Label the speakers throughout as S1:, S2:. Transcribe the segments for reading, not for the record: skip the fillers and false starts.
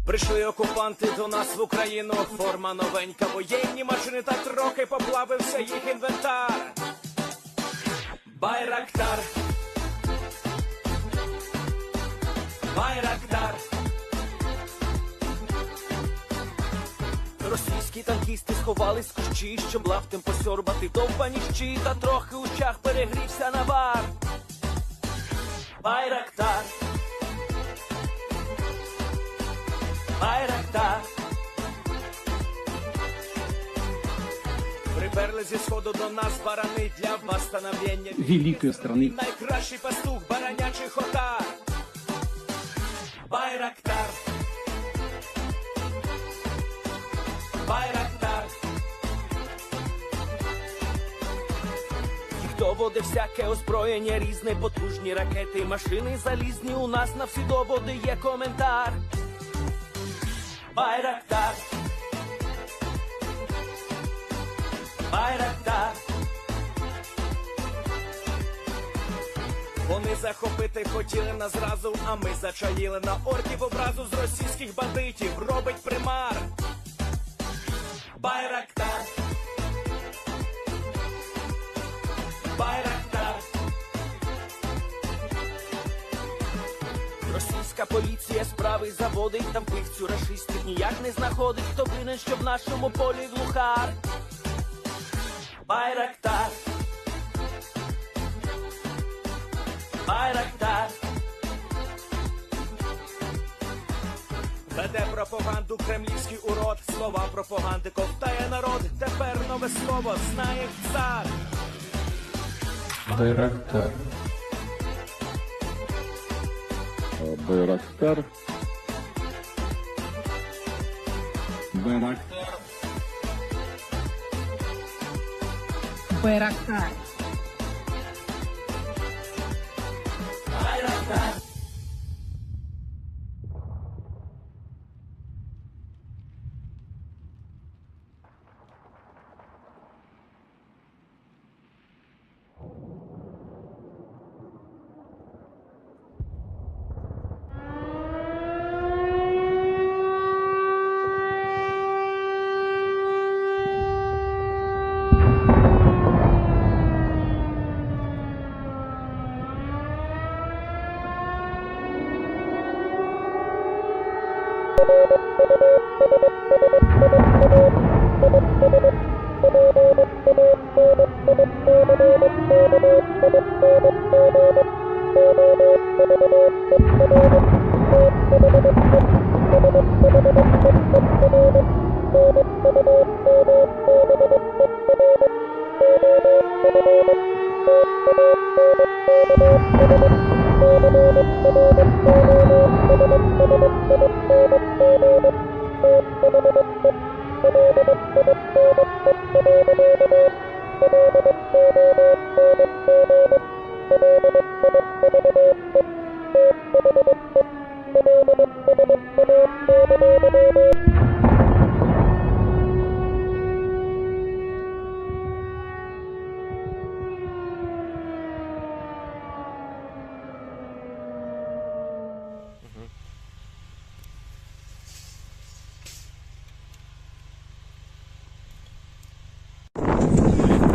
S1: Прийшли окупанти до нас в Україну, форма новенька, воєнні машини, та трохи поплавився їх інвентар. Байрактар, Байрактар. Російські танкісти сховались в кущі, щоб лаптем посьорбати довбані щі, та трохи у чах перегрівся навар. Байрактар, Байрактар. Приперли зі сходу до нас барани для восстановлення
S2: великої страни.
S1: Найкращий пастух баранячий хотар. Байрактар, Байрактар. Їх доводи всяке озброєння різне, потужні ракети, машини залізні, у нас на всі доводи є коментар. Байрактар, Байрактар. Вони захопити хотіли нас зразу, а ми зачаїли на орків образу з російських бандитів, робить примар. Байрактар, Байрактар. Російська поліція справи заводить, там вбивцю рашистів ніяк не знаходить, хто винен, що в нашому полі глухар. Байрактар, Байрактар. Веде пропаганду кремлівський урод, слова пропаганди ковтає народ, тепер нове слово знає цар.
S2: Байрактар.
S3: Байрактар.
S2: Байрактар.
S4: Байрактар.
S1: Байрактар.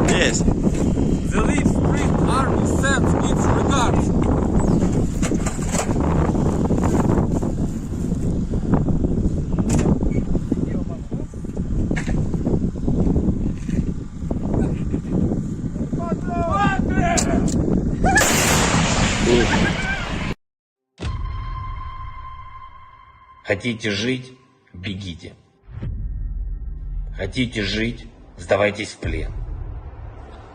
S5: Yes.
S6: The Leaf Spring Army sends its regards.
S5: Хотите жить – бегите. Хотите жить – сдавайтесь в плен.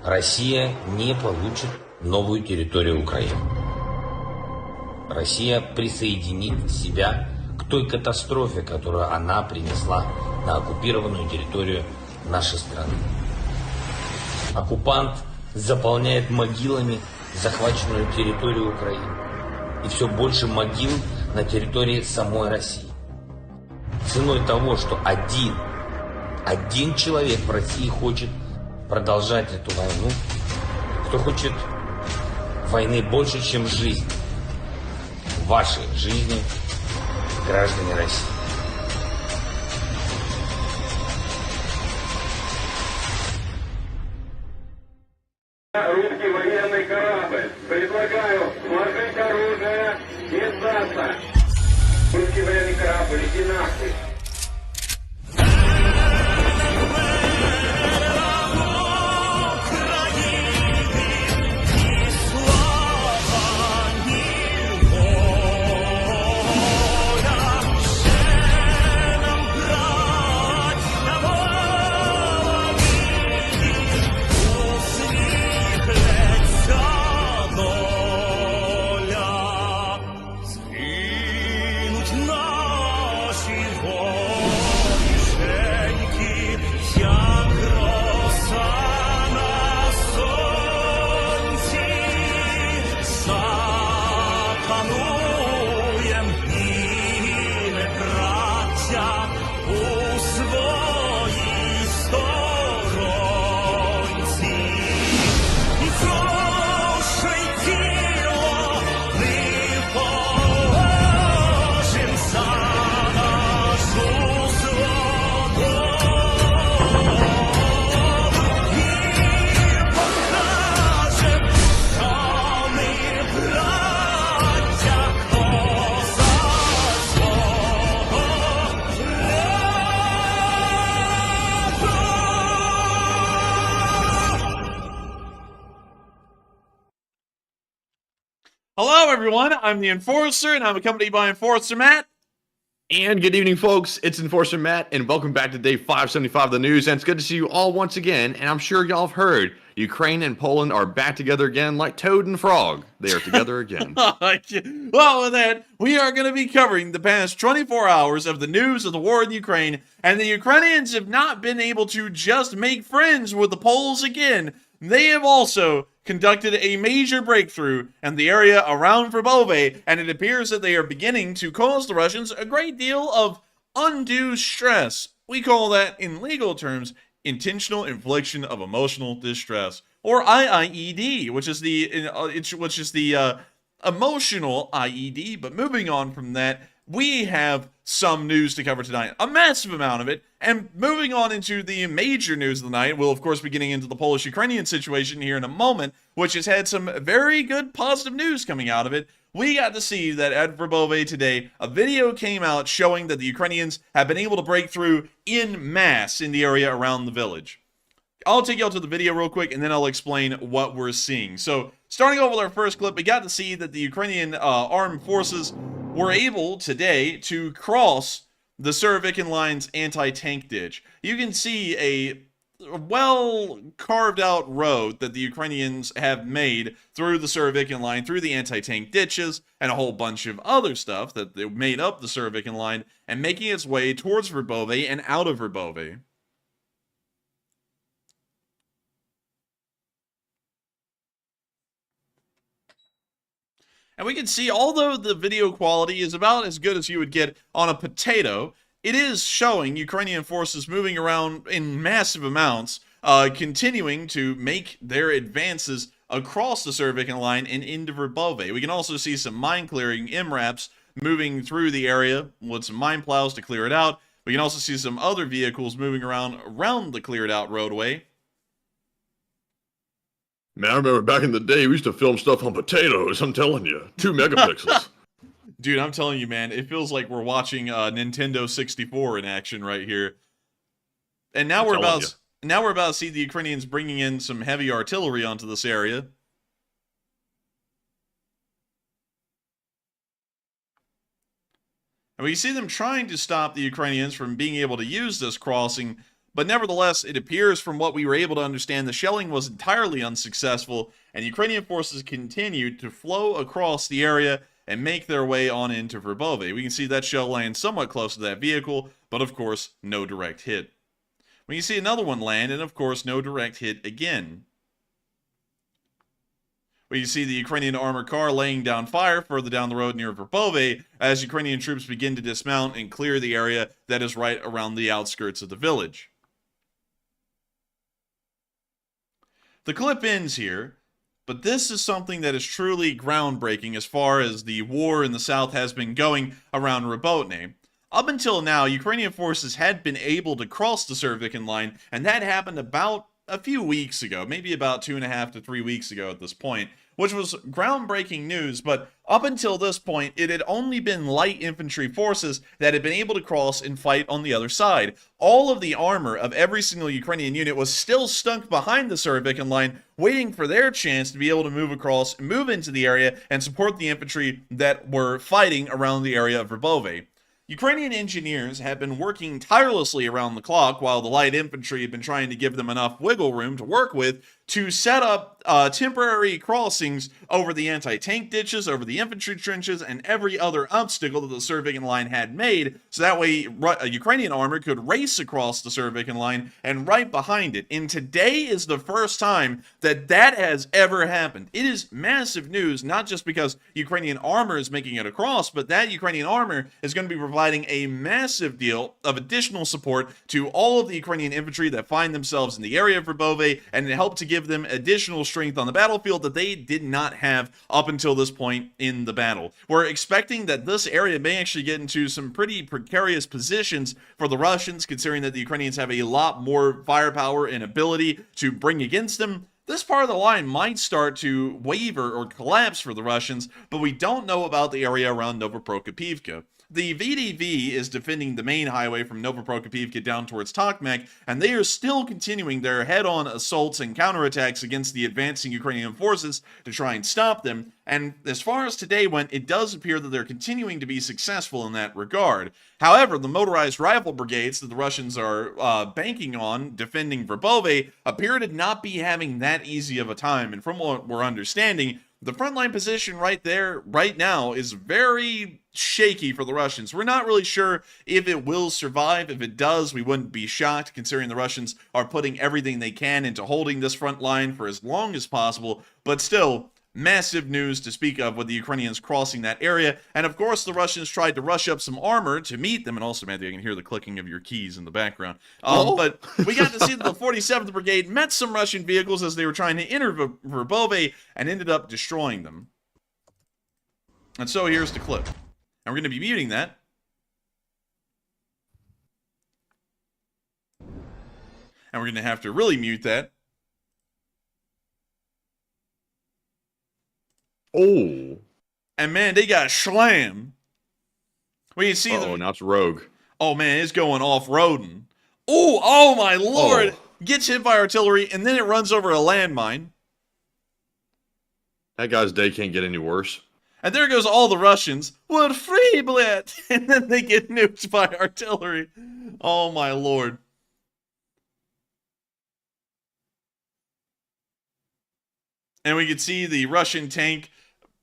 S5: Россия не получит новую территорию Украины. Россия присоединит себя к той катастрофе, которую она принесла на оккупированную территорию нашей страны. Оккупант заполняет могилами захваченную территорию Украины. И все больше могил на территории самой России. Ценой того, что один человек в России хочет продолжать эту войну, кто хочет войны больше, чем жизнь. Ваши жизни, граждане России.
S2: Русский военный корабль. Предлагаю сложить оружие и сдаться. Русский военный корабль, иди нахуй.
S3: Hello, everyone. I'm the Enforcer, and I'm accompanied by Enforcer Matt.
S4: And good evening, folks. It's Enforcer Matt, and welcome back to day 575 of the news. And it's good to see you all once again. And I'm sure y'all have heard Ukraine and Poland are back together again, like Toad and Frog. They are together again.
S3: Well, with that, we are going to be covering the past 24 hours of the news of the war in Ukraine. And the Ukrainians have not been able to just make friends with the Poles again. They have also conducted a major breakthrough in the area around Verbove, and it appears that they are beginning to cause the Russians a great deal of undue stress. We call that, in legal terms, intentional infliction of emotional distress, or IIED, which is the emotional IED. But moving on from that, we have some news to cover tonight, a massive amount of it. And moving on into the major news of the night, we'll of course be getting into the Polish Ukrainian situation here in a moment, which has had some very good positive news coming out of it. We got to see that at Verbove today, a video came out showing that the Ukrainians have been able to break through in mass in the area around the village. I'll take you all to the video real quick, and then I'll explain what we're seeing. So, starting off with our first clip, we got to see that the Ukrainian armed forces were able today to cross the Surovikin line's anti-tank ditch. You can see a well-carved-out road that the Ukrainians have made through the Surovikin line, through the anti-tank ditches, and a whole bunch of other stuff that they made up the Surovikin line, and making its way towards Verbove and out of Verbove. And we can see, although the video quality is about as good as you would get on a potato, it is showing Ukrainian forces moving around in massive amounts, continuing to make their advances across the Surovikin line and into Verbove. We can also see some mine-clearing MRAPs moving through the area with some mine plows to clear it out. We can also see some other vehicles moving around the cleared-out roadway.
S4: Man, I remember back in the day, we used to film stuff on potatoes, I'm telling you. 2 megapixels.
S3: Dude, I'm telling you, man, it feels like we're watching Nintendo 64 in action right here. And now we're about to see the Ukrainians bringing in some heavy artillery onto this area. And we see them trying to stop the Ukrainians from being able to use this crossing, but nevertheless, it appears from what we were able to understand, the shelling was entirely unsuccessful, and Ukrainian forces continued to flow across the area and make their way on into Verbove. We can see that shell land somewhat close to that vehicle, but of course, no direct hit. We can see another one land, and of course, no direct hit again. We can see the Ukrainian armored car laying down fire further down the road near Verbove as Ukrainian troops begin to dismount and clear the area that is right around the outskirts of the village. The clip ends here, but this is something that is truly groundbreaking as far as the war in the south has been going around Robotny. Up until now, Ukrainian forces had been able to cross the Surovikin line, and that happened about a few weeks ago, maybe about 2.5 to 3 weeks ago at this point, which was groundbreaking news. But up until this point, it had only been light infantry forces that had been able to cross and fight on the other side. All of the armor of every single Ukrainian unit was still stuck behind the Surovikin line, waiting for their chance to be able to move across, move into the area, and support the infantry that were fighting around the area of Verbove. Ukrainian engineers have been working tirelessly around the clock while the light infantry have been trying to give them enough wiggle room to work with to set up temporary crossings over the anti-tank ditches, over the infantry trenches, and every other obstacle that the Surovikin line had made, so that way Ukrainian armor could race across the Surovikin line and right behind it. And today is the first time that that has ever happened. It is massive news, not just because Ukrainian armor is making it across, but that Ukrainian armor is going to be providing a massive deal of additional support to all of the Ukrainian infantry that find themselves in the area of Verbove, and to help to give them additional strength on the battlefield that they did not have up until this point in the battle. We're expecting that this area may actually get into some pretty precarious positions for the Russians, considering that the Ukrainians have a lot more firepower and ability to bring against them. This part of the line might start to waver or collapse for the Russians, but we don't know about the area around Novoprokopivka. The VDV is defending the main highway from Novoprokopivka down towards Tokmak, and they are still continuing their head-on assaults and counterattacks against the advancing Ukrainian forces to try and stop them. And as far as today went, it does appear that they're continuing to be successful in that regard. However, the motorized rifle brigades that the Russians are banking on defending Verbove appear to not be having that easy of a time. And from what we're understanding, the frontline position right there, right now, is very shaky for the Russians. We're not really sure if it will survive. If it does, we wouldn't be shocked, considering the Russians are putting everything they can into holding this front line for as long as possible. But still, massive news to speak of with the Ukrainians crossing that area. And of course, the Russians tried to rush up some armor to meet them. And also, Matthew, I can hear the clicking of your keys in the background. But we got to see that the 47th Brigade met some Russian vehicles as they were trying to enter Verbove and ended up destroying them. And so here's the clip. And we're going to be muting that. And we're going to have to really mute that.
S4: Oh.
S3: And man, they got slammed. We can see
S4: now it's Rogue.
S3: Oh man, it's going off-roading. Oh my lord. Gets hit by artillery, and then it runs over a landmine.
S4: That guy's day can't get any worse.
S3: And there goes all the Russians. We're free, Blit! And then they get nuked by artillery. Oh my lord. And we can see the Russian tank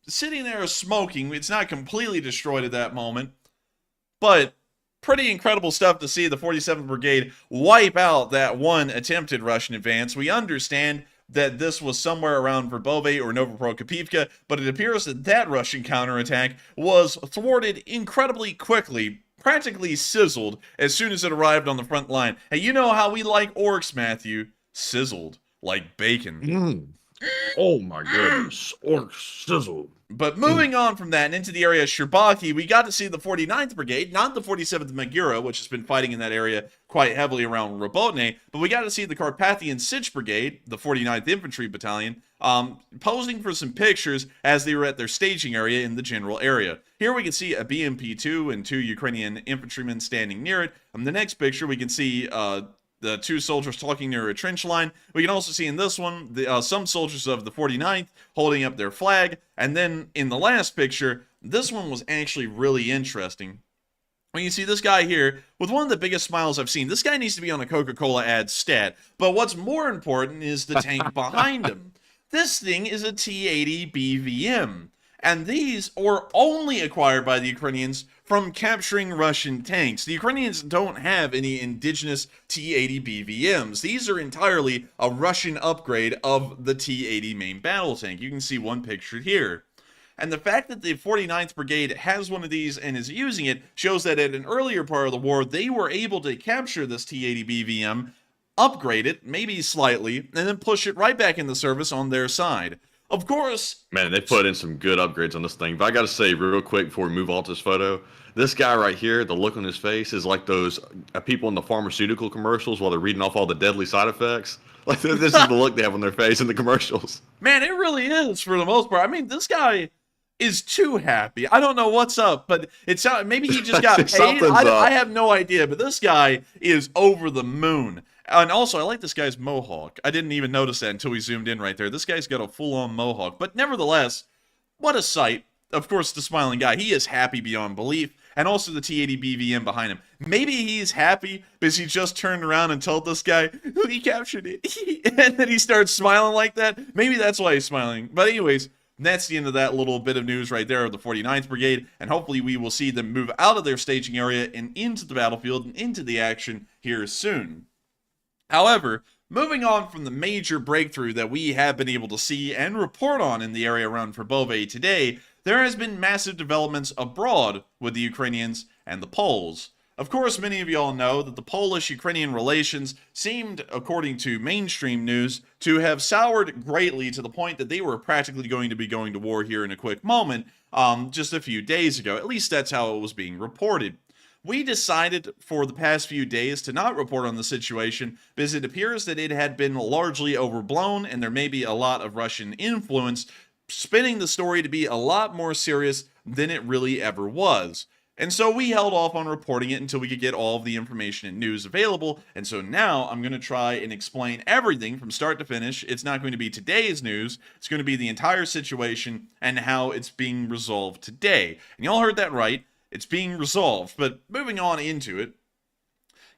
S3: sitting there smoking. It's not completely destroyed at that moment. But pretty incredible stuff to see the 47th Brigade wipe out that one attempted Russian advance. We understand that this was somewhere around Verbove or Novoprokopivka, but it appears that that Russian counterattack was thwarted incredibly quickly, practically sizzled, as soon as it arrived on the front line. And you know how we like orcs, Matthew. Sizzled, like bacon.
S4: Oh my goodness. Orcs sizzled.
S3: But moving on from that and into the area of Sherbaki, we got to see the 49th Brigade, not the 47th Magura, which has been fighting in that area quite heavily around Robotny, but we got to see the Carpathian Sich Brigade, the 49th Infantry Battalion, posing for some pictures as they were at their staging area in the general area. Here we can see a BMP-2 and 2 Ukrainian infantrymen standing near it. In the next picture, we can see the 2 soldiers talking near a trench line. We can also see in this one some soldiers of the 49th holding up their flag. And then in the last picture, this one was actually really interesting. When you see this guy here with one of the biggest smiles I've seen. This guy needs to be on a Coca-Cola ad stat. But what's more important is the tank behind him. This thing is a T-80 BVM. And these were only acquired by the Ukrainians from capturing Russian tanks. The Ukrainians don't have any indigenous T-80 BVMs. These are entirely a Russian upgrade of the T-80 main battle tank. You can see one pictured here. And the fact that the 49th Brigade has one of these and is using it shows that at an earlier part of the war, they were able to capture this T-80 BVM, upgrade it, maybe slightly, and then push it right back into service on their side. Of course,
S4: Man, they put in some good upgrades on this thing. But I got to say, real quick, before we move on to this photo, this guy right here, the look on his face is like those people in the pharmaceutical commercials while they're reading off all the deadly side effects. Like, this is the look they have on their face in the commercials.
S3: man, it really is for the most part. I mean, this guy is too happy. I don't know what's up, but it's maybe he just got paid.
S4: Something's up.
S3: I have no idea, but this guy is over the moon. And also, I like this guy's mohawk. I didn't even notice that until we zoomed in right there. This guy's got a full-on mohawk. But nevertheless, what a sight. Of course, the smiling guy, he is happy beyond belief. And also the T-80 BVM behind him. Maybe he's happy because he just turned around and told this guy, he captured it. And then he starts smiling like that. Maybe that's why he's smiling. But anyways, that's the end of that little bit of news right there of the 49th Brigade. And hopefully we will see them move out of their staging area and into the battlefield and into the action here soon. However, moving on from the major breakthrough that we have been able to see and report on in the area around Verbove today, there has been massive developments abroad with the Ukrainians and the Poles. Of course, many of y'all know that the Polish-Ukrainian relations seemed, according to mainstream news, to have soured greatly to the point that they were practically going to be going to war here in a quick moment just a few days ago. At least that's how it was being reported. We decided for the past few days to not report on the situation because it appears that it had been largely overblown and there may be a lot of Russian influence spinning the story to be a lot more serious than it really ever was. And so we held off on reporting it until we could get all of the information and news available. And so now I'm going to try and explain everything from start to finish. It's not going to be today's news. It's going to be the entire situation and how it's being resolved today. And y'all heard that right. It's being resolved. But moving on into it,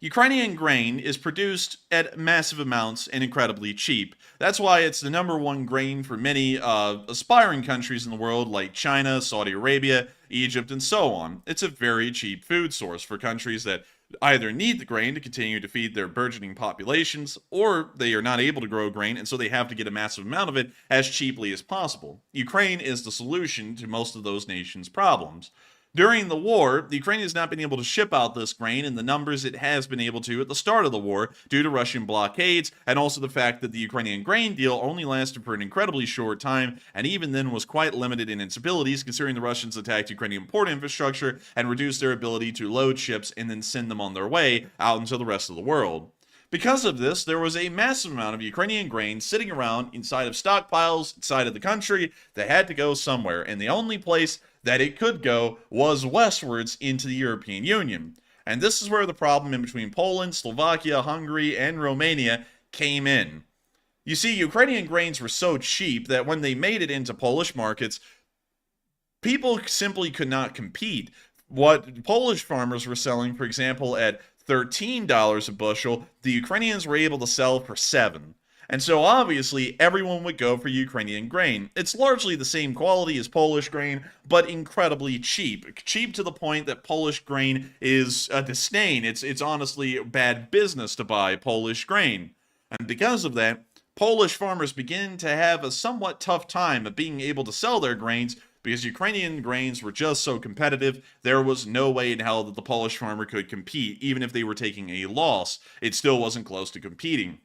S3: Ukrainian grain is produced at massive amounts and incredibly cheap. That's why it's the #1 grain for many aspiring countries in the world like China, Saudi Arabia, Egypt, and so on. It's a very cheap food source for countries that either need the grain to continue to feed their burgeoning populations, or they are not able to grow grain, and so they have to get a massive amount of it as cheaply as possible. Ukraine is the solution to most of those nations' problems. During the war, the Ukraine has not been able to ship out this grain in the numbers it has been able to at the start of the war due to Russian blockades, and also the fact that the Ukrainian grain deal only lasted for an incredibly short time, and even then was quite limited in its abilities, considering the Russians attacked Ukrainian port infrastructure and reduced their ability to load ships and then send them on their way out into the rest of the world. Because of this, there was a massive amount of Ukrainian grain sitting around inside of stockpiles inside of the country that had to go somewhere, and the only place that it could go was westwards into the European Union. And this is where the problem in between Poland, Slovakia, Hungary, and Romania came in. You see, Ukrainian grains were so cheap that when they made it into Polish markets, people simply could not compete. What Polish farmers were selling, for example, at $13 a bushel, the Ukrainians were able to sell for $7. And so obviously everyone would go for Ukrainian grain. It's largely the same quality as Polish grain, but incredibly cheap. Cheap to the point that Polish grain is a disdain. It's honestly bad business to buy Polish grain. And because of that, Polish farmers begin to have a somewhat tough time of being able to sell their grains because Ukrainian grains were just so competitive. There was no way in hell that the Polish farmer could compete. Even if they were taking a loss, it still wasn't close to competing.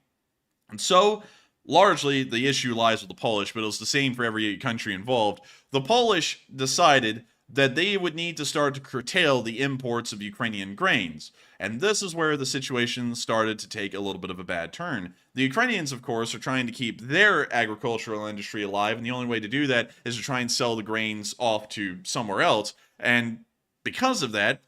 S3: And so, largely, the issue lies with the Polish, but it was the same for every country involved. The Polish decided that they would need to start to curtail the imports of Ukrainian grains. And this is where the situation started to take a little bit of a bad turn. The Ukrainians, of course, are trying to keep their agricultural industry alive, and the only way to do that is to try and sell the grains off to somewhere else. And because of that,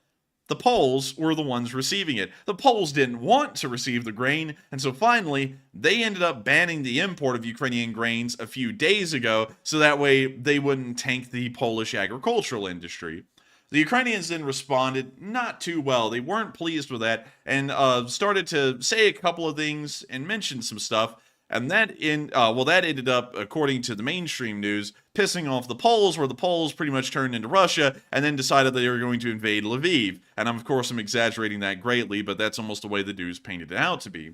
S3: the Poles were the ones receiving it. The Poles didn't want to receive the grain, and so finally, they ended up banning the import of Ukrainian grains a few days ago, so that way they wouldn't tank the Polish agricultural industry. The Ukrainians then responded not too well. They weren't pleased with that, and started to say a couple of things and mention some stuff, and that ended up, according to the mainstream news, pissing off the Poles, where the Poles pretty much turned into Russia and then decided they were going to invade Lviv. And of course, I'm exaggerating that greatly, but that's almost the way the news painted it out to be.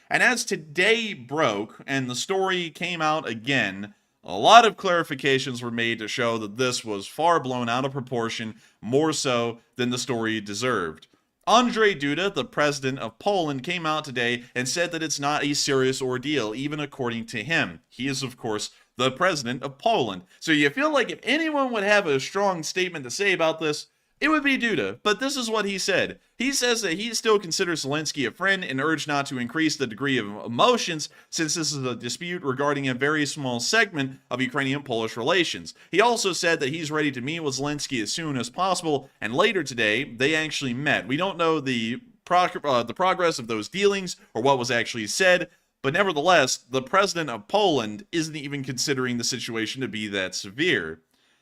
S3: And as today broke and the story came out again, a lot of clarifications were made to show that this was far blown out of proportion, more so than the story deserved. Andrzej Duda, the president of Poland, came out today and said that it's not a serious ordeal, even according to him. He is, of course, the president of Poland. So you feel like if anyone would have a strong statement to say about this, it would be Duda, but this is what he said. He says that he still considers Zelensky a friend and urged not to increase the degree of emotions since this is a dispute regarding a very small segment of Ukrainian-Polish relations. He also said that he's ready to meet with Zelensky as soon as possible, and later today, they actually met. We don't know the progress of those dealings or what was actually said, but nevertheless, the president of Poland isn't even considering the situation to be that severe.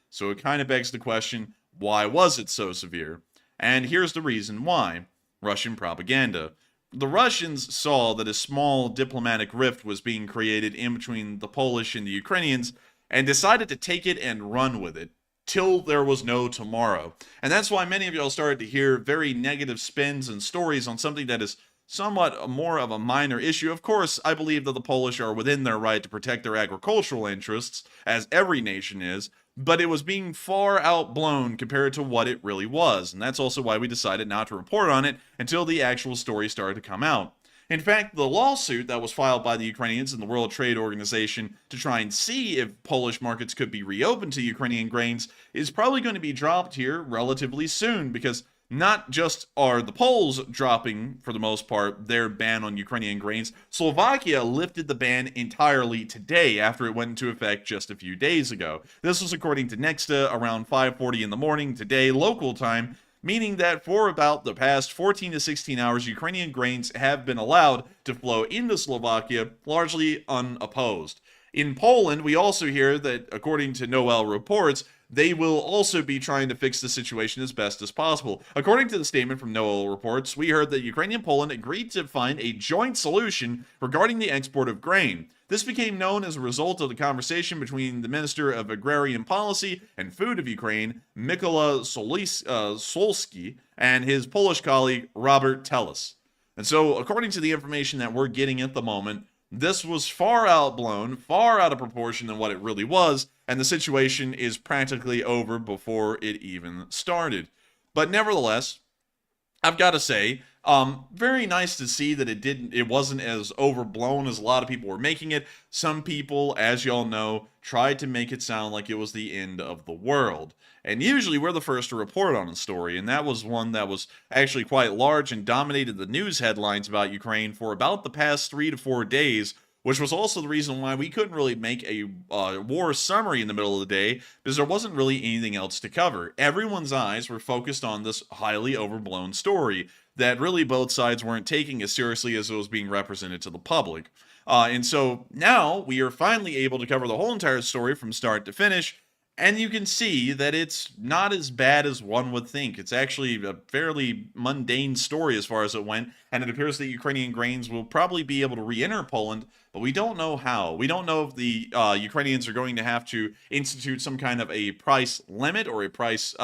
S3: So it kind of begs the question, why was it so severe? And here's the reason why. Russian propaganda. The Russians saw that a small diplomatic rift was being created in between the Polish and the Ukrainians and decided to take it and run with it till there was no tomorrow. And that's why many of y'all started to hear very negative spins and stories on something that is somewhat more of a minor issue. Of course, I believe that the Polish are within their right to protect their agricultural interests, as every nation is, but it was being far outblown compared to what it really was, and that's also why we decided not to report on it until the actual story started to come out. In fact, the lawsuit that was filed by the Ukrainians and the World Trade Organization to try and see if Polish markets could be reopened to Ukrainian grains is probably going to be dropped here relatively soon, because not just are the Poles dropping, for the most part, their ban on Ukrainian grains, Slovakia lifted the ban entirely today after it went into effect just a few days ago. This was according to Nexta around 5:40 in the morning today, local time, meaning that for about the past 14 to 16 hours, Ukrainian grains have been allowed to flow into Slovakia, largely unopposed. In Poland, we also hear that, according to Noel reports, they will also be trying to fix the situation as best as possible. According to the statement from Noel reports, we heard that Ukraine and Poland agreed to find a joint solution regarding the export of grain. This became known as a result of the conversation between the Minister of Agrarian Policy and Food of Ukraine, Mykola Solski, and his Polish colleague, Robert Tellis. And so, according to the information that we're getting at the moment, this was far outblown, far out of proportion than what it really was, and the situation is practically over before it even started. But nevertheless, I've got to say, very nice to see that it wasn't as overblown as a lot of people were making it. Some people, as y'all know, tried to make it sound like it was the end of the world. And usually we're the first to report on a story, and that was one that was actually quite large and dominated the news headlines about Ukraine for about the past 3 to 4 days, which was also the reason why we couldn't really make a war summary in the middle of the day, because there wasn't really anything else to cover. Everyone's eyes were focused on this highly overblown story that really both sides weren't taking as seriously as it was being represented to the public. And so now we are finally able to cover the whole entire story from start to finish, and you can see that it's not as bad as one would think. It's actually a fairly mundane story as far as it went, and it appears that Ukrainian grains will probably be able to re-enter Poland, but we don't know how. We don't know if the Ukrainians are going to have to institute some kind of a price limit or a price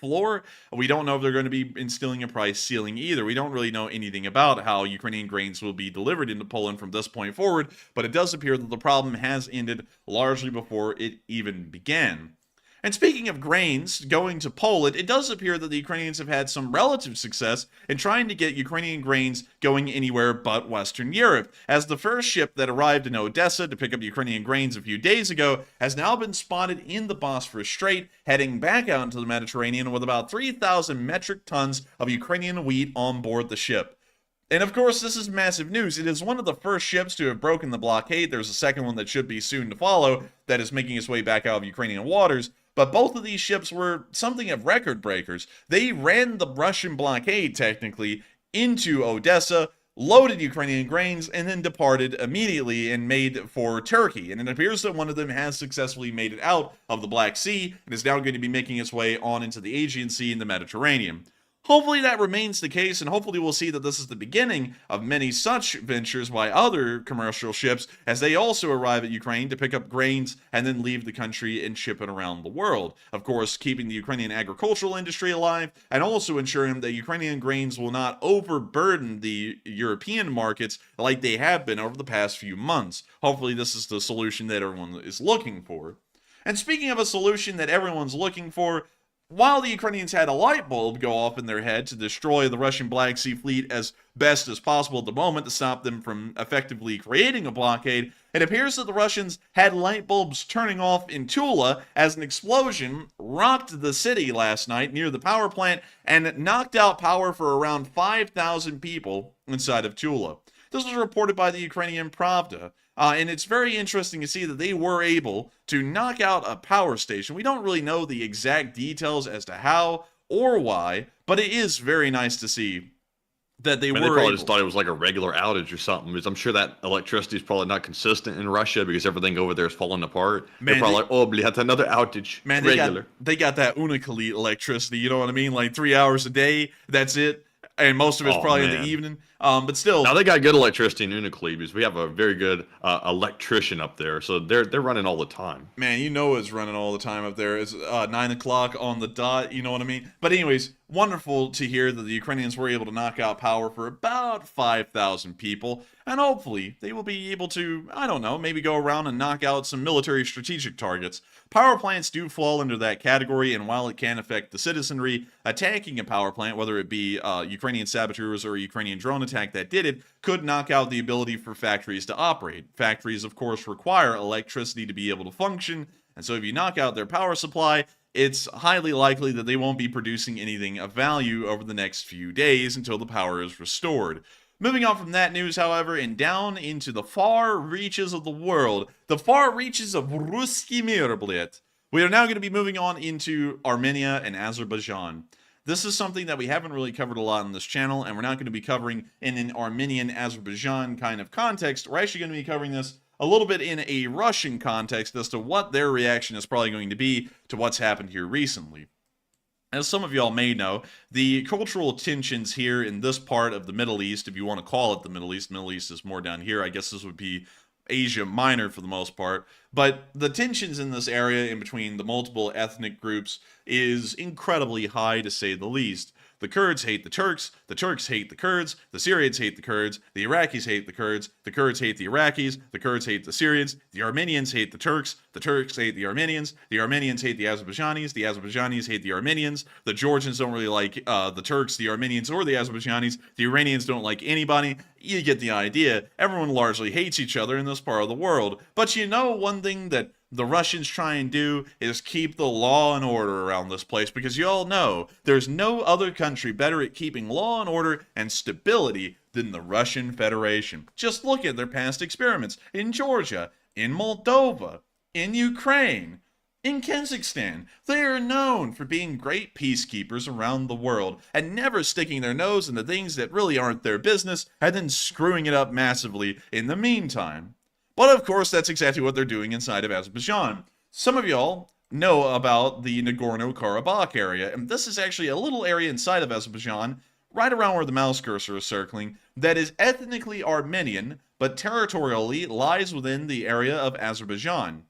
S3: floor. We don't know if they're going to be instilling a price ceiling either. We don't really know anything about how Ukrainian grains will be delivered into Poland from this point forward, but it does appear that the problem has ended largely before it even began. And speaking of grains going to Poland, it does appear that the Ukrainians have had some relative success in trying to get Ukrainian grains going anywhere but Western Europe, as the first ship that arrived in Odessa to pick up Ukrainian grains a few days ago has now been spotted in the Bosphorus Strait, heading back out into the Mediterranean with about 3,000 metric tons of Ukrainian wheat on board the ship. And of course, this is massive news. It is one of the first ships to have broken the blockade. There's a second one that should be soon to follow that is making its way back out of Ukrainian waters. But both of these ships were something of record breakers. They ran the Russian blockade, technically, into Odessa, loaded Ukrainian grains, and then departed immediately and made for Turkey. And it appears that one of them has successfully made it out of the Black Sea and is now going to be making its way on into the Aegean Sea and the Mediterranean. Hopefully that remains the case, and hopefully we'll see that this is the beginning of many such ventures by other commercial ships as they also arrive at Ukraine to pick up grains and then leave the country and ship it around the world. Of course, keeping the Ukrainian agricultural industry alive and also ensuring that Ukrainian grains will not overburden the European markets like they have been over the past few months. Hopefully this is the solution that everyone is looking for. And speaking of a solution that everyone's looking for, while the Ukrainians had a light bulb go off in their head to destroy the Russian Black Sea Fleet as best as possible at the moment to stop them from effectively creating a blockade, it appears that the Russians had light bulbs turning off in Tula as an explosion rocked the city last night near the power plant and knocked out power for around 5,000 people inside of Tula. This was reported by the Ukrainian Pravda. And it's very interesting to see that they were able to knock out a power station. We don't really know the exact details as to how or why, but it is very nice to see that they were
S4: They probably
S3: able.
S4: just thought it was like a regular outage or something, because I'm sure that electricity is probably not consistent in Russia because everything over there is falling apart.
S3: Man,
S4: They're probably like, oh, we had another outage.
S3: Man,
S4: regular.
S3: they got that Unikali electricity, you know what I mean? Like 3 hours a day, that's it. And most of it's probably in the evening. But still.
S4: Now they got good electricity in Unicleve because we have a very good electrician up there, so they're running all the time.
S3: Man, you know it's running all the time up there. It's 9 o'clock on the dot, you know what I mean? But anyways, wonderful to hear that the Ukrainians were able to knock out power for about 5,000 people, and hopefully they will be able to, I don't know, maybe go around and knock out some military strategic targets. Power plants do fall under that category, and while it can affect the citizenry, attacking a power plant, whether it be Ukrainian saboteurs or a Ukrainian drone attack that did it, could knock out the ability for factories to operate. Factories, of course, require electricity to be able to function, and so if you knock out their power supply, it's highly likely that they won't be producing anything of value over the next few days until the power is restored. Moving on from that news, however, and down into the far reaches of the world, the far reaches of Ruski Mir, blit. We are now going to be moving on into Armenia and Azerbaijan. This is something that we haven't really covered a lot on this channel, and we're not going to be covering in an Armenian-Azerbaijan kind of context. We're actually going to be covering this a little bit in a Russian context as to what their reaction is probably going to be to what's happened here recently. As some of y'all may know, the cultural tensions here in this part of the Middle East, if you want to call it the Middle East is more down here. I guess this would be Asia Minor for the most part. But the tensions in this area in between the multiple ethnic groups is incredibly high, to say the least. The Kurds hate the Turks hate the Kurds, the Syrians hate the Kurds, the Iraqis hate the Kurds hate the Iraqis, the Kurds hate the Syrians, the Armenians hate the Turks hate the Armenians hate the Azerbaijanis hate the Armenians, the Georgians don't really like the Turks, the Armenians, or the Azerbaijanis, the Iranians don't like anybody. You get the idea. Everyone largely hates each other in this part of the world. But you know one thing that the Russians try and do is keep the law and order around this place, because you all know there's no other country better at keeping law and order and stability than the Russian Federation. Just look at their past experiments in Georgia, in Moldova, in Ukraine, in Kazakhstan. They are known for being great peacekeepers around the world and never sticking their nose into things that really aren't their business and then screwing it up massively in the meantime. But of course, that's exactly what they're doing inside of Azerbaijan. Some of y'all know about the Nagorno-Karabakh area, and this is actually a little area inside of Azerbaijan, right around where the mouse cursor is circling, that is ethnically Armenian, but territorially lies within the area of Azerbaijan.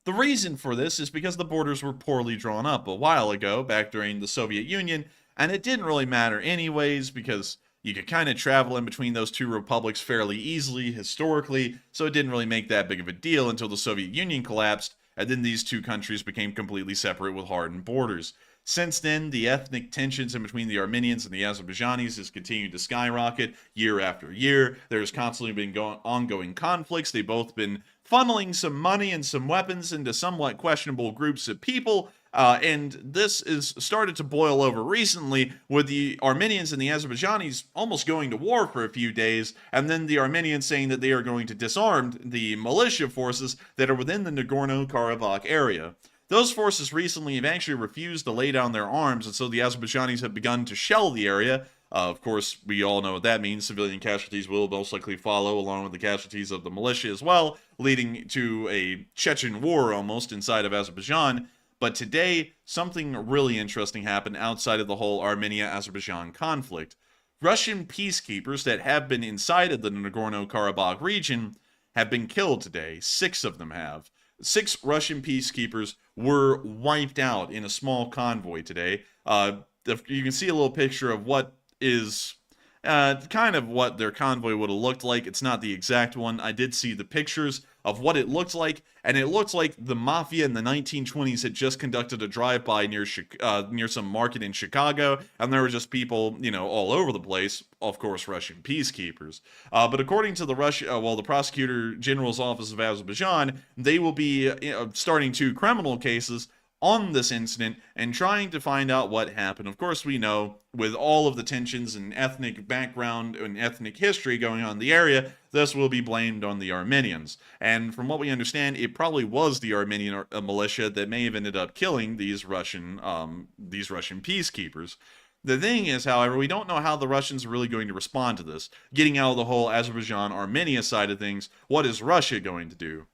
S3: The reason for this is because the borders were poorly drawn up a while ago, back during the Soviet Union, and it didn't really matter anyways, because you could kind of travel in between those two republics fairly easily historically, so it didn't really make that big of a deal until the Soviet Union collapsed, and then these two countries became completely separate with hardened borders. Since then, the ethnic tensions in between the Armenians and the Azerbaijanis has continued to skyrocket year after year. There's constantly been ongoing conflicts. They've both been funneling some money and some weapons into somewhat questionable groups of people, and this is started to boil over recently with the Armenians and the Azerbaijanis almost going to war for a few days, and then the Armenians saying that they are going to disarm the militia forces that are within the Nagorno-Karabakh area. Those forces recently have actually refused to lay down their arms, and so the Azerbaijanis have begun to shell the area. Of course, we all know what that means. Civilian casualties will most likely follow, along with the casualties of the militia as well, leading to a Chechen war almost inside of Azerbaijan. But today, something really interesting happened outside of the whole Armenia-Azerbaijan conflict. Russian peacekeepers that have been inside of the Nagorno-Karabakh region have been killed today. 6 of them have. 6 Russian peacekeepers were wiped out in a small convoy today. You can see a little picture of what is kind of what their convoy would have looked like. It's not the exact one. I did see the pictures of what it looked like, and it looks like the mafia in the 1920s had just conducted a drive-by near some market in Chicago, and there were just people, all over the place. Of course, Russian peacekeepers. But according to the the Prosecutor General's Office of Azerbaijan, they will be starting 2 criminal cases on this incident and trying to find out what happened. Of course, we know with all of the tensions and ethnic background and ethnic history going on in the area, this will be blamed on the Armenians. And from what we understand, it probably was the Armenian militia that may have ended up killing these Russian peacekeepers. The thing is, however, we don't know how the Russians are really going to respond to this. Getting out of the whole Azerbaijan-Armenia side of things, what is Russia going to do?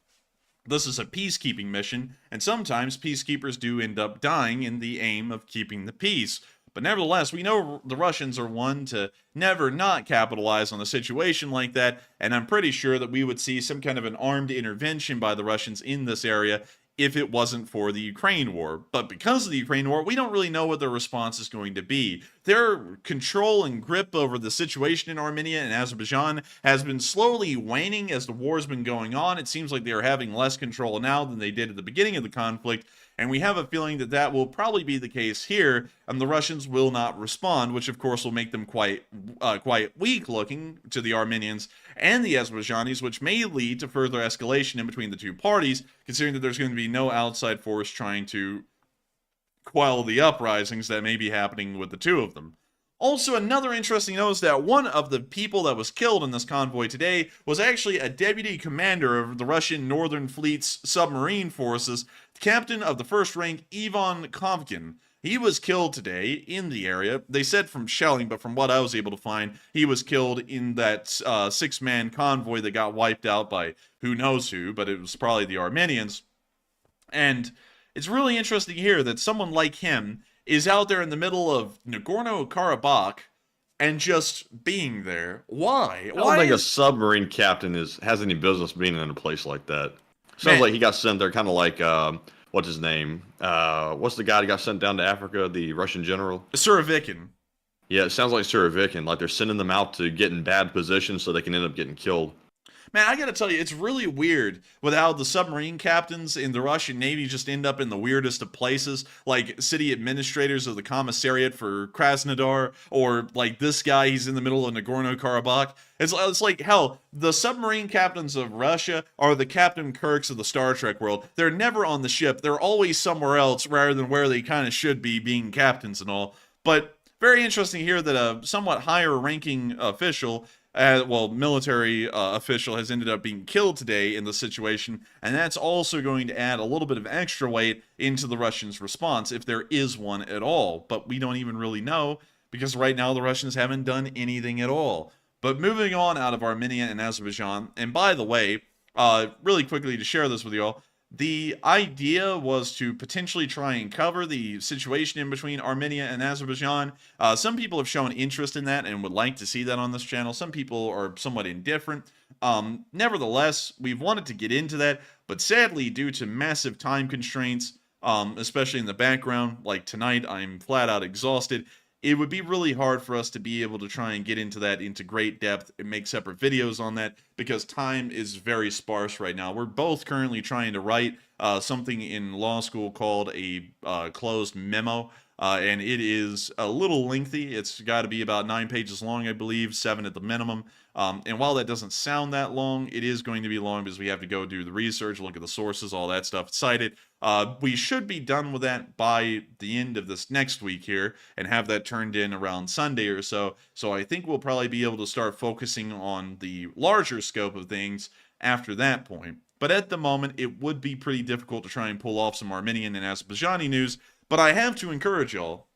S3: This is a peacekeeping mission, and sometimes peacekeepers do end up dying in the aim of keeping the peace. But nevertheless, we know the Russians are one to never not capitalize on a situation like that, and I'm pretty sure that we would see some kind of an armed intervention by the Russians in this area if it wasn't for the Ukraine war. But because of the Ukraine war, we don't really know what their response is going to be. Their control and grip over the situation in Armenia and Azerbaijan has been slowly waning as the war has been going on. It seems like they are having less control now than they did at the beginning of the conflict, and we have a feeling that that will probably be the case here, and the Russians will not respond, which of course will make them quite weak looking to the Armenians and the Azerbaijanis, which may lead to further escalation in between the 2 parties, considering that there's going to be no outside force trying to quell the uprisings that may be happening with the 2 of them. Also, another interesting note is that one of the people that was killed in this convoy today was actually a deputy commander of the Russian Northern Fleet's submarine forces, captain of the 1st rank Ivan Kovkin. He was killed today in the area. They said from shelling, but from what I was able to find, he was killed in that 6-man convoy that got wiped out by who knows who, but it was probably the Armenians. And it's really interesting here that someone like him is out there in the middle of Nagorno-Karabakh and just being there. Why?
S4: I don't think a submarine captain has any business being in a place like that. Sounds like he got sent there kind of like, what's his name? What's the guy that got sent down to Africa, the Russian general?
S3: Surovikin.
S4: Yeah, it sounds like Surovikin. Like they're sending them out to get in bad positions so they can end up getting killed.
S3: Man, I gotta tell you, it's really weird with how the submarine captains in the Russian Navy just end up in the weirdest of places, like city administrators of the commissariat for Krasnodar, or like this guy, he's in the middle of Nagorno-Karabakh. It's like, hell, the submarine captains of Russia are the Captain Kirks of the Star Trek world. They're never on the ship. They're always somewhere else rather than where they kind of should be, being captains and all. But very interesting here that a somewhat higher ranking official, military official, has ended up being killed today in the situation, and that's also going to add a little bit of extra weight into the Russians' response, if there is one at all. But we don't even really know, because right now the Russians haven't done anything at all. But moving on out of Armenia and Azerbaijan, and by the way, really quickly to share this with you all, the idea was to potentially try and cover the situation in between Armenia and Azerbaijan. Some people have shown interest in that and would like to see that on this channel. Some people are somewhat indifferent. Nevertheless, we've wanted to get into that, but sadly, due to massive time constraints, especially in the background, like tonight, I'm flat out exhausted. It would be really hard for us to be able to try and get into that into great depth and make separate videos on that, because time is very sparse right now. We're both currently trying to write something in law school called a closed memo, and it is a little lengthy. It's got to be about 9 pages long, I believe, 7 at the minimum. And while that doesn't sound that long, it is going to be long because we have to go do the research, look at the sources, all that stuff, cite it. We should be done with that by the end of this next week here and have that turned in around Sunday or so. So I think we'll probably be able to start focusing on the larger scope of things after that point. But at the moment, it would be pretty difficult to try and pull off some Armenian and Azerbaijani news. But I have to encourage y'all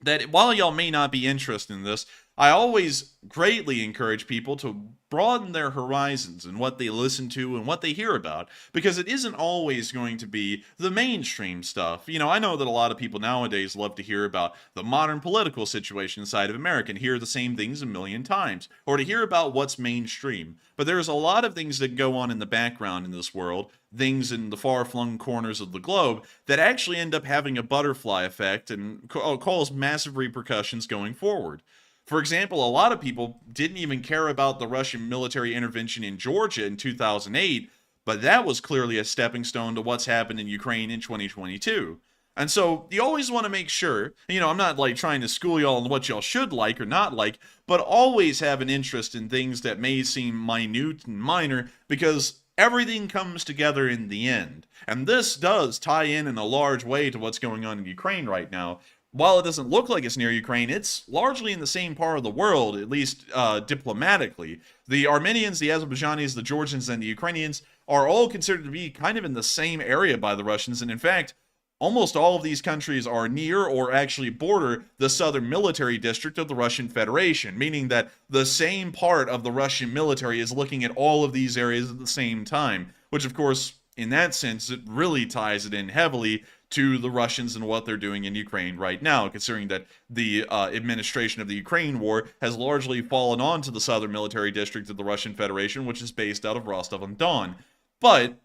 S3: that while y'all may not be interested in this, I always greatly encourage people to broaden their horizons and what they listen to and what they hear about, because it isn't always going to be the mainstream stuff. You know, I know that a lot of people nowadays love to hear about the modern political situation inside of America and hear the same things a million times, or to hear about what's mainstream. But there's a lot of things that go on in the background in this world, things in the far-flung corners of the globe, that actually end up having a butterfly effect and cause massive repercussions going forward. For example, a lot of people didn't even care about the Russian military intervention in Georgia in 2008, but that was clearly a stepping stone to what's happened in Ukraine in 2022. And so you always want to make sure, I'm not like trying to school y'all on what y'all should like or not like, but always have an interest in things that may seem minute and minor, because everything comes together in the end. And this does tie in a large way to what's going on in Ukraine right now. While it doesn't look like it's near Ukraine, it's largely in the same part of the world, at least diplomatically. The Armenians, the Azerbaijanis, the Georgians, and the Ukrainians are all considered to be kind of in the same area by the Russians, and in fact, almost all of these countries are near or actually border the southern military district of the Russian Federation, meaning that the same part of the Russian military is looking at all of these areas at the same time, which of course, in that sense, it really ties it in heavily to the Russians and what they're doing in Ukraine right now, considering that the administration of the Ukraine war has largely fallen onto the southern military district of the Russian Federation, which is based out of Rostov-on-Don. But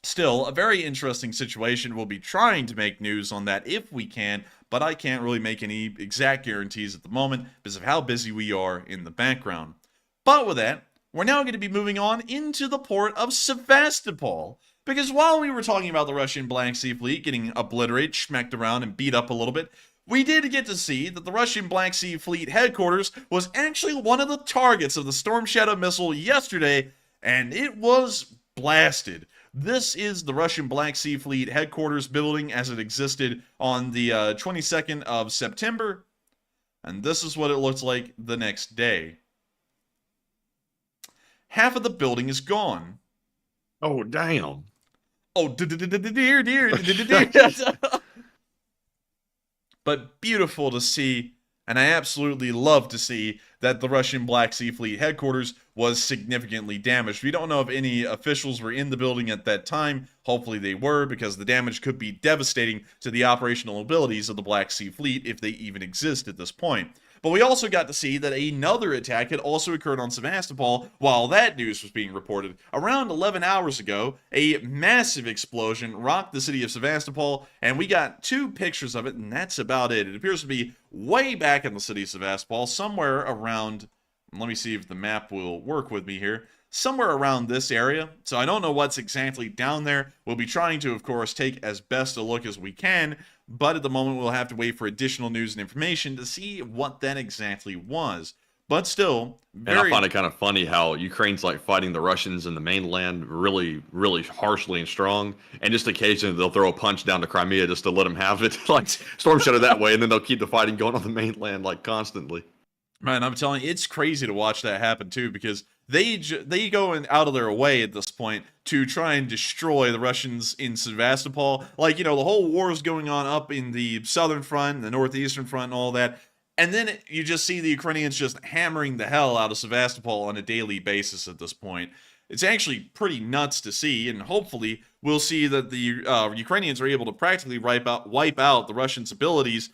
S3: still, a very interesting situation. We'll be trying to make news on that if we can, but I can't really make any exact guarantees at the moment because of how busy we are in the background. But with that, we're now going to be moving on into the port of Sevastopol, because while we were talking about the Russian Black Sea Fleet getting obliterated, smacked around, and beat up a little bit, we did get to see that the Russian Black Sea Fleet headquarters was actually one of the targets of the Storm Shadow missile yesterday, and it was blasted. This is the Russian Black Sea Fleet headquarters building as it existed on the 22nd of September, and this is what it looks like the next day. Half of the building is gone.
S4: Oh, damn.
S3: Oh, dear. But beautiful to see, and I absolutely love to see that the Russian Black Sea Fleet headquarters was significantly damaged. We don't know if any officials were in the building at that time. Hopefully they were, because the damage could be devastating to the operational abilities of the Black Sea Fleet if they even exist at this point. But we also got to see that another attack had also occurred on Sevastopol while that news was being reported. Around 11 hours ago, a massive explosion rocked the city of Sevastopol, and we got 2 pictures of it, and that's about it. It appears to be way back in the city of Sevastopol, somewhere around, let me see if the map will work with me here, somewhere around this area. So I don't know what's exactly down there. We'll be trying to, of course, take as best a look as we can, but at the moment we'll have to wait for additional news and information to see what that exactly was. But still,
S4: And I find it kind of funny how Ukraine's like fighting the Russians in the mainland really, really harshly and strong, and just occasionally they'll throw a punch down to Crimea just to let them have it, like Storm Shadow that way, and then they'll keep the fighting going on the mainland like constantly.
S3: Man, I'm telling you, it's crazy to watch that happen too, because they go out of their way at this point to try and destroy the Russians in Sevastopol. Like, the whole war is going on up in the southern front, the northeastern front, and all that. And then you just see the Ukrainians just hammering the hell out of Sevastopol on a daily basis at this point. It's actually pretty nuts to see, and hopefully we'll see that the Ukrainians are able to practically wipe out the Russians' abilities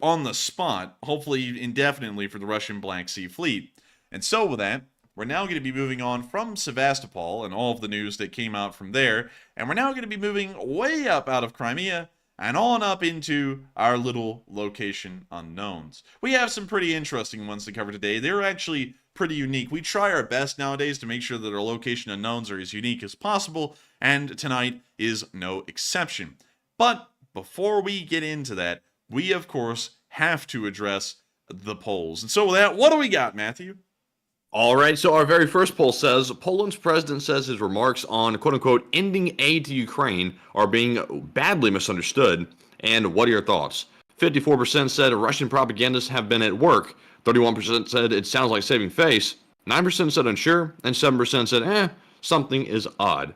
S3: on the spot, hopefully indefinitely for the Russian Black Sea Fleet. And so with that, we're now going to be moving on from Sevastopol and all of the news that came out from there, and we're now going to be moving way up out of Crimea and on up into our little location unknowns. We have some pretty interesting ones to cover today. They're actually pretty unique. We try our best nowadays to make sure that our location unknowns are as unique as possible, and tonight is no exception. But before we get into that, we of course have to address the polls. And so with that, what do we got, Matthew?
S4: All right, so our very first poll says, Poland's president says his remarks on, quote-unquote, ending aid to Ukraine are being badly misunderstood. And what are your thoughts? 54% said Russian propagandists have been at work. 31% said it sounds like saving face. 9% said unsure. And 7% said, something is odd.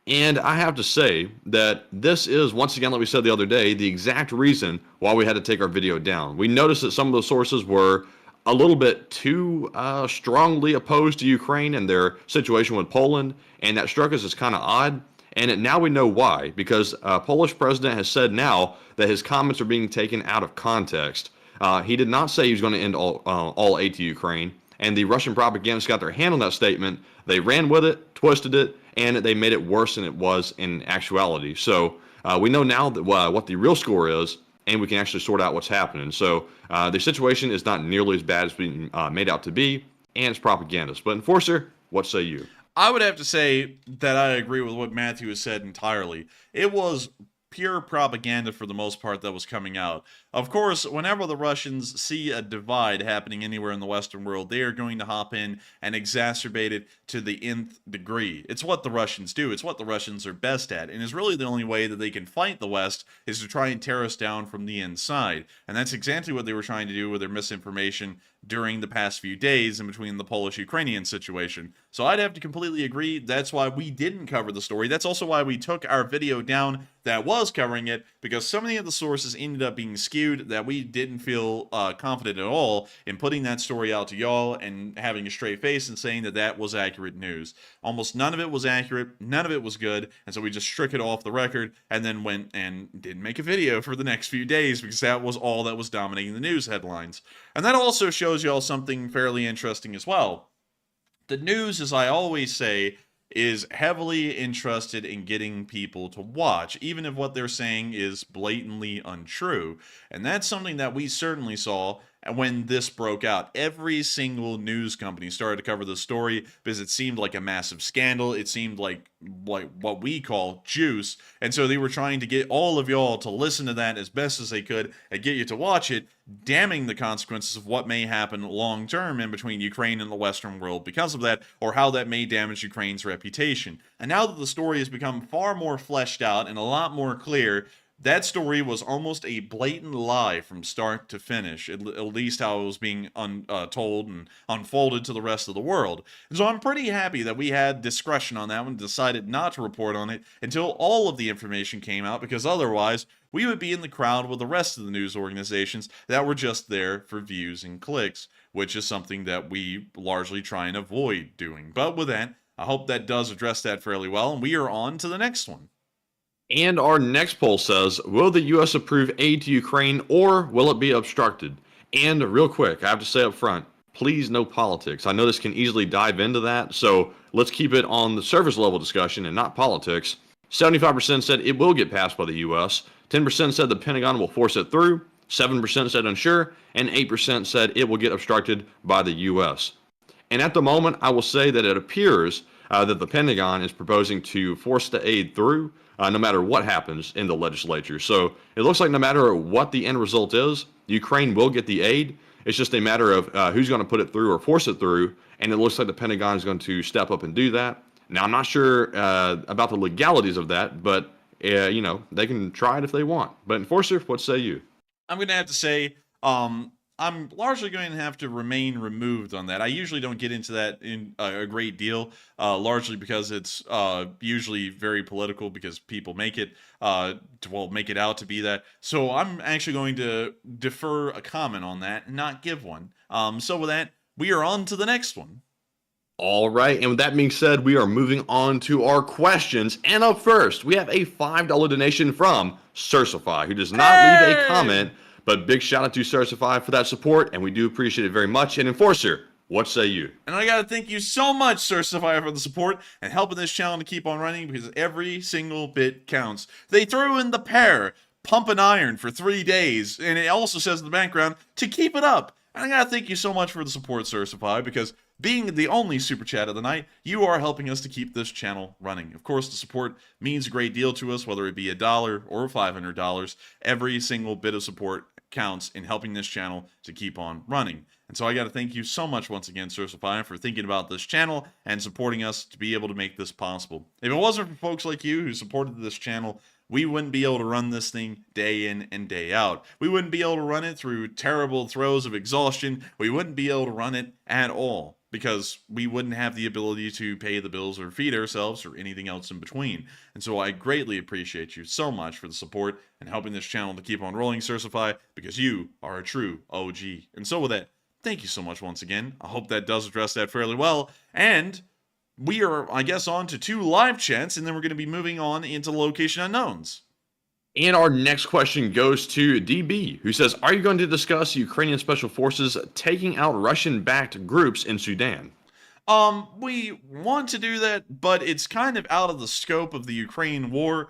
S4: And I have to say that this is, once again, like we said the other day, the exact reason why we had to take our video down. We noticed that some of the sources were a little bit too strongly opposed to Ukraine and their situation with Poland, and that struck us as kind of odd. And now we know why, because Polish president has said now that his comments are being taken out of context. He did not say he was going to end all aid to Ukraine, and the Russian propagandists got their hand on that statement. They ran with it, twisted it, and they made it worse than it was in actuality. So we know now that what the real score is and we can actually sort out what's happening. So the situation is not nearly as bad as being made out to be, and it's propaganda. But Enforcer, what say you?
S3: I would have to say that I agree with what Matthew has said entirely. It was pure propaganda for the most part that was coming out. Of course, whenever the Russians see a divide happening anywhere in the Western world, they are going to hop in and exacerbate it to the nth degree. It's what the Russians do. It's what the Russians are best at. And it's really the only way that they can fight the West is to try and tear us down from the inside. And that's exactly what they were trying to do with their misinformation during the past few days in between the Polish Ukrainian situation. So I'd have to completely agree. That's why we didn't cover the story. That's also why we took our video down that was covering it, because so many of the sources ended up being skewed that we didn't feel confident at all in putting that story out to y'all and having a straight face and saying that that was accurate news. Almost none of it was accurate, none of it was good, and so we just struck it off the record and then went and didn't make a video for the next few days because that was all that was dominating the news headlines. And that also shows y'all something fairly interesting as well. The news, as I always say, is heavily interested in getting people to watch, even if what they're saying is blatantly untrue. And that's something that we certainly saw when this broke out. Every single news company started to cover the story because it seemed like a massive scandal. It seemed like what we call juice. And so they were trying to get all of y'all to listen to that as best as they could and get you to watch it, damning the consequences of what may happen long term in between Ukraine and the Western world because of that, or how that may damage Ukraine's reputation. And now that the story has become far more fleshed out and a lot more clear, that story was almost a blatant lie from start to finish, at least how it was being told and unfolded to the rest of the world. And so I'm pretty happy that we had discretion on that one, decided not to report on it until all of the information came out, because otherwise we would be in the crowd with the rest of the news organizations that were just there for views and clicks, which is something that we largely try and avoid doing. But with that, I hope that does address that fairly well, and we are on to the next one.
S4: And our next poll says, will the U.S. approve aid to Ukraine, or will it be obstructed? And real quick, I have to say up front, please no politics. I know this can easily dive into that, so let's keep it on the surface level discussion and not politics. 75% said it will get passed by the U.S., 10% said the Pentagon will force it through, 7% said unsure, and 8% said it will get obstructed by the U.S. And at the moment, I will say that it appears that the Pentagon is proposing to force the aid through, no matter what happens in the legislature. So it looks like no matter what the end result is, Ukraine will get the aid. It's just a matter of who's going to put it through or force it through, and it looks like the Pentagon is going to step up and do that. Now, I'm not sure about the legalities of that, but, they can try it if they want. But Enforcer, what say you?
S3: I'm going to have to say, I'm largely going to have to remain removed on that. I usually don't get into that in a great deal, largely because it's usually very political, because people make it, make it out to be that. So I'm actually going to defer a comment on that and not give one. So with that, we are on to the next one.
S4: All right, and with that being said, we are moving on to our questions. And up first, we have a $5 donation from Certify, who does not leave a comment. But big shout out to Certify for that support, and we do appreciate it very much. And Enforcer, what say you?
S3: And I gotta thank you so much, Certify, for the support and helping this channel to keep on running, because every single bit counts. They threw in the pair, pump and iron for 3 days, and it also says in the background to keep it up. And I gotta thank you so much for the support, Certify, because being the only super chat of the night, you are helping us to keep this channel running. Of course, the support means a great deal to us, whether it be $1 or $500. Every single bit of support counts in helping this channel to keep on running. And so I got to thank you so much once again, Certify, for thinking about this channel and supporting us to be able to make this possible. If it wasn't for folks like you who supported this channel, we wouldn't be able to run this thing day in and day out. We wouldn't be able to run it through terrible throes of exhaustion. We wouldn't be able to run it at all, because we wouldn't have the ability to pay the bills or feed ourselves or anything else in between. And so I greatly appreciate you so much for the support and helping this channel to keep on rolling, Certify, because you are a true OG. And so with that, thank you so much once again. I hope that does address that fairly well. And we are, I guess, on to 2 live chats, and then we're going to be moving on into location unknowns.
S4: And our next question goes to DB, who says, are you going to discuss Ukrainian special forces taking out Russian-backed groups in Sudan?
S3: We want to do that, but it's kind of out of the scope of the Ukraine war.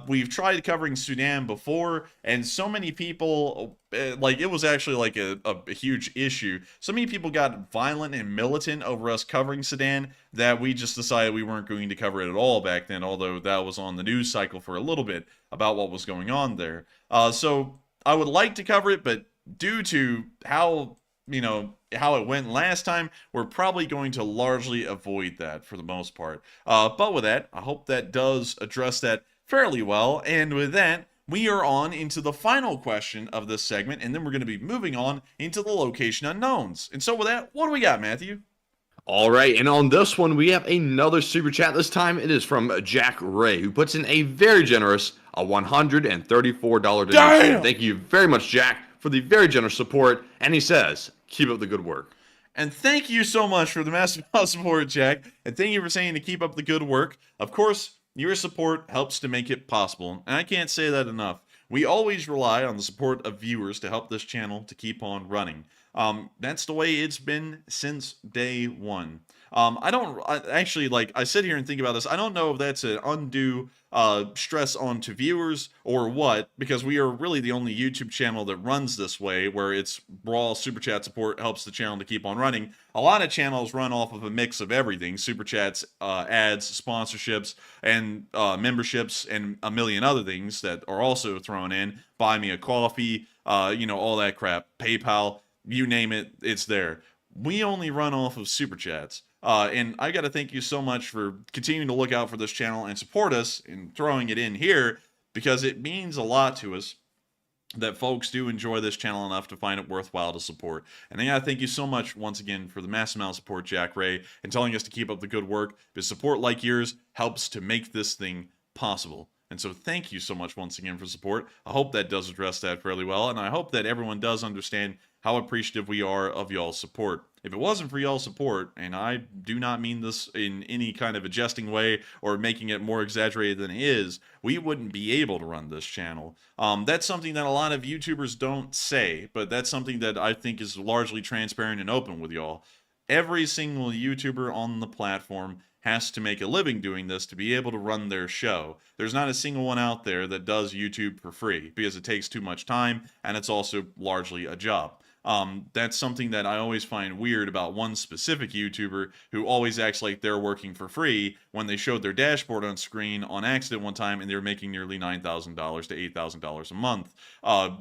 S3: We've tried covering Sudan before, and so many people, like, it was actually like a huge issue. So many people got violent and militant over us covering Sudan that we just decided we weren't going to cover it at all back then, although that was on the news cycle for a little bit about what was going on there. So I would like to cover it, but due to how it went last time, we're probably going to largely avoid that for the most part. But with that, I hope that does address that fairly well. And with that, we are on into the final question of this segment, and then we're going to be moving on into the location unknowns. And so with that, what do we got, Matthew?
S4: All right, and on this one, we have another super chat. This time it is from Jack Ray, who puts in a very generous $134 donation.
S3: Damn!
S4: Thank you very much, Jack, for the very generous support. And he says, keep up the good work.
S3: And thank you so much for the massive support, Jack. And thank you for saying to keep up the good work. Of course, your support helps to make it possible. And I can't say that enough. We always rely on the support of viewers to help this channel to keep on running. That's the way it's been since day one. I sit here and think about this. I don't know if that's an undue stress onto viewers or what, because we are really the only YouTube channel that runs this way, where it's raw super chat support helps the channel to keep on running. A lot of channels run off of a mix of everything: super chats, ads, sponsorships, and memberships, and a million other things that are also thrown in. Buy me a coffee, all that crap. PayPal, you name it, it's there. We only run off of super chats. And I got to thank you so much for continuing to look out for this channel and support us and throwing it in here, because it means a lot to us that folks do enjoy this channel enough to find it worthwhile to support. And I got to thank you so much once again for the massive amount of support, Jack Ray, and telling us to keep up the good work, because support like yours helps to make this thing possible. And so thank you so much once again for support. I hope that does address that fairly well, and I hope that everyone does understand how appreciative we are of y'all's support. If it wasn't for y'all's support, and I do not mean this in any kind of a jesting way or making it more exaggerated than it is, we wouldn't be able to run this channel. That's something that a lot of YouTubers don't say, but that's something that I think is largely transparent and open with y'all. Every single YouTuber on the platform has to make a living doing this to be able to run their show. There's not a single one out there that does YouTube for free, because it takes too much time, and it's also largely a job. That's something that I always find weird about one specific YouTuber who always acts like they're working for free when they showed their dashboard on screen on accident one time and they were making nearly $9,000 to $8,000 a month.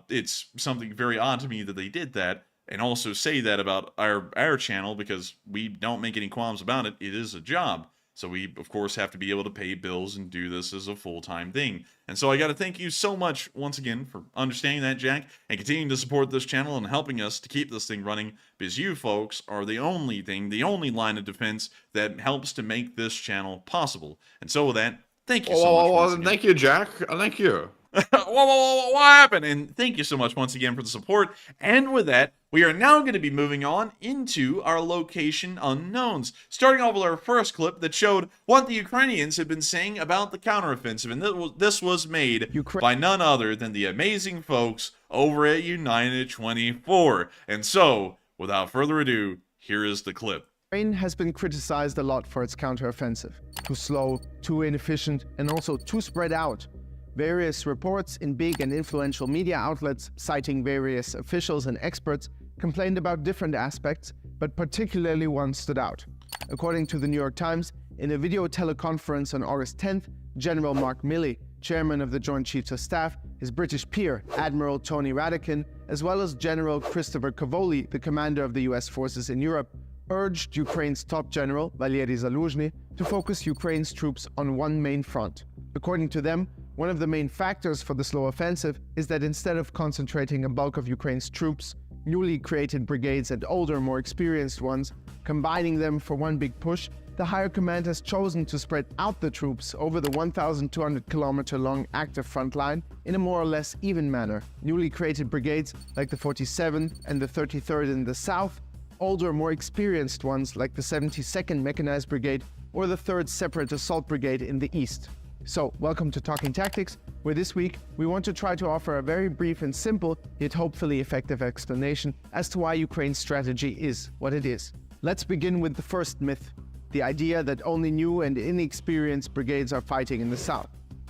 S3: It's something very odd to me that they did that, and also say that about our channel, because we don't make any qualms about it. It is a job. So we, of course, have to be able to pay bills and do this as a full-time thing. And so I got to thank you so much once again for understanding that, Jack, and continuing to support this channel and helping us to keep this thing running, because you folks are the only thing, the only line of defense that helps to make this channel possible. And so with that, thank you so much once again.
S4: Thank you, Jack. Thank you.
S3: Whoa, what happened? And thank you so much once again for the support. And with that, we are now going to be moving on into our location unknowns, starting off with our first clip that showed what the Ukrainians had been saying about the counteroffensive. And this was made by none other than the amazing folks over at United 24. And so, without further ado, here is the clip.
S7: Ukraine has been criticized a lot for its counteroffensive. Too slow, too inefficient, and also too spread out. Various reports in big and influential media outlets, citing various officials and experts, complained about different aspects, but particularly one stood out. According to the New York Times, in a video teleconference on August 10th, General Mark Milley, chairman of the Joint Chiefs of Staff, his British peer, Admiral Tony Radakin, as well as General Christopher Cavoli, the commander of the US forces in Europe, urged Ukraine's top general, Valery Zaluzhny, to focus Ukraine's troops on one main front. According to them, one of the main factors for the slow offensive is that instead of concentrating a bulk of Ukraine's troops, newly created brigades and older, more experienced ones, combining them for one big push, the higher command has chosen to spread out the troops over the 1,200-kilometer-long active front line in a more or less even manner. Newly created brigades like the 47th and the 33rd in the south, older, more experienced ones like the 72nd Mechanized Brigade or the 3rd Separate Assault Brigade in the east. So, welcome to Talking Tactics, where this week we want to try to offer a very brief and simple, yet hopefully effective explanation as to why Ukraine's strategy is what it is. Let's begin with the first myth, the idea that only new and inexperienced brigades are fighting in the south.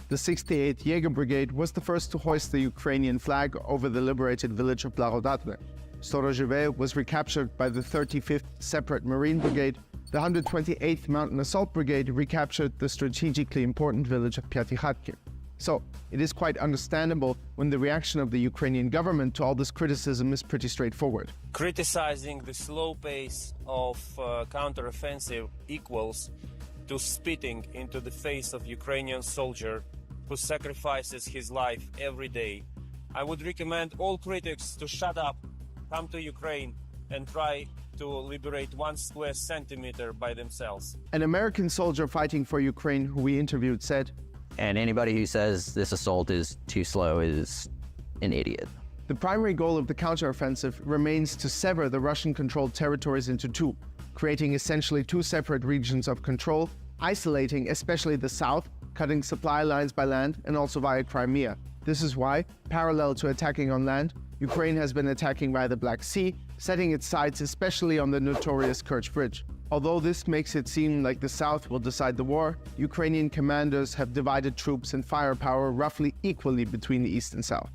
S7: The 68th Jaeger Brigade was the first to hoist the Ukrainian flag over the liberated village of Blagodatne. Surovikin was recaptured by the 35th Separate Marine Brigade. The 128th Mountain Assault Brigade recaptured the strategically important village of Pyatikhatki. So, it is quite understandable when the reaction of the Ukrainian government to all this criticism is pretty straightforward.
S8: Criticizing the slow pace of counteroffensive equals to spitting into the face of Ukrainian soldier who sacrifices his life every day. I would recommend all critics to shut up, come to Ukraine, and try to liberate 1 square centimeter by themselves.
S7: An American soldier fighting for Ukraine who we interviewed said,
S9: "And anybody who says this assault is too slow is an idiot."
S7: the primary goal of the counteroffensive remains to sever the Russian-controlled territories into two, creating essentially two separate regions of control, isolating especially the south, cutting supply lines by land and also via Crimea. This is why, parallel to attacking on land, Ukraine has been attacking via the Black Sea, setting its sights especially on the notorious Kerch Bridge. Although this makes it seem like the south will decide the war, Ukrainian commanders have divided troops and firepower roughly equally between the east and south.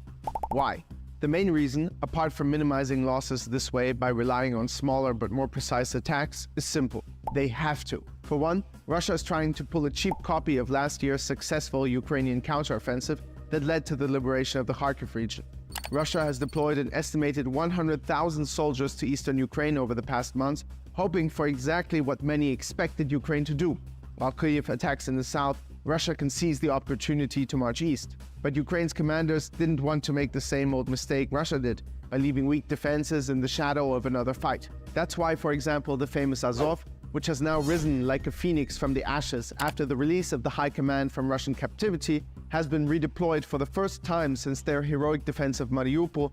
S7: Why? The main reason, apart from minimizing losses this way by relying on smaller but more precise attacks, is simple. They have to. For one, Russia is trying to pull a cheap copy of last year's successful Ukrainian counteroffensive that led to the liberation of the Kharkiv region. Russia has deployed an estimated 100,000 soldiers to eastern Ukraine over the past months, hoping for exactly what many expected Ukraine to do. While Kyiv attacks in the south, Russia can seize the opportunity to march east. But Ukraine's commanders didn't want to make the same old mistake Russia did, by leaving weak defenses in the shadow of another fight. That's why, for example, the famous Azov, which has now risen like a phoenix from the ashes after the release of the high command from Russian captivity, has been redeployed for the first time since their heroic defense of Mariupol.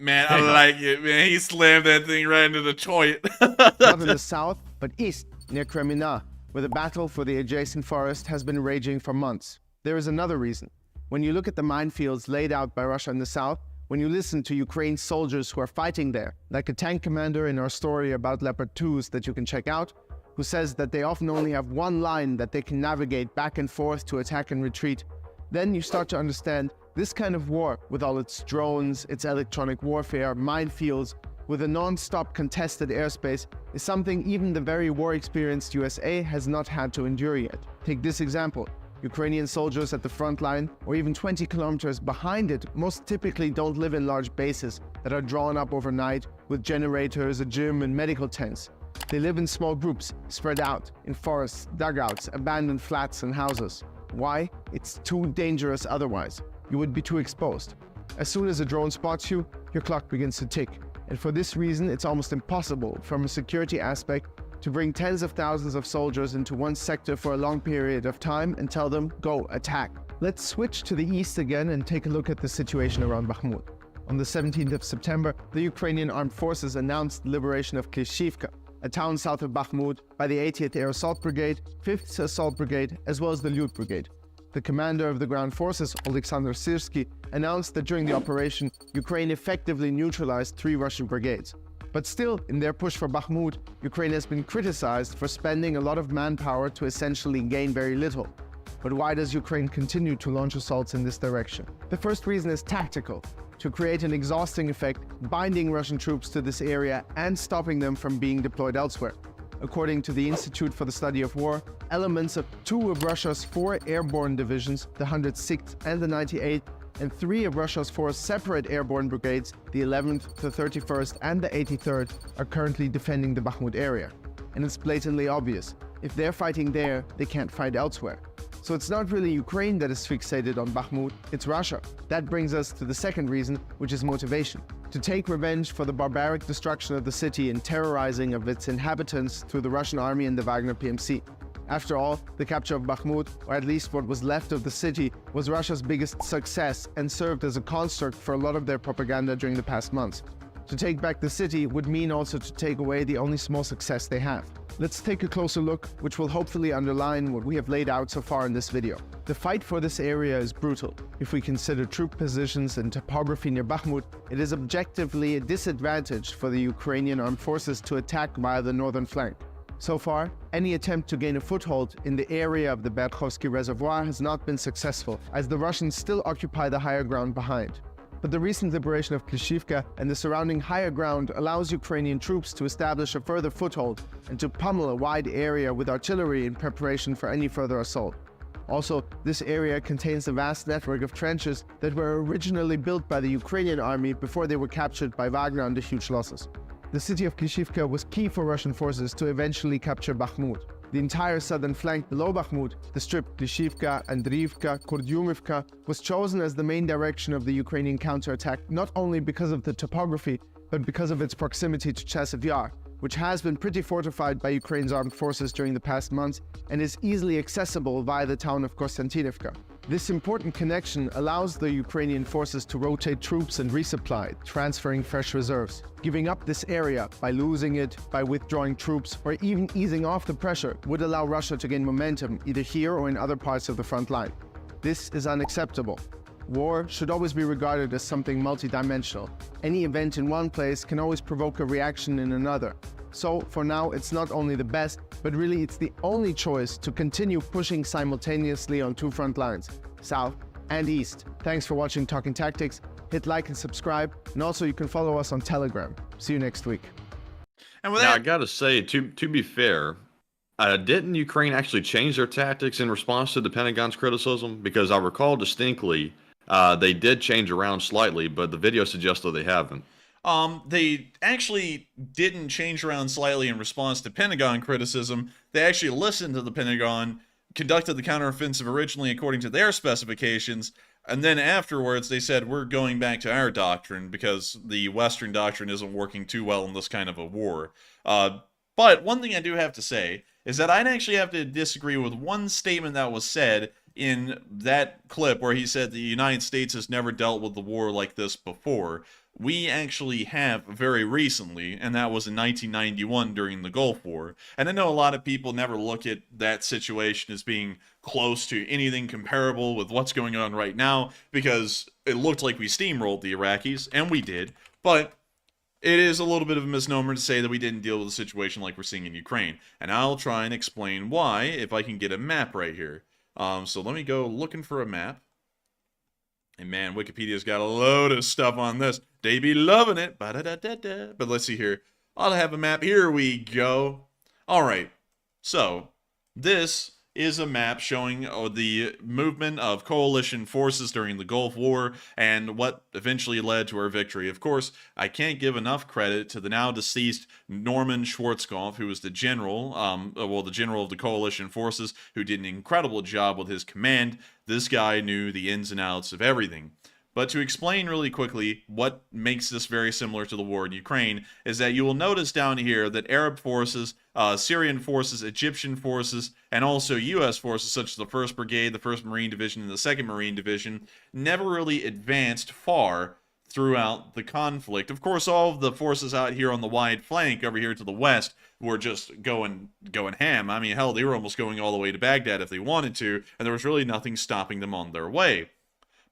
S3: Man, I like it, man. He slammed that thing right into the toilet.
S7: Not in the south, but east, near Kremina, where the battle for the adjacent forest has been raging for months. There is another reason. When you look at the minefields laid out by Russia in the south, when you listen to Ukraine's soldiers who are fighting there, like a tank commander in our story about Leopard 2s that you can check out, who says that they often only have one line that they can navigate back and forth to attack and retreat, then you start to understand this kind of war, with all its drones, its electronic warfare, minefields, with a non-stop contested airspace, is something even the very war-experienced USA has not had to endure yet. Take this example. Ukrainian soldiers at the front line, or even 20 kilometers behind it, most typically don't live in large bases that are drawn up overnight with generators, a gym, and medical tents. They live in small groups, spread out, in forests, dugouts, abandoned flats and houses. Why? It's too dangerous otherwise. You would be too exposed. As soon as a drone spots you, your clock begins to tick. And for this reason, it's almost impossible, from a security aspect, to bring tens of thousands of soldiers into one sector for a long period of time and tell them, go, attack. Let's switch to the east again and take a look at the situation around Bakhmut. On the 17th of September, the Ukrainian armed forces announced the liberation of Klishivka, a town south of Bakhmut, by the 80th Air Assault Brigade, 5th Assault Brigade, as well as the Lyut Brigade. The commander of the ground forces, Alexander Syrsky, announced that during the operation, Ukraine effectively neutralized 3 Russian brigades. But still, in their push for Bakhmut, Ukraine has been criticized for spending a lot of manpower to essentially gain very little. But why does Ukraine continue to launch assaults in this direction? The first reason is tactical, to create an exhausting effect, binding Russian troops to this area and stopping them from being deployed elsewhere. According to the Institute for the Study of War, elements of 2 of Russia's 4 airborne divisions, the 106th and the 98th, and 3 of Russia's 4 separate airborne brigades, the 11th, the 31st, and the 83rd, are currently defending the Bakhmut area. And it's blatantly obvious. If they're fighting there, they can't fight elsewhere. So it's not really Ukraine that is fixated on Bakhmut, it's Russia. That brings us to the second reason, which is motivation. To take revenge for the barbaric destruction of the city and terrorizing of its inhabitants through the Russian army and the Wagner PMC. After all, the capture of Bakhmut, or at least what was left of the city, was Russia's biggest success and served as a construct for a lot of their propaganda during the past months. To take back the city would mean also to take away the only small success they have. Let's take a closer look, which will hopefully underline what we have laid out so far in this video. The fight for this area is brutal. If we consider troop positions and topography near Bakhmut, it is objectively a disadvantage for the Ukrainian armed forces to attack via the northern flank. So far, any attempt to gain a foothold in the area of the Berkhovsky Reservoir has not been successful, as the Russians still occupy the higher ground behind. But the recent liberation of Klishivka and the surrounding higher ground allows Ukrainian troops to establish a further foothold and to pummel a wide area with artillery in preparation for any further assault. Also, this area contains a vast network of trenches that were originally built by the Ukrainian army before they were captured by Wagner under huge losses. The city of Klishivka was key for Russian forces to eventually capture Bakhmut. The entire southern flank below Bakhmut, the strip Klishivka, Andriivka, Kurdyumivka, was chosen as the main direction of the Ukrainian counterattack not only because of the topography, but because of its proximity to Chasiv Yar, which has been pretty fortified by Ukraine's armed forces during the past months and is easily accessible via the town of Konstantinivka. This important connection allows the Ukrainian forces to rotate troops and resupply, transferring fresh reserves. Giving up this area by losing it, by withdrawing troops, or even easing off the pressure would allow Russia to gain momentum either here or in other parts of the front line. This is unacceptable. War should always be regarded as something multidimensional. Any event in one place can always provoke a reaction in another. So, for now, it's not only the best, but really it's the only choice to continue pushing simultaneously on two front lines, south and east. Thanks for watching Talking Tactics. Hit like and subscribe, and also you can follow us on Telegram. See you next week.
S3: And with
S4: Now,
S3: that,
S4: I gotta say, to be fair, didn't Ukraine actually change their tactics in response to the Pentagon's criticism? Because I recall distinctly they did change around slightly, but the video suggests that they haven't.
S3: They actually didn't change around slightly in response to Pentagon criticism. They actually listened to the Pentagon, conducted the counteroffensive originally according to their specifications, and then afterwards they said, we're going back to our doctrine because the Western doctrine isn't working too well in this kind of a war. But one thing I do have to say is that I'd actually have to disagree with one statement that was said in that clip where he said the United States has never dealt with the war like this before. We actually have very recently, and that was in 1991 during the Gulf War. And I know a lot of people never look at that situation as being close to anything comparable with what's going on right now, because it looked like we steamrolled the Iraqis, and we did. But it is a little bit of a misnomer to say that we didn't deal with a situation like we're seeing in Ukraine. And I'll try and explain why if I can get a map right here. So let me go looking for a map. And man, Wikipedia's got a load of stuff on this. They be loving it. Ba-da-da-da-da. But let's see here. I'll have a map. Here we go. All right. So this is a map showing the movement of coalition forces during the Gulf War and what eventually led to our victory. Of course, I can't give enough credit to the now deceased Norman Schwarzkopf, who was the general, the general of the coalition forces, who did an incredible job with his command. This guy knew the ins and outs of everything. But to explain really quickly what makes this very similar to the war in Ukraine is that you will notice down here that Arab forces, Syrian forces, Egyptian forces, and also U.S. forces such as the 1st Brigade, the 1st Marine Division, and the 2nd Marine Division never really advanced far throughout the conflict. Of course, all of the forces out here on the wide flank over here to the west were just going ham. I mean, hell, they were almost going all the way to Baghdad if they wanted to, and there was really nothing stopping them on their way.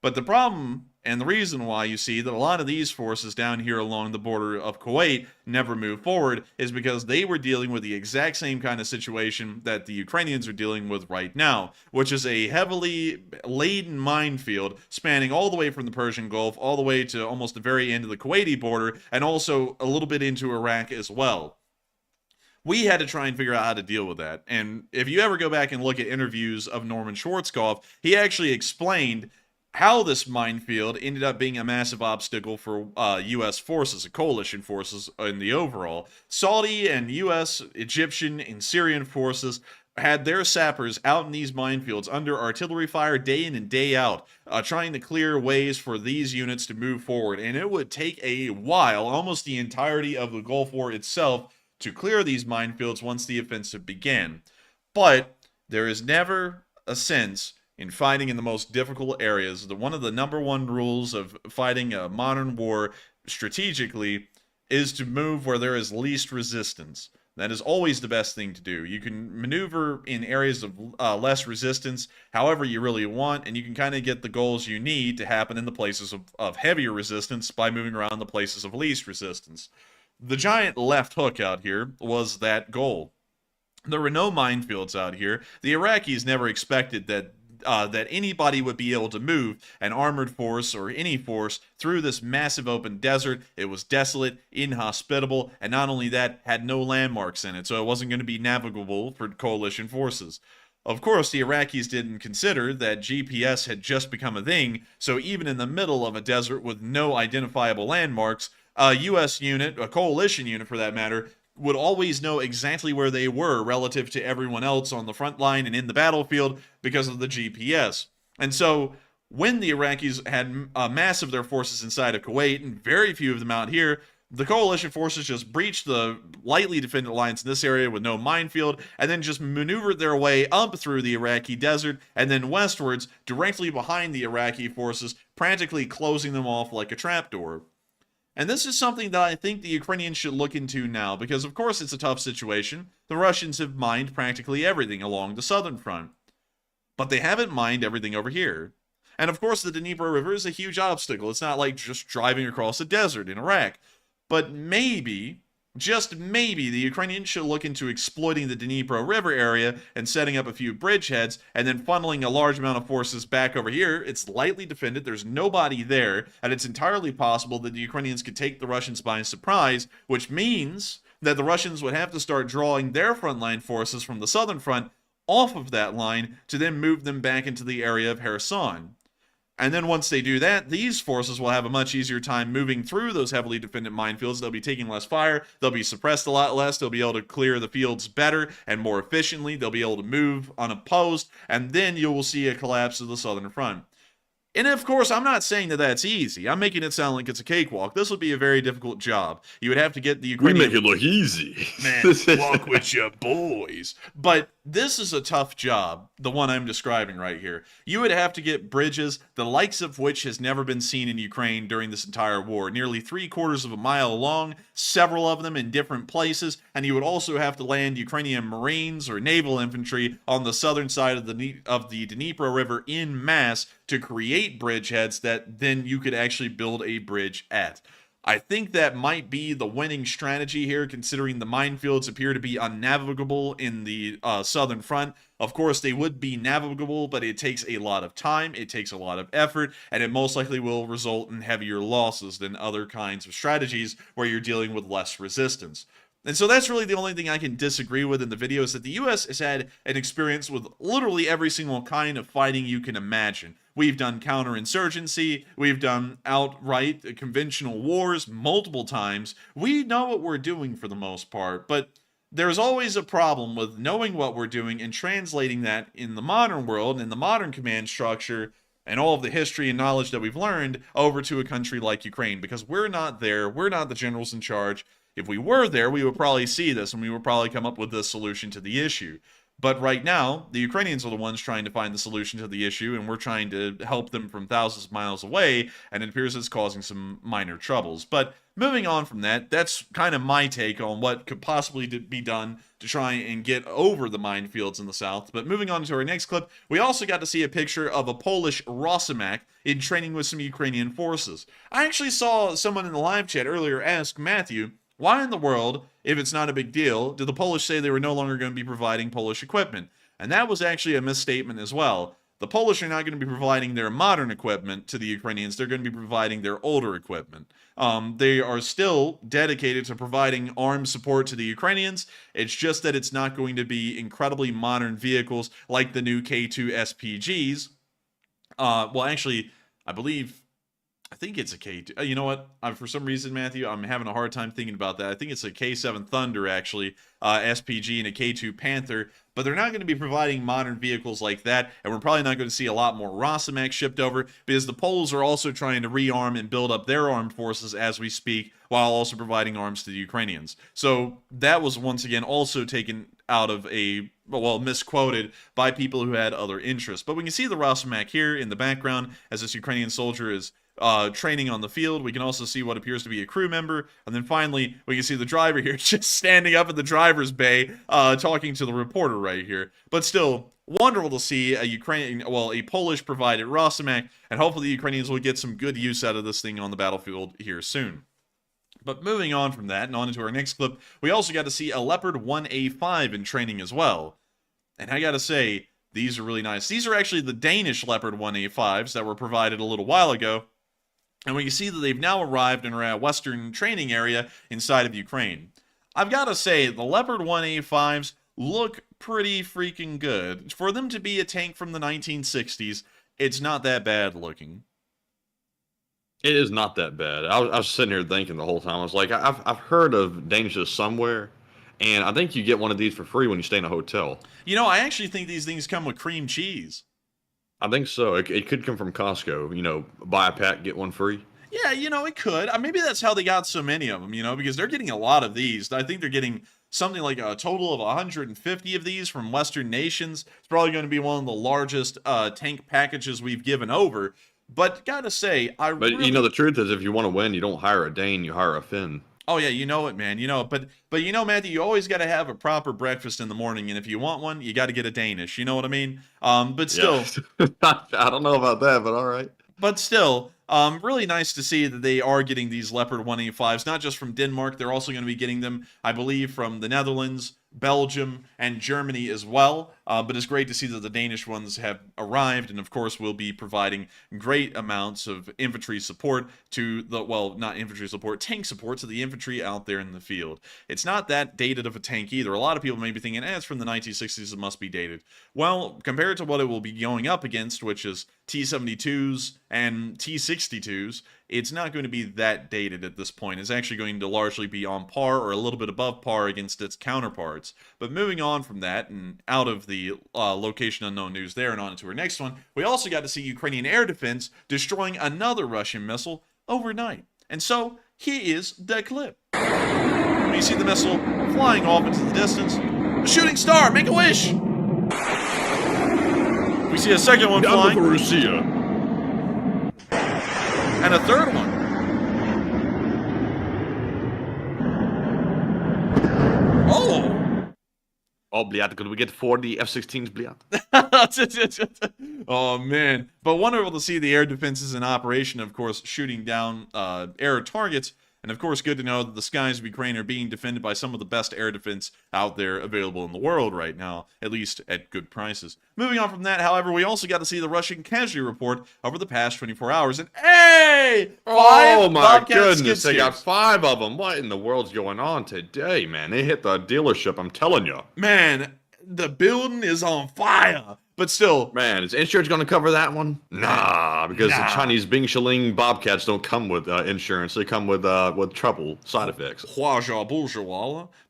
S3: But the problem and the reason why you see that a lot of these forces down here along the border of Kuwait never moved forward is because they were dealing with the exact same kind of situation that the Ukrainians are dealing with right now, which is a heavily laden minefield spanning all the way from the Persian Gulf all the way to almost the very end of the Kuwaiti border and also a little bit into Iraq as well. We had to try and figure out how to deal with that. And if you ever go back and look at interviews of Norman Schwarzkopf, he actually explained how this minefield ended up being a massive obstacle for U.S. forces, coalition forces in the overall. Saudi and U.S., Egyptian, and Syrian forces had their sappers out in these minefields under artillery fire day in and day out, trying to clear ways for these units to move forward. And it would take a while, almost the entirety of the Gulf War itself, to clear these minefields once the offensive began. But there is never a sense in fighting in the most difficult areas. One of the number one rules of fighting a modern war strategically is to move where there is least resistance. That is always the best thing to do. You can maneuver in areas of less resistance however you really want, and you can kind of get the goals you need to happen in the places of heavier resistance by moving around the places of least resistance. The giant left hook out here was that goal. There were no minefields out here. The Iraqis never expected that anybody would be able to move an armored force or any force through this massive open desert. It was desolate, inhospitable, and not only that, had no landmarks in it, so it wasn't going to be navigable for coalition forces. Of course, the Iraqis didn't consider that GPS had just become a thing, so even in the middle of a desert with no identifiable landmarks, a U.S. unit, a coalition unit for that matter, would always know exactly where they were relative to everyone else on the front line and in the battlefield because of the GPS. And so when the Iraqis had a mass of their forces inside of Kuwait and very few of them out here, the coalition forces just breached the lightly defended lines in this area with no minefield and then just maneuvered their way up through the Iraqi desert and then westwards directly behind the Iraqi forces, practically closing them off like a trapdoor. And this is something that I think the Ukrainians should look into now, because of course it's a tough situation. The Russians have mined practically everything along the southern front. But they haven't mined everything over here. And of course the Dnieper River is a huge obstacle. It's not like just driving across a desert in Iraq. But maybe, just maybe, the Ukrainians should look into exploiting the Dnieper River area and setting up a few bridgeheads and then funneling a large amount of forces back over here. It's lightly defended, there's nobody there, and it's entirely possible that the Ukrainians could take the Russians by surprise, which means that the Russians would have to start drawing their frontline forces from the southern front off of that line to then move them back into the area of Kherson. And then once they do that, these forces will have a much easier time moving through those heavily defended minefields. They'll be taking less fire, they'll be suppressed a lot less, they'll be able to clear the fields better and more efficiently, they'll be able to move unopposed, and then you will see a collapse of the southern front. And of course, I'm not saying that that's easy. I'm making it sound like it's a cakewalk. This would be a very difficult job. You would have to get the Ukrainian...
S4: We make it look easy.
S3: Man, walk with your boys. But this is a tough job, the one I'm describing right here. You would have to get bridges, the likes of which has never been seen in Ukraine during this entire war. Nearly 3/4 of a mile long, several of them in different places, and you would also have to land Ukrainian Marines or naval infantry on the southern side of the Dnieper River en masse to create bridgeheads that then you could actually build a bridge at. I think that might be the winning strategy here, considering the minefields appear to be unnavigable in the southern front. Of course, they would be navigable, but it takes a lot of time, it takes a lot of effort, and it most likely will result in heavier losses than other kinds of strategies where you're dealing with less resistance. And so that's really the only thing I can disagree with in the video, is that the U.S. has had an experience with literally every single kind of fighting you can imagine. We've done counterinsurgency, we've done outright conventional wars multiple times. We know what we're doing for the most part, but there's always a problem with knowing what we're doing and translating that in the modern world, in the modern command structure, and all of the history and knowledge that we've learned over to a country like Ukraine, because we're not there, we're not the generals in charge. If we were there, we would probably see this, and we would probably come up with the solution to the issue. But right now, the Ukrainians are the ones trying to find the solution to the issue, and we're trying to help them from thousands of miles away, and it appears it's causing some minor troubles. But moving on from that, that's kind of my take on what could possibly be done to try and get over the minefields in the south. But moving on to our next clip, we also got to see a picture of a Polish Rosomach in training with some Ukrainian forces. I actually saw someone in the live chat earlier ask Matthew, why in the world, if it's not a big deal, did the Polish say they were no longer going to be providing Polish equipment? And that was actually a misstatement as well. The Polish are not going to be providing their modern equipment to the Ukrainians. They're going to be providing their older equipment. They are still dedicated to providing armed support to the Ukrainians. It's just that it's not going to be incredibly modern vehicles like the new K2 SPGs. Well, actually, I think it's a K2. You know what? For some reason, Matthew, I'm having a hard time thinking about that. I think it's a K7 Thunder, actually, SPG, and a K2 Panther. but they're not going to be providing modern vehicles like that, and we're probably not going to see a lot more Rosomak shipped over, because the Poles are also trying to rearm and build up their armed forces as we speak, while also providing arms to the Ukrainians. So that was once again also taken out of a, well, misquoted by people who had other interests. But we can see the Rosomak here in the background as this Ukrainian soldier is training on the field. We can also see what appears to be a crew member, and then finally we can see the driver here just standing up in the driver's bay talking to the reporter right here. But still, wonderful to see a Polish provided Rosomak, and hopefully the Ukrainians will get some good use out of this thing on the battlefield here soon. But moving on from that and on into our next clip, we also got to see a Leopard 1A5 in training as well. And I gotta say, these are really nice. These are actually the Danish Leopard 1A5s that were provided a little while ago. And we can see that they've now arrived in our western training area inside of Ukraine. I've got to say, the Leopard 1A5s look pretty freaking good. For them to be a tank from the 1960s, it's not that bad looking.
S4: It is not that bad. I was sitting here thinking the whole time. I was like, I've heard of Danishes somewhere, and I think you get one of these for free when you stay in a hotel.
S3: You know, I actually think these things come with cream cheese.
S4: I think so. It could come from Costco. You know, buy a pack, get one free.
S3: Yeah, you know, it could. Maybe that's how they got so many of them, you know, because they're getting a lot of these. I think they're getting something like a total of 150 of these from Western nations. It's probably going to be one of the largest tank packages we've given over. But gotta say,
S4: But you know, the truth is, if you want to win, you don't hire a Dane, you hire a Finn.
S3: Oh yeah, you know it, man. You know it. But you know, Matthew, you always got to have a proper breakfast in the morning, and if you want one, you got to get a Danish. You know what I mean? But still,
S4: yeah. I don't know about that, but all right.
S3: But still, really nice to see that they are getting these Leopard 185s, not just from Denmark. They're also going to be getting them, I believe, from the Netherlands, Belgium, and Germany as well. But it's great to see that the Danish ones have arrived, and of course will be providing great amounts of infantry support to the, well, not infantry support, tank support to the infantry out there in the field. It's not that dated of a tank either. A lot of people may be thinking, it's from the 1960s, it must be dated. Well, compared to what it will be going up against, which is T-72s and T-62s, it's not going to be that dated at this point. It's actually going to largely be on par or a little bit above par against its counterparts. But moving on from that and out of the location unknown news there and on to our next one, we also got to see Ukrainian air defense destroying another Russian missile overnight. And so, here is the clip. You see the missile flying off into the distance. A shooting star, make a wish! We see a second one flying.
S4: Russia.
S3: And a third one.
S4: Oh, bliat, could we get 40 F-16s, bliat?
S3: Oh, man. But wonderful to see the air defenses in operation, of course, shooting down air targets. And, of course, good to know that the skies of Ukraine are being defended by some of the best air defense out there available in the world right now, at least at good prices. Moving on from that, however, we also got to see the Russian casualty report over the past 24 hours. And, hey!
S4: Oh, my goodness. They got 5 of them. What in the world's going on today, man? They hit the dealership, I'm telling you.
S3: Man, the building is on fire. But still,
S4: man, is insurance going to cover that one? Nah, because the Chinese Bing Shilling Bobcats don't come with insurance. They come with trouble, side effects.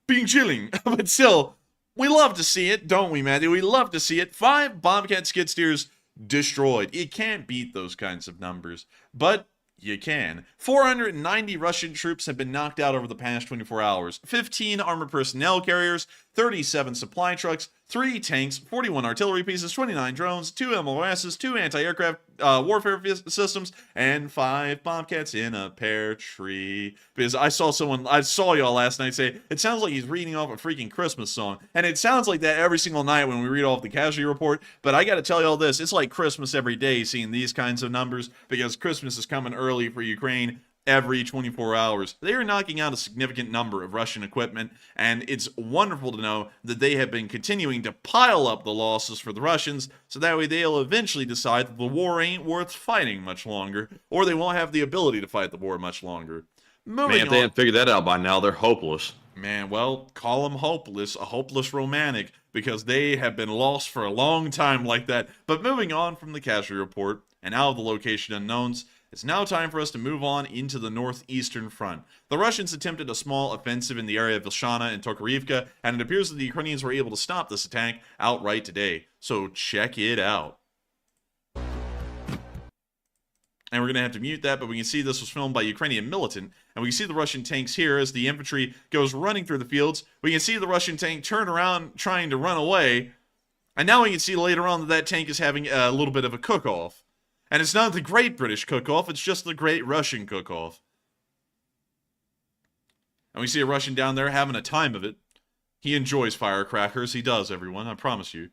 S3: Bing Shilling. But still, we love to see it, don't we, Matthew? We love to see it. 5 Bobcat skid steers destroyed. You can't beat those kinds of numbers, but you can. 490 Russian troops have been knocked out over the past 24 hours. 15 armored personnel carriers, 37 supply trucks, 3 tanks, 41 artillery pieces, 29 drones, 2 MLRSs, 2 anti-aircraft warfare systems, and 5 Bobcats in a pear tree. Because I saw y'all last night say, it sounds like he's reading off a freaking Christmas song. And it sounds like that every single night when we read off the casualty report. But I gotta tell y'all this, it's like Christmas every day seeing these kinds of numbers, because Christmas is coming early for Ukraine. Every 24 hours, they are knocking out a significant number of Russian equipment, and it's wonderful to know that they have been continuing to pile up the losses for the Russians, so that way they'll eventually decide that the war ain't worth fighting much longer, or they won't have the ability to fight the war much longer.
S4: Man, if they hadn't figured that out by now, they're hopeless.
S3: Man, well, call them hopeless, a hopeless romantic, because they have been lost for a long time like that. But moving on from the casualty report, and out of the location unknowns, It's now time for us to move on into the northeastern front. The Russians attempted a small offensive in the area of Vilshana and Tokarivka, and it appears that the Ukrainians were able to stop this attack outright today. So check it out. And we're going to have to mute that, but we can see this was filmed by Ukrainian militant, and we can see the Russian tanks here as the infantry goes running through the fields. We can see the Russian tank turn around trying to run away, and now we can see later on that that tank is having a little bit of a cook-off. And it's not the Great British Cook-Off, it's just the Great Russian Cook-Off. And we see a Russian down there having a time of it. He enjoys firecrackers, he does, everyone, I promise you.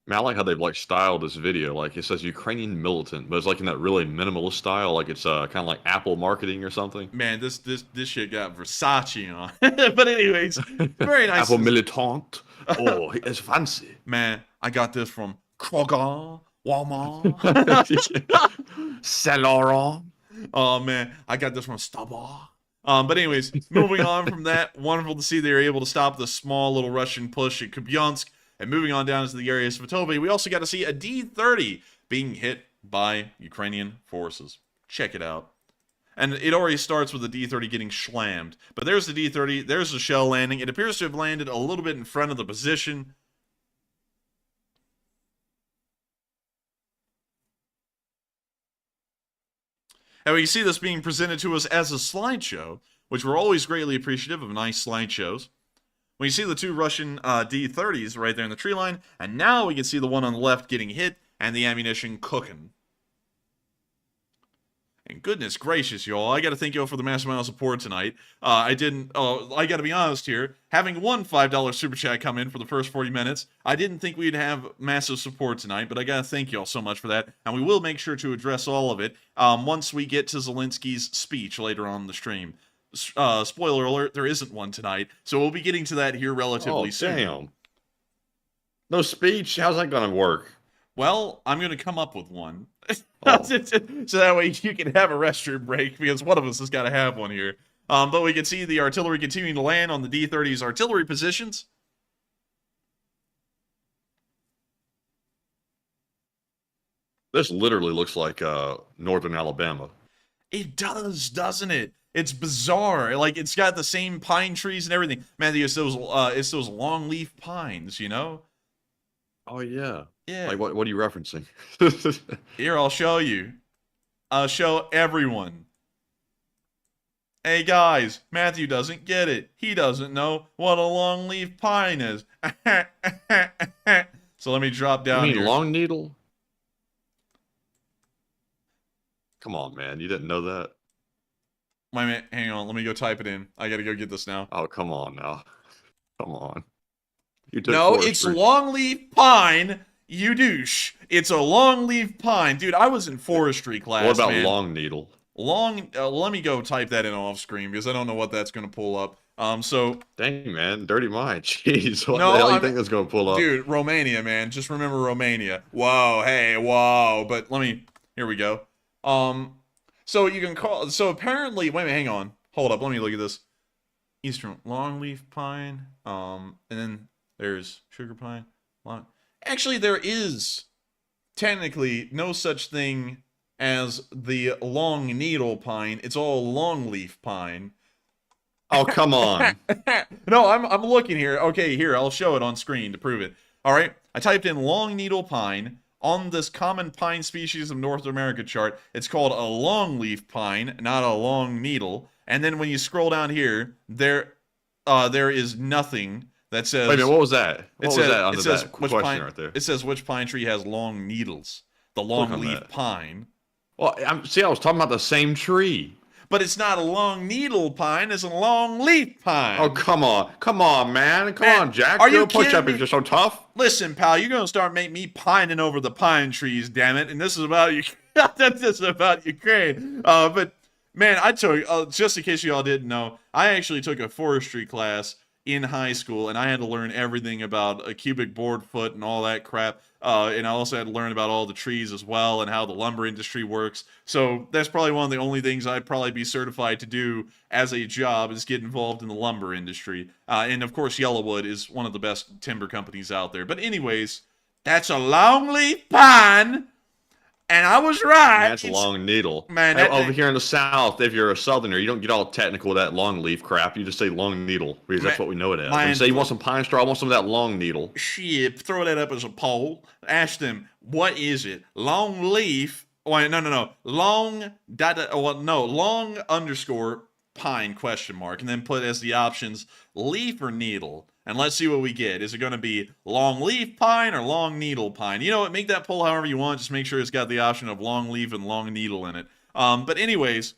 S4: Man, I like how they've like styled this video. Like it says Ukrainian militant, but it's like in that really minimalist style. Like it's kind of like Apple marketing or something.
S3: Man, this shit got Versace on. But anyways, very nice.
S4: Apple militant. Oh, it's fancy.
S3: Man, I got this from Kroger, Walmart.
S4: Saint Laurent.
S3: Oh man, I got this from Starbucks. But anyways, moving on from that, wonderful to see they were able to stop the small little Russian push at Kupiansk. And moving on down to the area of Svitove, we also got to see a D-30 being hit by Ukrainian forces. Check it out. And it already starts with the D-30 getting slammed. But there's the D-30, there's the shell landing. It appears to have landed a little bit in front of the position. And we see this being presented to us as a slideshow, which we're always greatly appreciative of nice slideshows. We see the two Russian D-30s right there in the tree line, and now we can see the one on the left getting hit and the ammunition cooking. And goodness gracious, y'all, I got to thank y'all for the massive amount of support tonight. I got to be honest here, having one $5 super chat come in for the first 40 minutes, I didn't think we'd have massive support tonight, but I got to thank y'all so much for that, and we will make sure to address all of it once we get to Zelensky's speech later on in the stream. Spoiler alert, there isn't one tonight, so we'll be getting to that here relatively soon.
S4: Damn. No speech? How's that gonna work?
S3: Well, I'm gonna come up with one.
S4: Oh.
S3: So that way you can have a restroom break, because one of us has got to have one here. But we can see the artillery continuing to land on the D-30's artillery positions.
S4: This literally looks like northern Alabama.
S3: It does, doesn't it? It's bizarre. Like, it's got the same pine trees and everything. Man, it's those longleaf pines, you know?
S4: Oh, yeah.
S3: Yeah.
S4: Like, what are you referencing?
S3: Here, I'll show you. I'll show everyone. Hey, guys, Matthew doesn't get it. He doesn't know what a longleaf pine is. So let me drop down
S4: You mean
S3: here.
S4: long needle? Come on, man. You didn't know that?
S3: Wait a minute, hang on. Let me go type it in. I gotta go get this now.
S4: Oh, come on now. Come on. You took
S3: No,
S4: forestry.
S3: it's longleaf pine, you douche. It's a longleaf pine. Dude, I was in forestry class,
S4: What about
S3: man.
S4: long needle?
S3: Let me go type that in off screen, because I don't know what that's gonna pull up. So...
S4: Dang, man. Dirty mind. Jeez. What
S3: No,
S4: the hell do you think that's going to pull up?
S3: Dude, Romania, man. Just remember Romania. Whoa, hey, whoa. But here we go. So you can call, so apparently, wait a minute, hang on. Hold up, let me look at this. Eastern longleaf pine, and then there's sugar pine. Actually, there is technically no such thing as the long needle pine. It's all longleaf pine.
S4: Oh, come on.
S3: No, I'm looking here. Okay, here, I'll show it on screen to prove it. All right, I typed in long needle pine. On this common pine species of North America chart, it's called a longleaf pine, not a long needle. And then when you scroll down here, there is nothing that says...
S4: Wait a minute, what was that? What was that under that question
S3: pine,
S4: right there?
S3: It says which pine tree has long needles. The longleaf pine.
S4: Well, see, I was talking about the same tree.
S3: But it's not a long needle pine, it's a long leaf pine.
S4: Oh, come on. Come on, man. Come on, Jack.
S3: Are you
S4: Do a push-up
S3: kidding me?
S4: if you're so tough.
S3: Listen, pal, you're going to start making me pining over the pine trees, damn it. And this is about this is about Ukraine. But, man, I took, just in case you all didn't know, I actually took a forestry class in high school, and I had to learn everything about a cubic board foot and all that crap. And I also had to learn about all the trees as well and how the lumber industry works. So that's probably one of the only things I'd probably be certified to do as a job is get involved in the lumber industry. And of course, Yellowwood is one of the best timber companies out there. But anyways, that's a longleaf pine. And I was right.
S4: That's a long needle.
S3: Man,
S4: over here in the South, if you're a Southerner, you don't get all technical with that long leaf crap. You just say long needle because that's what we know it as. When you say you want some pine straw, I want some of that long needle.
S3: Shit, throw that up as a poll. Ask them, what is it? Long leaf? Wait, no. Long underscore pine question mark, and then put as the options leaf or needle. And let's see what we get. Is it going to be long leaf pine or long needle pine? You know what? Make that poll however you want. Just make sure it's got the option of long leaf and long needle in it. But anyways,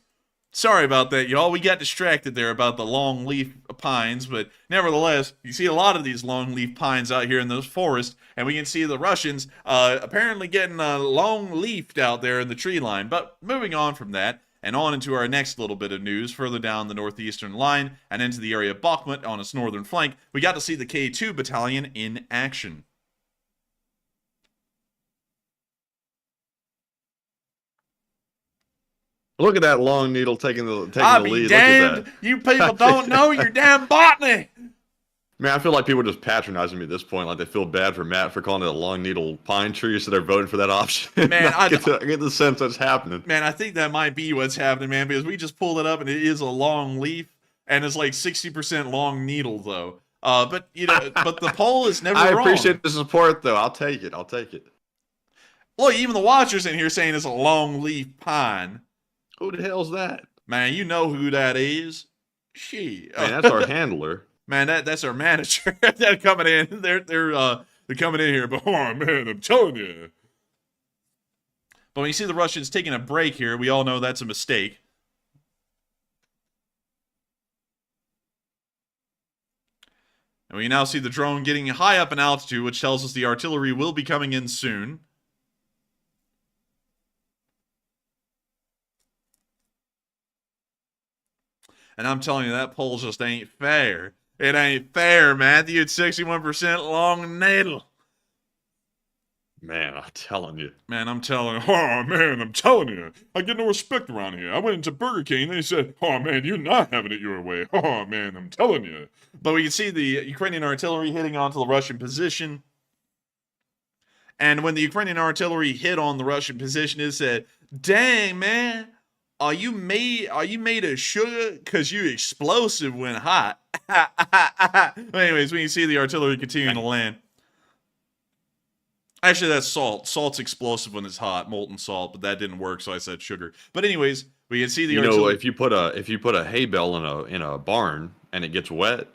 S3: sorry about that, y'all. We got distracted there about the long leaf pines. But nevertheless, you see a lot of these long leaf pines out here in those forests. And we can see the Russians apparently getting long leafed out there in the tree line. But moving on from that, and on into our next little bit of news, further down the northeastern line and into the area of Bakhmut on its northern flank, we got to see the K2 battalion in action.
S4: Look at that long needle taking the lead.
S3: Look at that. You people don't know your damn botany.
S4: Man, I feel like people are just patronizing me at this point. Like they feel bad for Matt for calling it a long needle pine tree, so they're voting for that option.
S3: Man, I
S4: get the sense that's happening.
S3: Man, I think that might be what's happening, man, because we just pulled it up and it is a long leaf, and it's like 60% long needle, though. But you know, but the poll is never wrong.
S4: I appreciate the support, though. I'll take it. I'll take it.
S3: Look, even the watchers in here saying it's a long leaf pine.
S4: Who the hell's that?
S3: Man, you know who that is. Shit.
S4: Man, that's our handler.
S3: Man, that's our manager. They're coming in. They're coming in here. But oh man, I'm telling you. But when you see the Russians taking a break here, we all know that's a mistake. And we now see the drone getting high up in altitude, which tells us the artillery will be coming in soon. And I'm telling you, that poll just ain't fair. It ain't fair, Matthew. It's 61% long needle.
S4: Man, I'm telling you.
S3: Man, I'm telling you. Oh, man, I'm telling you. I get no respect around here. I went into Burger King and they said, oh, man, you're not having it your way. Oh, man, I'm telling you. But we can see the Ukrainian artillery hitting onto the Russian position. And when the Ukrainian artillery hit on the Russian position, it said, dang, man, are you made of sugar? Because you explosive when hot. Anyways, when you see the artillery continuing to land. Actually, that's salt. Salt's explosive when it's hot, molten salt, but that didn't work, so I said sugar. But anyways, we can see the artillery.
S4: You know, if you put a hay bale in a barn and it gets wet,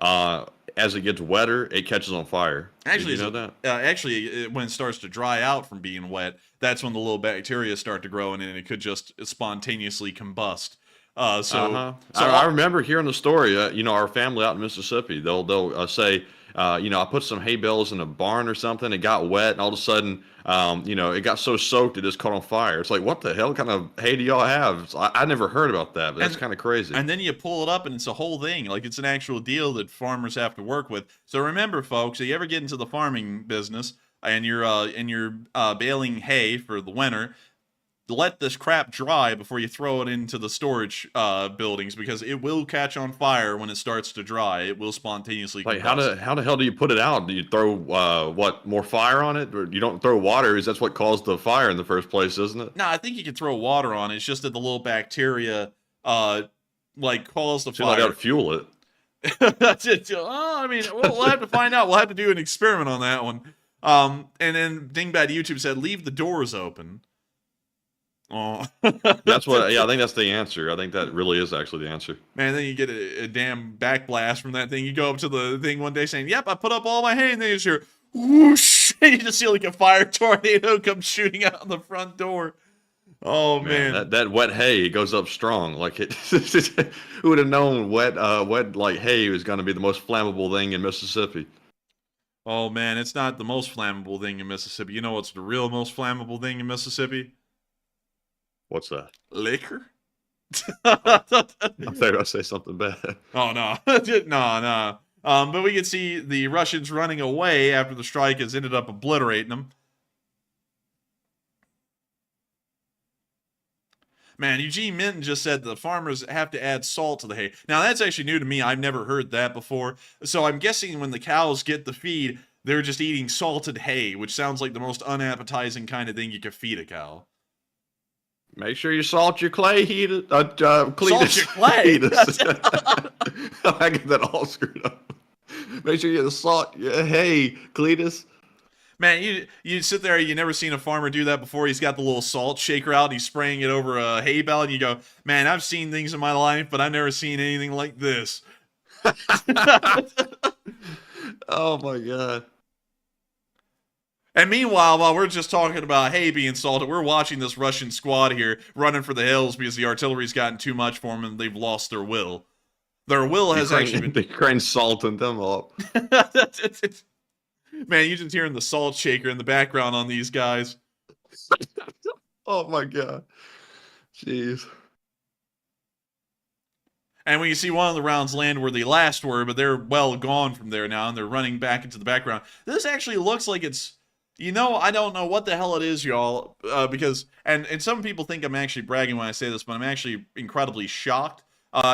S4: as it gets wetter, it catches on fire.
S3: Actually,
S4: Did you know that?
S3: When it starts to dry out from being wet, that's when the little bacteria start to grow in it, and it could just spontaneously combust.
S4: I remember hearing the story. You know, our family out in Mississippi, they'll say, you know, I put some hay bales in a barn or something. It got wet, and all of a sudden, you know, it got so soaked it just caught on fire. It's like, what the hell kind of hay do y'all have? I never heard about that, but that's kind of crazy.
S3: And then you pull it up, and it's a whole thing. Like, it's an actual deal that farmers have to work with. So remember, folks, if you ever get into the farming business and you're baling hay for the winter, let this crap dry before you throw it into the storage buildings, because it will catch on fire when it starts to dry. It will spontaneously combust.
S4: How the hell do you put it out? Do you throw more fire on it? Or you don't throw water? Because that's what caused the fire in the first place, isn't it?
S3: No, I think you can throw water on it. It's just that the little bacteria like cause the fire.
S4: Seems like that would fuel it.
S3: I mean, we'll have to find out. We'll have to do an experiment on that one. And then Dingbat YouTube said, leave the doors open. Oh,
S4: that's what. Yeah, I think that's the answer. I think that really is actually the answer.
S3: Man, then you get a damn backblast from that thing. You go up to the thing one day saying, "Yep, I put up all my hay," and then you just hear whoosh, and you just see like a fire tornado come shooting out the front door. Oh man,
S4: that wet hay goes up strong. Like it, who would have known wet like hay was going to be the most flammable thing in Mississippi?
S3: Oh man, it's not the most flammable thing in Mississippi. You know what's the real most flammable thing in Mississippi?
S4: What's that?
S3: Liquor?
S4: I thought I'd say something bad.
S3: Oh, no. No. But we can see the Russians running away after the strike has ended up obliterating them. Man, Eugene Minton just said the farmers have to add salt to the hay. Now, that's actually new to me. I've never heard that before. So I'm guessing when the cows get the feed, they're just eating salted hay, which sounds like the most unappetizing kind of thing you could feed a cow.
S4: Make sure you salt your clay, Cletus.
S3: Salt your clay?
S4: I get that all screwed up. Make sure you salt your hay, Cletus.
S3: Man, you sit there, you never seen a farmer do that before. He's got the little salt shaker out, he's spraying it over a hay bale, and you go, man, I've seen things in my life, but I've never seen anything like this.
S4: Oh my God.
S3: And meanwhile, while we're just talking about hay being salted, we're watching this Russian squad here running for the hills because the artillery's gotten too much for them and they've lost their will. Their will has actually been...
S4: The Ukraine's salting them up.
S3: Man, you're just hearing the salt shaker in the background on these guys.
S4: Oh my God. Jeez.
S3: And when you see one of the rounds land where they last were, but they're well gone from there now, and they're running back into the background. This actually looks like it's... You know, I don't know what the hell it is, y'all, because... And some people think I'm actually bragging when I say this, but I'm actually incredibly shocked.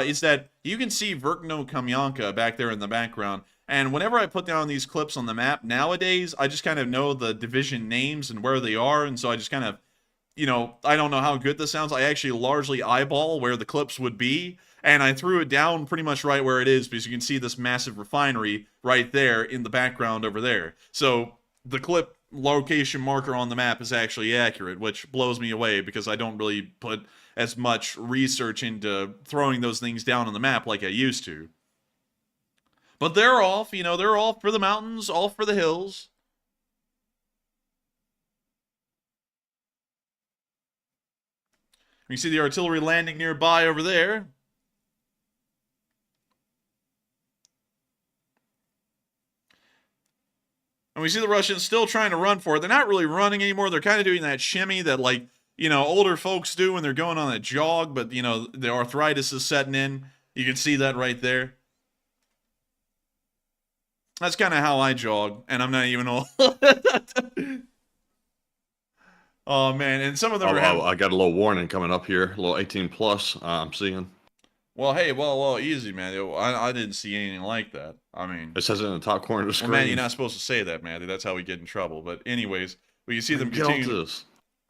S3: Is that you can see Verkno Kamyanka back there in the background. And whenever I put down these clips on the map nowadays, I just kind of know the division names and where they are. And so I just kind of, you know, I don't know how good this sounds. I actually largely eyeball where the clips would be. And I threw it down pretty much right where it is because you can see this massive refinery right there in the background over there. So the clip location marker on the map is actually accurate, which blows me away because I don't really put as much research into throwing those things down on the map like I used to. But they're off, you know, they're off for the mountains, off for the hills. You see the artillery landing nearby over there. And we see the Russians still trying to run for it. They're not really running anymore. They're kind of doing that shimmy that, like, you know, older folks do when they're going on a jog, but, you know, the arthritis is setting in. You can see that right there. That's kind of how I jog, and I'm not even old. Oh, man, and some of them are having...
S4: I got a little warning coming up here, a little 18 plus, I'm seeing.
S3: Well, hey, well, easy, man. I didn't see anything like that. I mean...
S4: It says it in the top corner of the screen.
S3: Well, man, you're not supposed to say that, Matthew. That's how we get in trouble. But anyways, well, you see them continue...
S4: Get off this.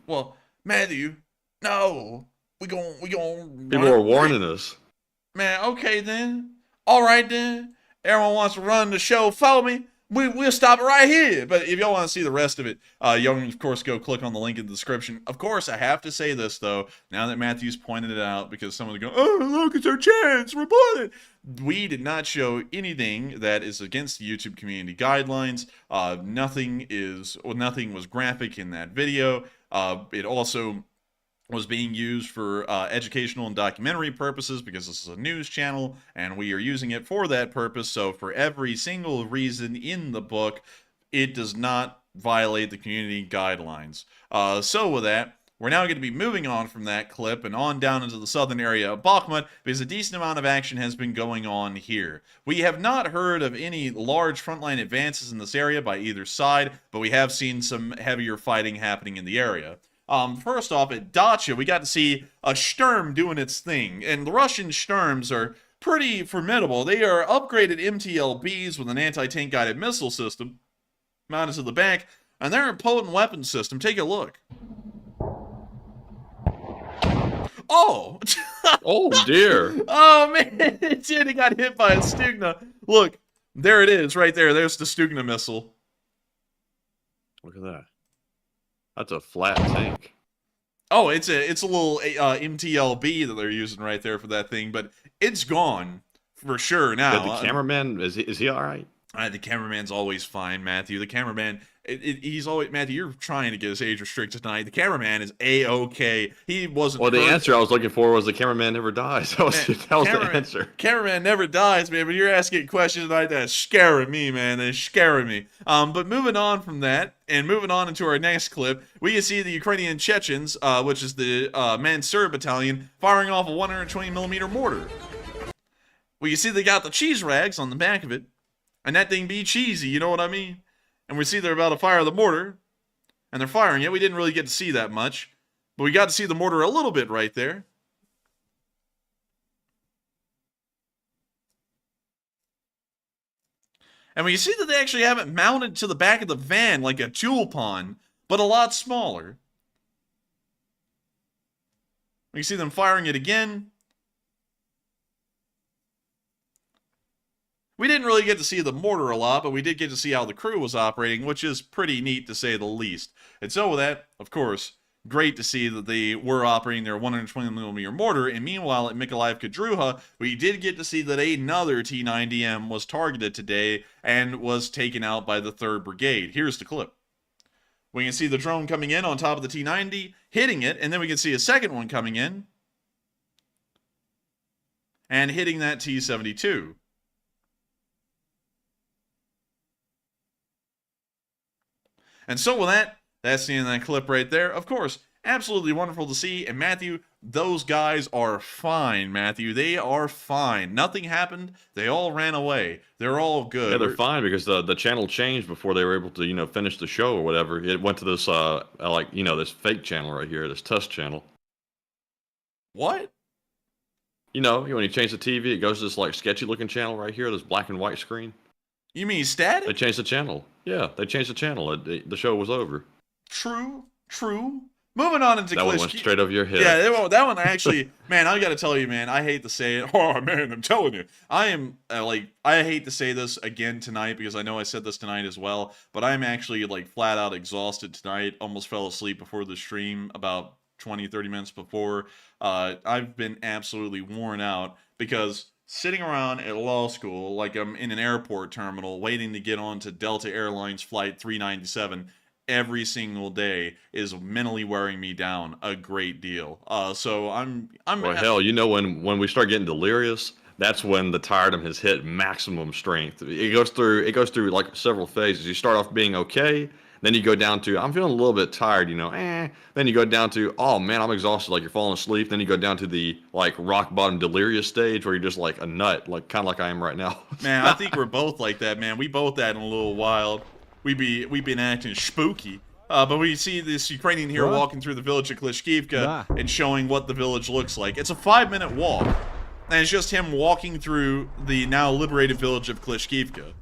S3: Well, Matthew, no. We gon'
S4: People are warning us.
S3: Man, okay, then. All right, then. Everyone wants to run the show for me. We'll stop it right here. But if y'all want to see the rest of it, y'all can, of course, go click on the link in the description. Of course, I have to say this, though, now that Matthew's pointed it out, because someone go, oh, look, it's our chance. Report it. We did not show anything that is against the YouTube community guidelines. Nothing was graphic in that video. It also was being used for educational and documentary purposes because this is a news channel and we are using it for that purpose. So for every single reason in the book, it does not violate the community guidelines. So with that, we're now going to be moving on from that clip and on down into the southern area of Bakhmut because a decent amount of action has been going on here. We have not heard of any large frontline advances in this area by either side, but we have seen some heavier fighting happening in the area. First off, at Dacha, we got to see a Sturm doing its thing, and the Russian Sturms are pretty formidable. They are upgraded MTLBs with an anti-tank guided missile system mounted to the back, and they're a potent weapon system. Take a look. Oh!
S4: Oh, dear.
S3: Oh, man, it got hit by a Stugna. Look, there it is, right there. There's the Stugna missile.
S4: Look at that. That's a flat tank.
S3: Oh, it's a little MTLB that they're using right there for that thing, but it's gone for sure now.
S4: Yeah, the cameraman, is he all right?
S3: The cameraman's always fine, Matthew. The cameraman, he's always... Matthew, you're trying to get us age restricted tonight. The cameraman is A-okay. He wasn't...
S4: Well, the answer I was looking for was the cameraman never dies. That was the answer.
S3: Cameraman never dies, man, but you're asking questions like that. It's scaring me, man. It's scaring me. But moving on from that, and moving on into our next clip, we can see the Ukrainian Chechens, which is the Mansur Battalion, firing off a 120mm mortar. Well, you see they got the cheese rags on the back of it. And that thing be cheesy, you know what I mean? And we see they're about to fire the mortar. And they're firing it. We didn't really get to see that much. But we got to see the mortar a little bit right there. And we see that they actually have it mounted to the back of the van like a tulpan, but a lot smaller. We see them firing it again. We didn't really get to see the mortar a lot, but we did get to see how the crew was operating, which is pretty neat to say the least. And so with that, of course, great to see that they were operating their 120mm mortar, and meanwhile at Mykolaiv Kadruha, we did get to see that another T-90M was targeted today and was taken out by the 3rd Brigade. Here's the clip. We can see the drone coming in on top of the T-90, hitting it, and then we can see a second one coming in and hitting that T-72. And so with that, that's the end of that clip right there. Of course, absolutely wonderful to see. And Matthew, those guys are fine, Matthew. They are fine. Nothing happened. They all ran away. They're all good.
S4: Yeah, they're fine because the channel changed before they were able to, you know, finish the show or whatever. It went to this, like, you know, this fake channel right here, this test channel.
S3: What?
S4: You know, when you change the TV, it goes to this, like, sketchy-looking channel right here, this black and white screen.
S3: You mean static?
S4: They changed the channel. Yeah, they changed the channel. The show was over.
S3: True, true. Moving on into
S4: that one went straight over your head.
S3: Yeah, that one actually, man, I gotta tell you, man, I hate to say it. Oh, man, I'm telling you. I am, I hate to say this again tonight because I know I said this tonight as well, but I'm actually, like, flat out exhausted tonight. Almost fell asleep before the stream about 20, 30 minutes before. I've been absolutely worn out because sitting around at law school, like I'm in an airport terminal waiting to get on to Delta Airlines Flight 397 every single day is mentally wearing me down a great deal. So I'm
S4: well, hell, you know, when we start getting delirious, that's when the tiredom has hit maximum strength. It goes through like several phases. You start off being okay, then you go down to, I'm feeling a little bit tired, you know, Then you go down to, oh man, I'm exhausted, like you're falling asleep. Then you go down to the, like, rock bottom delirious stage where you're just like a nut, like kind of like I am right now.
S3: Man, I think we're both like that, man. We both that in a little wild. We've been acting spooky. But we see this Ukrainian here walking through the village of Klishkivka and showing what the village looks like. It's a 5-minute walk, and it's just him walking through the now liberated village of Klishkivka.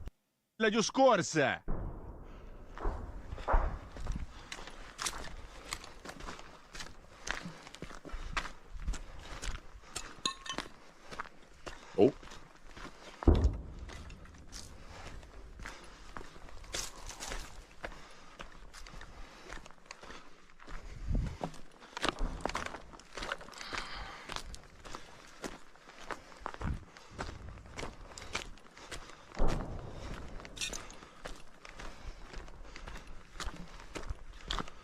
S4: Oh.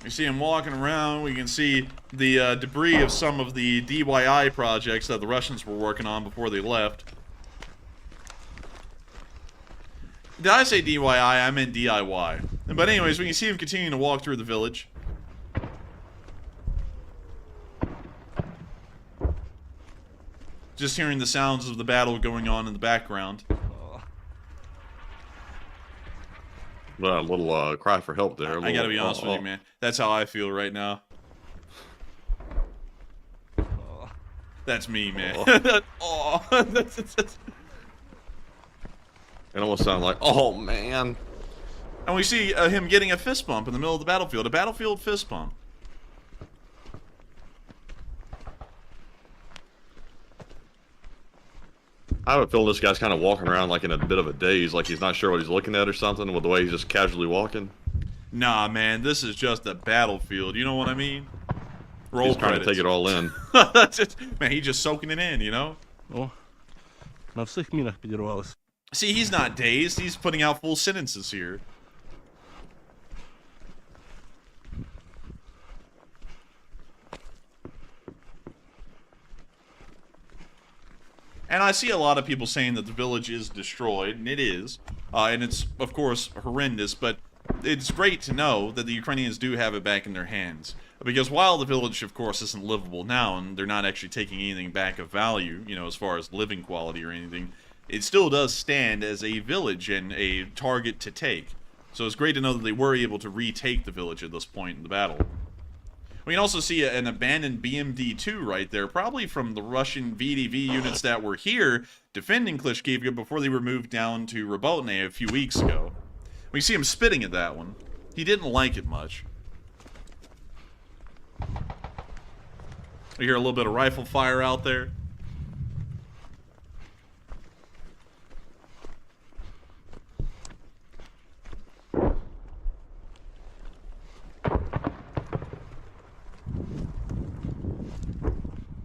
S3: We see him walking around. We can see the debris of some of the DIY projects that the Russians were working on before they left. Did I say DIY? I meant DIY. But anyways, we can see him continuing to walk through the village. Just hearing the sounds of the battle going on in the background.
S4: A little cry for help there.
S3: I gotta be honest with you, man. That's how I feel right now. That's me, man. Oh.
S4: It almost sounds like, oh man.
S3: And we see him getting a fist bump in the middle of the battlefield. A battlefield fist bump.
S4: I have a feeling this guy's kind of walking around like in a bit of a daze, like he's not sure what he's looking at or something with the way he's just casually walking.
S3: Nah, man, this is just a battlefield. You know what I mean? Roll
S4: he's trying
S3: credits.
S4: to take it all in.
S3: Man, he's just soaking it in, you know? See, he's not dazed. He's putting out full sentences here. And I see a lot of people saying that the village is destroyed, and it is. And it's, of course, horrendous, but it's great to know that the Ukrainians do have it back in their hands. Because while the village, of course, isn't livable now, and they're not actually taking anything back of value, you know, as far as living quality or anything, it still does stand as a village and a target to take. So it's great to know that they were able to retake the village at this point in the battle. We can also see an abandoned BMD-2 right there, probably from the Russian VDV units that were here defending Klishchiivka before they were moved down to Robotny a few weeks ago. We see him spitting at that one. He didn't like it much. We hear a little bit of rifle fire out there.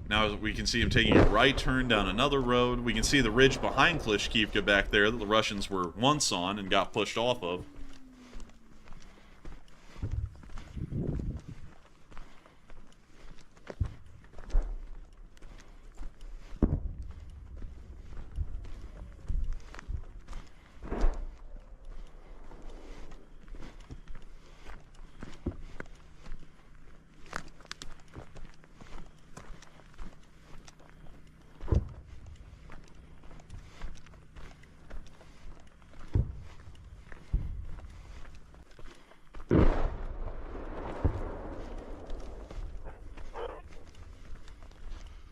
S3: Now we can see him taking a right turn down another road. We can see the ridge behind Klishchiivka back there that the Russians were once on and got pushed off of.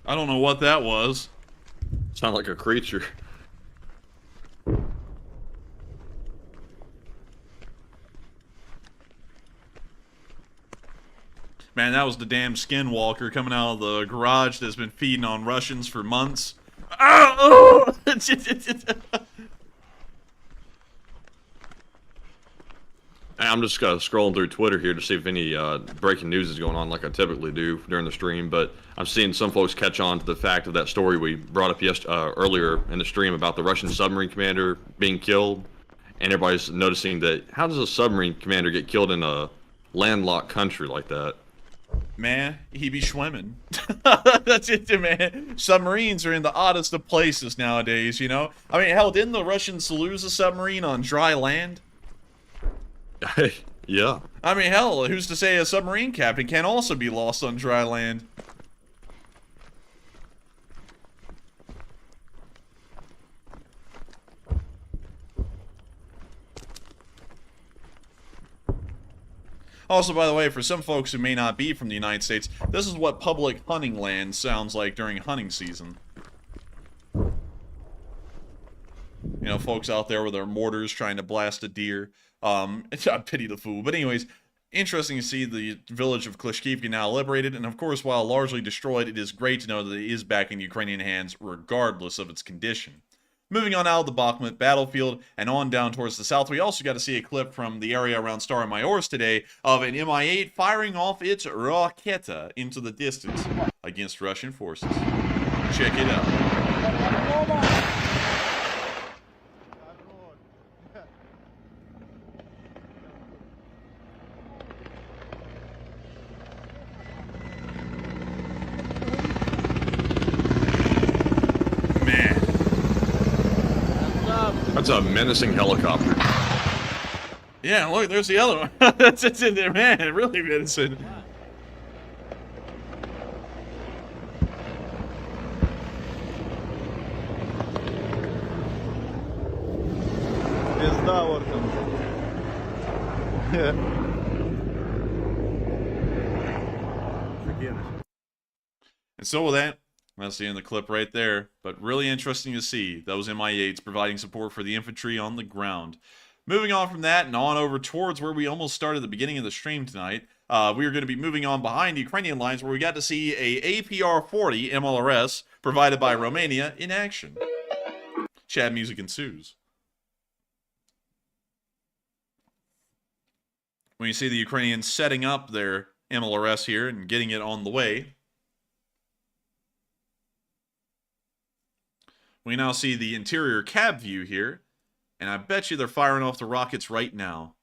S3: I don't know what that was.
S4: Sound like a creature.
S3: Man, that was the damn skinwalker coming out of the garage that's been feeding on Russians for months. Oh!
S4: I'm just scrolling through Twitter here to see if any breaking news is going on, like I typically do during the stream. But I'm seeing some folks catch on to the fact of that story we brought up earlier in the stream about the Russian submarine commander being killed, and everybody's noticing that how does a submarine commander get killed in a landlocked country like that?
S3: Man, he be swimming. That's it, man. Submarines are in the oddest of places nowadays, you know? I mean, hell, didn't the Russians lose a submarine on dry land?
S4: Yeah.
S3: I mean, hell, who's to say a submarine captain can also be lost on dry land? Also, by the way, for some folks who may not be from the United States, this is what public hunting land sounds like during hunting season. You know, folks out there with their mortars trying to blast a deer. I pity the fool. But anyways, interesting to see the village of Klishchiivka now liberated, and of course, while largely destroyed, it is great to know that it is back in Ukrainian hands, regardless of its condition. Moving on out of the Bakhmut battlefield and on down towards the south, we also got to see a clip from the area around Stary Mayors today of an Mi-8 firing off its Raketa into the distance against Russian forces. Check it out.
S4: That's a menacing helicopter.
S3: Yeah, look, there's the other one. That's it in there, man. Really menacing. And so with that, that's the end of the clip right there, but really interesting to see those Mi-8s providing support for the infantry on the ground. Moving on from that and on over towards where we almost started the beginning of the stream tonight, we are going to be moving on behind Ukrainian lines where we got to see a APR-40 MLRS provided by Romania in action. Chad music ensues. When you see the Ukrainians setting up their MLRS here and getting it on the way, we now see the interior cab view here, and I bet you they're firing off the rockets right now.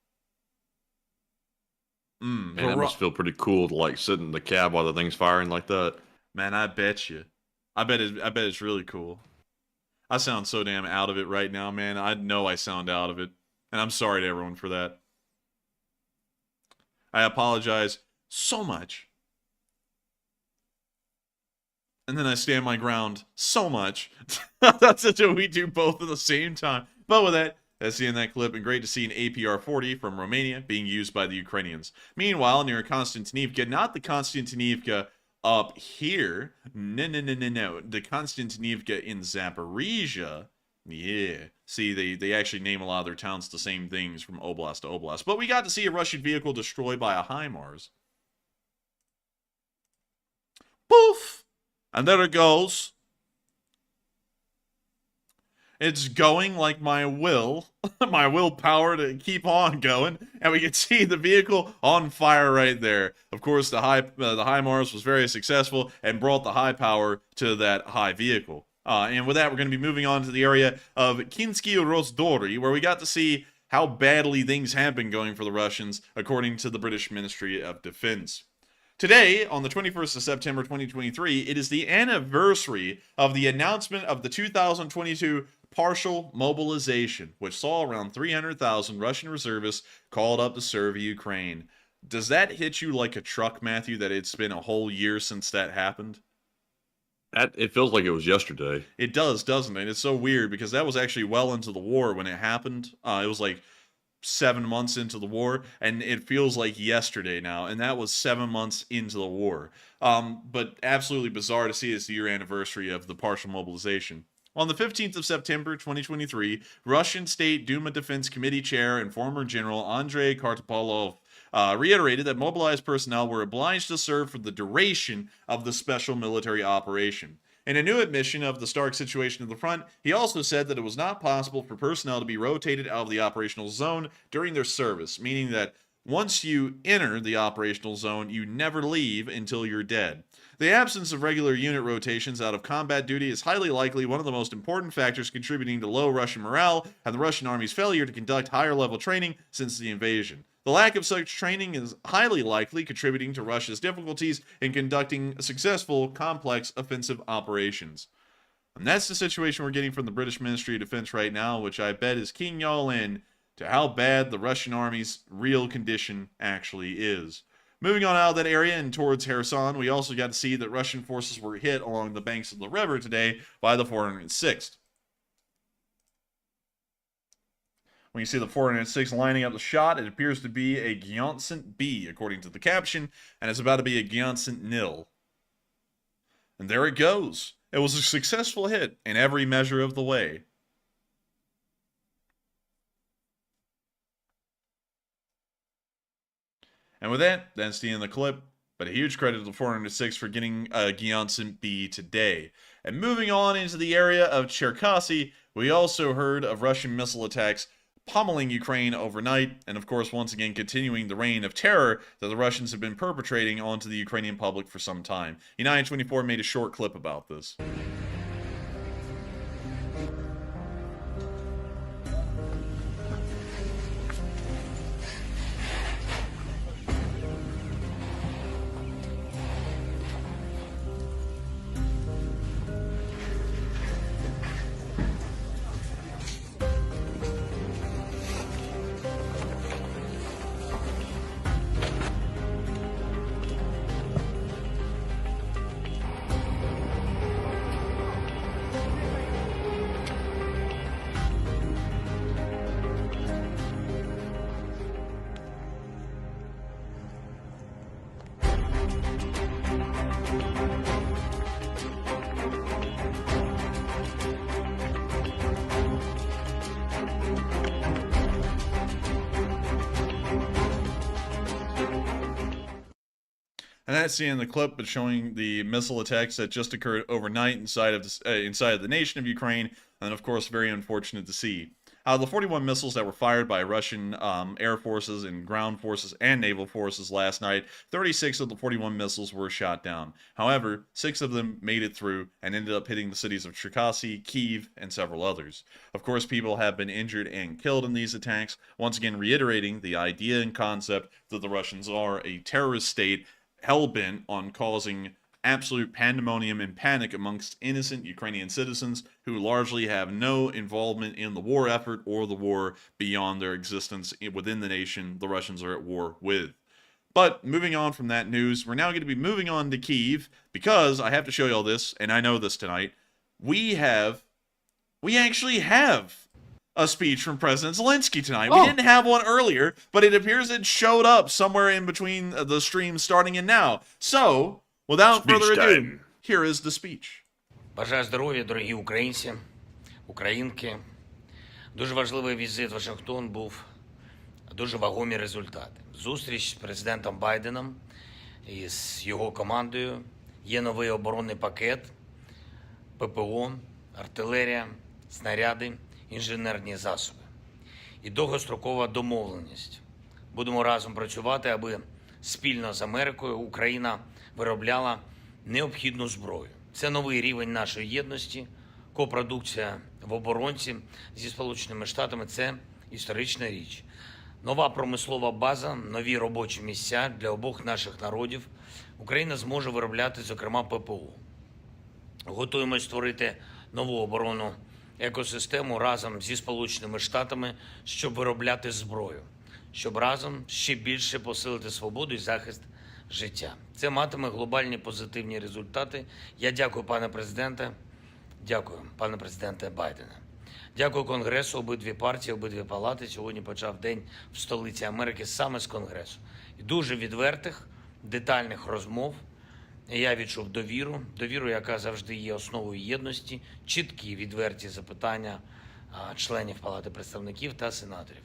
S4: Man, that must feel pretty cool to like sit in the cab while the thing's firing like that.
S3: Man, I bet you. I bet it's really cool. I sound so damn out of it right now, man. I know I sound out of it, and I'm sorry to everyone for that. I apologize so much. and then I stand my ground so much. That's such a we do both at the same time. But with that, that's the end of that clip, and great to see an APR-40 from Romania being used by the Ukrainians. Meanwhile, near Konstantinivka, not the Konstantinivka up here. No. The Konstantinivka in Zaporizhia. Yeah. See, they actually name a lot of their towns the same things from oblast to oblast. But we got to see a Russian vehicle destroyed by a HIMARS. Poof! And there it goes. It's going like my willpower to keep on going, and we can see the vehicle on fire right there. Of course, the HIMARS was very successful and brought the high power to that high vehicle. And with that, we're going to be moving on to the area of Kinsky Rozdori, where we got to see how badly things have been going for the Russians, according to the British Ministry of Defense. Today, on the 21st of September 2023, it is the anniversary of the announcement of the 2022 partial mobilization, which saw around 300,000 Russian reservists called up to serve Ukraine. Does that hit you like a truck, Matthew, that it's been a whole year since that happened?
S4: It feels like it was yesterday.
S3: It does, doesn't it? It's so weird because that was actually well into the war when it happened. It was like 7 months into the war, and it feels like yesterday now, and that was 7 months into the war. But absolutely bizarre to see it's the year anniversary of the partial mobilization. On the 15th of September 2023, Russian State Duma Defense Committee Chair and former General Andrei Kartopolov reiterated that mobilized personnel were obliged to serve for the duration of the special military operation. In a new admission of the stark situation at the front, he also said that it was not possible for personnel to be rotated out of the operational zone during their service, meaning that once you enter the operational zone, you never leave until you're dead. The absence of regular unit rotations out of combat duty is highly likely one of the most important factors contributing to low Russian morale and the Russian army's failure to conduct higher-level training since the invasion. The lack of such training is highly likely contributing to Russia's difficulties in conducting successful, complex offensive operations. And that's the situation we're getting from the British Ministry of Defense right now, which I bet is keying y'all in to how bad the Russian army's real condition actually is. Moving on out of that area and towards Kherson, we also got to see that Russian forces were hit along the banks of the river today by the 406th. When you see the 406 lining up the shot, it appears to be a Gyantsant B, according to the caption, and it's about to be a Gyantsant Nil. And there it goes. It was a successful hit in every measure of the way. And with that, that's the end of the clip. But a huge credit to the 406 for getting a Gyantsant B today. And moving on into the area of Cherkasy, we also heard of Russian missile attacks pummeling Ukraine overnight, and of course once again continuing the reign of terror that the Russians have been perpetrating onto the Ukrainian public for some time. United 24 made a short clip about this. And that's the end of the clip, but showing the missile attacks that just occurred overnight inside of the nation of Ukraine, and of course, very unfortunate to see. Out of the 41 missiles that were fired by Russian air forces and ground forces and naval forces last night, 36 of the 41 missiles were shot down. However, 6 of them made it through and ended up hitting the cities of Cherkasy, Kyiv, and several others. Of course, people have been injured and killed in these attacks, once again reiterating the idea and concept that the Russians are a terrorist state hell-bent on causing absolute pandemonium and panic amongst innocent Ukrainian citizens who largely have no involvement in the war effort or the war beyond their existence within the nation the Russians are at war with. But moving on from that news, we're now going to be moving on to Kyiv, because I have to show you all this, and I know this tonight. We actually have a speech from President Zelensky tonight. We didn't have one earlier, but it appears it showed up somewhere in between the streams starting and now. So, without further ado, here is the speech.
S5: Бажаю здоров'я, дорогі українці, українки. Дуже важливий візит в Вашингтон був, дуже вагомі результати. Зустріч з президентом Байденом і з його командою. Є новий оборонний пакет, ППО, артилерія, снаряди, інженерні засоби. І довгострокова домовленість. Будемо разом працювати, аби спільно з Америкою Україна виробляла необхідну зброю. Це новий рівень нашої єдності, копродукція в оборонці зі Сполученими Штатами – це історична річ. Нова промислова база, нові робочі місця для обох наших народів. Україна зможе виробляти, зокрема, ППО. Готуємось створити нову оборонну екосистему разом зі Сполученими Штатами, щоб виробляти зброю, щоб разом ще більше посилити свободу і захист життя. Це матиме глобальні позитивні результати. Я дякую, пане президенте. Дякую, пане президенте Байдене. Дякую Конгресу, обидві партії, обидві палати. Сьогодні почав день в столиці Америки саме з Конгресу. І дуже відвертих, детальних розмов. Я відчув довіру, яка завжди є основою єдності, чіткі, відверті запитання членів Палати представників та сенаторів.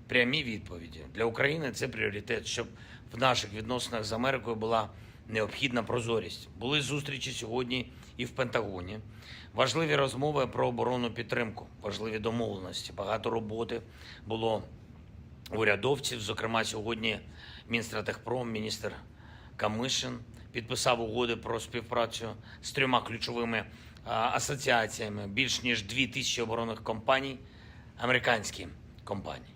S5: Прямі відповіді. Для України це пріоритет, щоб в наших відносинах з Америкою була необхідна прозорість. Були зустрічі сьогодні і в Пентагоні. Важливі розмови про оборонну підтримку, важливі домовленості. Багато роботи було урядовців. Зокрема, сьогодні Мінстратегпром, міністр Камишин підписав угоди про співпрацю з 3 ключовими асоціаціями. Більш ніж 2000 оборонних компаній, американські компанії.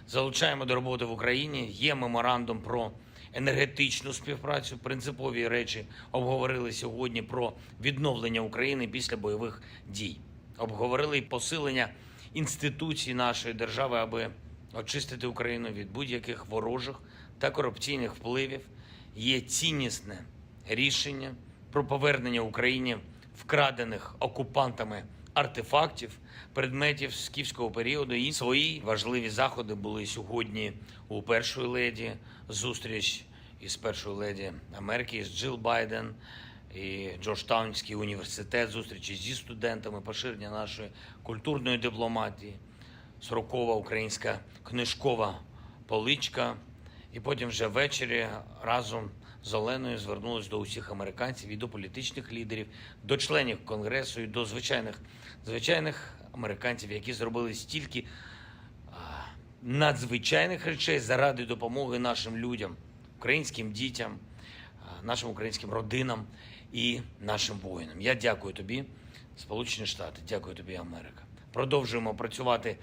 S5: Залучаємо до роботи в Україні. Є меморандум про енергетичну співпрацю. Принципові речі обговорили сьогодні про відновлення України після бойових дій. Обговорили і посилення інституцій нашої держави, аби очистити Україну від будь-яких ворожих та корупційних впливів. Є ціннісне рішення про повернення Україні вкрадених окупантами артефактів, предметів скіфського періоду. І свої важливі заходи були сьогодні у першої леді, зустріч із першою леді Америки, з Джилл Байден, і Джорджтаунський університет, зустрічі зі студентами, поширення нашої культурної дипломатії, 40-ва українська книжкова поличка. І потім вже ввечері разом з Оленою звернулись до усіх американців і до політичних лідерів, до членів Конгресу і до звичайних американців, які зробили стільки надзвичайних речей заради допомоги нашим людям, українським дітям, нашим українським родинам і нашим воїнам. Я дякую тобі, Сполучені Штати, дякую тобі, Америка. Продовжуємо працювати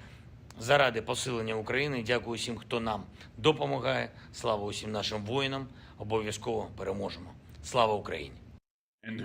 S5: заради посилення України. Дякую усім, хто нам допомагає. Слава усім нашим воїнам. Обов'язково переможемо. Слава Україні!
S3: And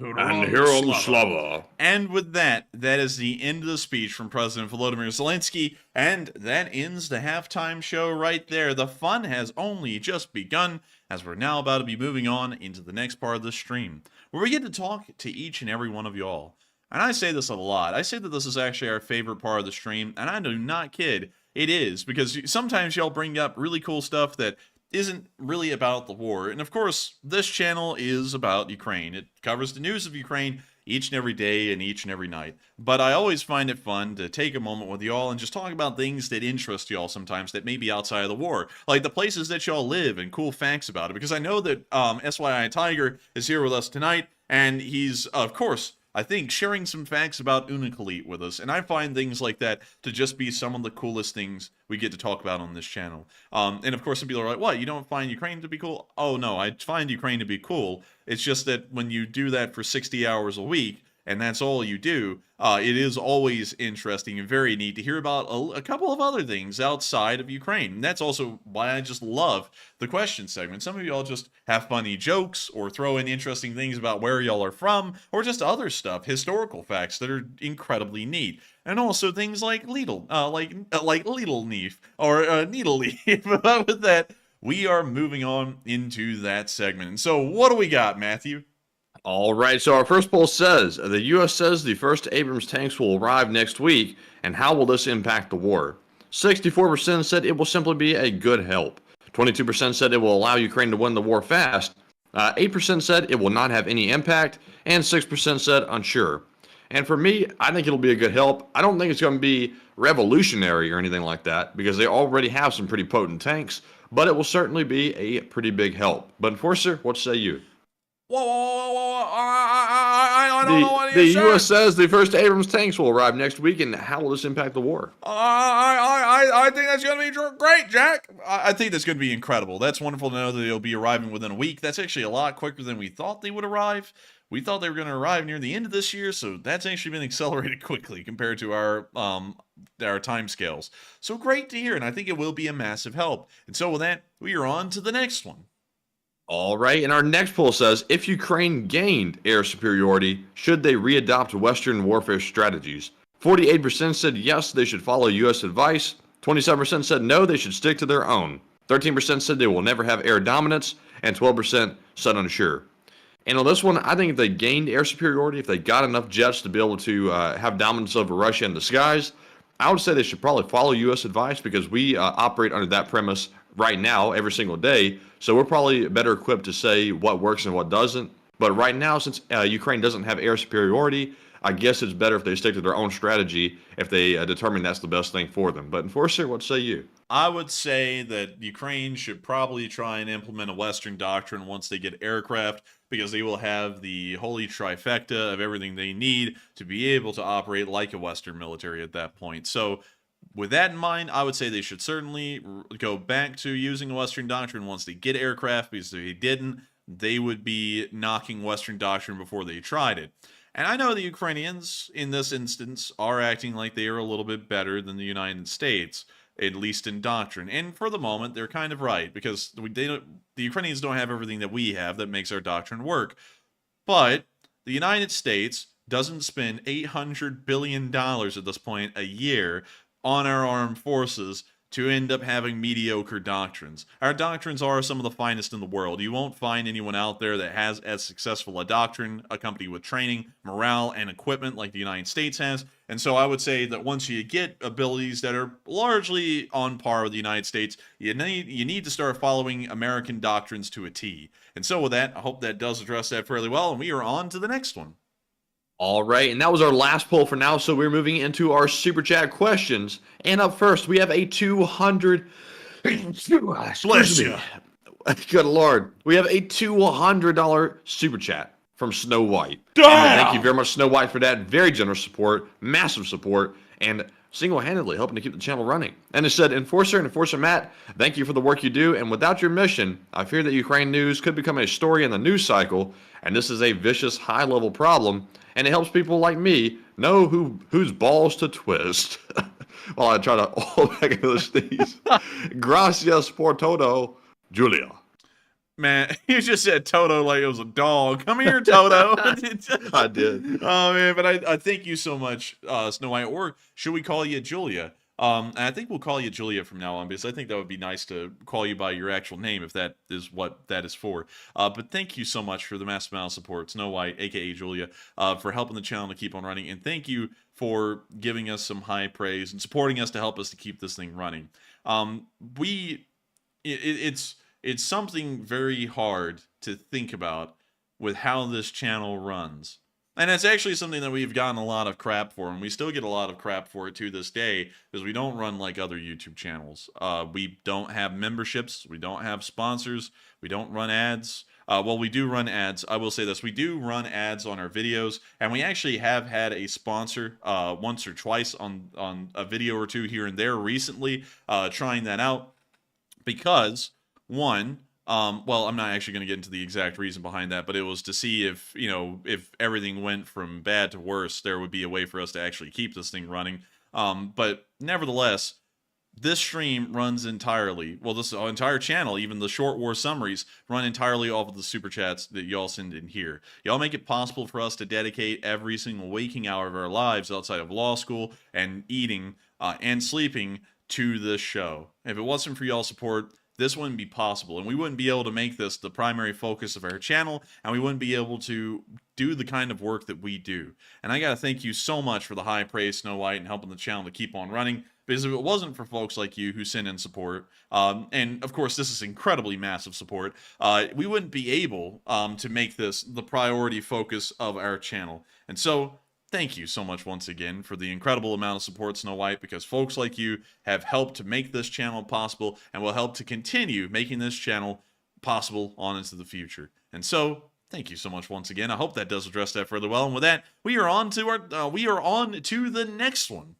S3: Heroam Slava. And with that is the end of the speech from President Volodymyr Zelensky, and that ends the halftime show right there. The fun has only just begun, as we're now about to be moving on into the next part of the stream, where we get to talk to each and every one of y'all. And I say this a lot. I say that this is actually our favorite part of the stream, and I do not kid. It is, because sometimes y'all bring up really cool stuff that isn't really about the war. And of course, this channel is about Ukraine. It covers the news of Ukraine each and every day and each and every night. But I always find it fun to take a moment with y'all and just talk about things that interest y'all sometimes that may be outside of the war. Like the places that y'all live and cool facts about it. Because I know that SYI Tiger is here with us tonight, and he's, of course, I think, sharing some facts about Unikalit with us. And I find things like that to just be some of the coolest things we get to talk about on this channel. And of course, some people are like, what, you don't find Ukraine to be cool? Oh, no, I find Ukraine to be cool. It's just that when you do that for 60 hours a week, and that's all you do, it is always interesting and very neat to hear about a couple of other things outside of Ukraine. And that's also why I just love the question segment. Some of y'all just have funny jokes or throw in interesting things about where y'all are from, or just other stuff, historical facts that are incredibly neat. And also things like Lidl, like Lidl Neef, or Needle Leaf. But with that, we are moving on into that segment. And so what do we got, Matthew?
S4: All right, so our first poll says, the U.S. says the first Abrams tanks will arrive next week, and how will this impact the war? 64% said it will simply be a good help. 22% said it will allow Ukraine to win the war fast. 8% said it will not have any impact, and 6% said unsure. And for me, I think it'll be a good help. I don't think it's going to be revolutionary or anything like that, because they already have some pretty potent tanks, but it will certainly be a pretty big help. But Enforcer, what say you?
S3: Whoa. I don't know what
S4: The
S3: you're saying.
S4: U.S. says the first Abrams tanks will arrive next week, and how will this impact the war?
S3: I think that's going to be great, Jack. I think that's going to be incredible. That's wonderful to know that they'll be arriving within a week. That's actually a lot quicker than we thought they would arrive. We thought they were going to arrive near the end of this year, so that's actually been accelerated quickly compared to our time scales. So great to hear, and I think it will be a massive help. And so with that, we are on to the next one.
S4: All right, and our next poll says, if Ukraine gained air superiority, should they readopt Western warfare strategies? 48% said yes, they should follow U.S. advice. 27% said no, they should stick to their own. 13% said they will never have air dominance, and 12% said unsure. And on this one, I think if they gained air superiority, if they got enough jets to be able to have dominance over Russia in the skies, I would say they should probably follow U.S. advice, because we operate under that premise right now every single day. So we're probably better equipped to say what works and what doesn't. But right now, since Ukraine doesn't have air superiority, I guess it's better if they stick to their own strategy if they determine that's the best thing for them. But Enforcer, what say you?
S3: I would say that Ukraine should probably try and implement a Western doctrine once they get aircraft, because they will have the holy trifecta of everything they need to be able to operate like a Western military at that point. So with that in mind, I would say they should certainly go back to using a Western doctrine once they get aircraft, because if they didn't, they would be knocking Western doctrine before they tried it. And I know the Ukrainians, in this instance, are acting like they are a little bit better than the United States, at least in doctrine. And for the moment, they're kind of right, because the Ukrainians don't have everything that we have that makes our doctrine work. But the United States doesn't spend $800 billion at this point a year on our armed forces to end up having mediocre doctrines. Our doctrines are some of the finest in the world. You won't find anyone out there that has as successful a doctrine accompanied with training, morale, and equipment like the United States has. And so I would say that once you get abilities that are largely on par with the United States, you need to start following American doctrines to a T. And so with that, I hope that does address that fairly well, and we are on to the next one.
S4: All right, and that was our last poll for now, so we're moving into our Super Chat questions. And up first, we have a 200...
S3: Bless you.
S4: Good Lord. We have a $200 Super Chat from Snow White. And thank you very much, Snow White, for that very generous support, massive support, and single-handedly helping to keep the channel running. And it said, Enforcer and Enforcer Matt, thank you for the work you do, and without your mission, I fear that Ukraine news could become a story in the news cycle, and this is a vicious, high-level problem, and it helps people like me know whose balls to twist. While I try to hold back those things. Gracias por todo, Julia.
S3: Man, you just said Toto like it was a dog. Come here, Toto.
S4: I did.
S3: Oh, man, but I thank you so much, Snow White. Or should we call you Julia? And I think we'll call you Julia from now on, because I think that would be nice to call you by your actual name if that is what that is for. But thank you so much for the massive amount of support, Snow White, a.k.a. Julia, for helping the channel to keep on running. And thank you for giving us some high praise and supporting us to help us to keep this thing running. It's something very hard to think about with how this channel runs. And it's actually something that we've gotten a lot of crap for, and we still get a lot of crap for it to this day, because we don't run like other YouTube channels. We don't have memberships, we don't have sponsors, we don't run ads. Well, we do run ads. I will say this, we do run ads on our videos, and we actually have had a sponsor once or twice on a video or two here and there recently, trying that out, because one, well, I'm not actually going to get into the exact reason behind that, but it was to see if, if everything went from bad to worse, there would be a way for us to actually keep this thing running. But nevertheless, this stream runs entirely, well, this entire channel, even the short war summaries, run entirely off of the super chats that y'all send in here. Y'all make it possible for us to dedicate every single waking hour of our lives outside of law school and eating and sleeping to this show. If it wasn't for y'all's support, this wouldn't be possible, and we wouldn't be able to make this the primary focus of our channel, and we wouldn't be able to do the kind of work that we do. And I gotta thank you so much for the high praise, Snow White, and helping the channel to keep on running, because if it wasn't for folks like you who send in support, and of course this is incredibly massive support, we wouldn't be able to make this the priority focus of our channel. And so thank you so much once again for the incredible amount of support, Snow White, because folks like you have helped to make this channel possible and will help to continue making this channel possible on into the future. And so, thank you so much once again. I hope that does address that further well. And with that, we are on to the next one.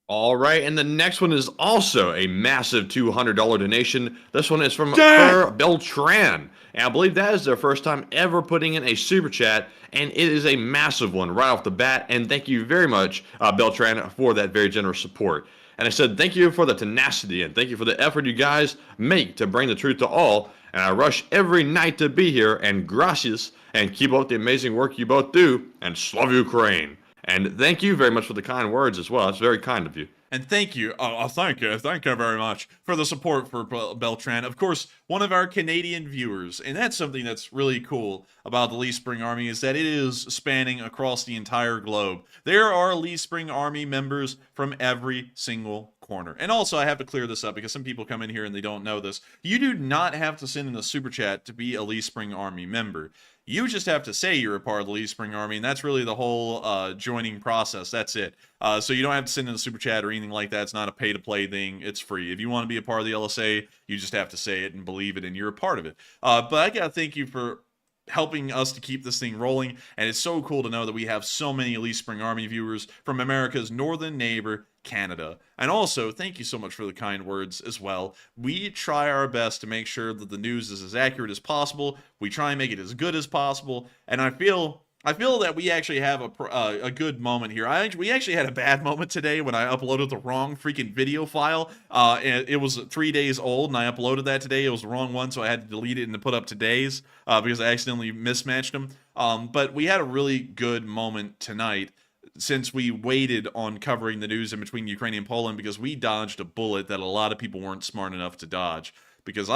S4: All right, and the next one is also a massive $200 donation. This one is from Per Beltran, and I believe that is their first time ever putting in a super chat, and it is a massive one right off the bat. And thank you very much, Beltran, for that very generous support. And I said thank you for the tenacity and thank you for the effort you guys make to bring the truth to all. And I rush every night to be here. And gracias, and keep up the amazing work you both do. And Slav Ukraine. And thank you very much for the kind words as well. It's very kind of you.
S3: And thank you, thank you very much for the support for Beltran. Of course, one of our Canadian viewers, and that's something that's really cool about the Lee Spring Army, is that it is spanning across the entire globe. There are Lee Spring Army members from every single corner. And also, I have to clear this up because some people come in here and they don't know this. You do not have to send in a super chat to be a Lee Spring Army member. You just have to say you're a part of the Lee Spring Army, and that's really the whole joining process. That's it. So you don't have to send in a super chat or anything like that. It's not a pay-to-play thing. It's free. If you want to be a part of the LSA, you just have to say it and believe it, and you're a part of it. But I got to thank you for helping us to keep this thing rolling, and it's so cool to know that we have so many Lee Spring Army viewers from America's northern neighbor, Canada. And also, thank you so much for the kind words as well. We try our best to make sure that the news is as accurate as possible. We try and make it as good as possible, and I feel that we actually have a good moment here. We actually had a bad moment today when I uploaded the wrong freaking video file. It was 3 days old, and I uploaded that today. It was the wrong one, so I had to delete it and put up today's because I accidentally mismatched them. But we had a really good moment tonight since we waited on covering the news in between Ukraine and Poland, because we dodged a bullet that a lot of people weren't smart enough to dodge. Because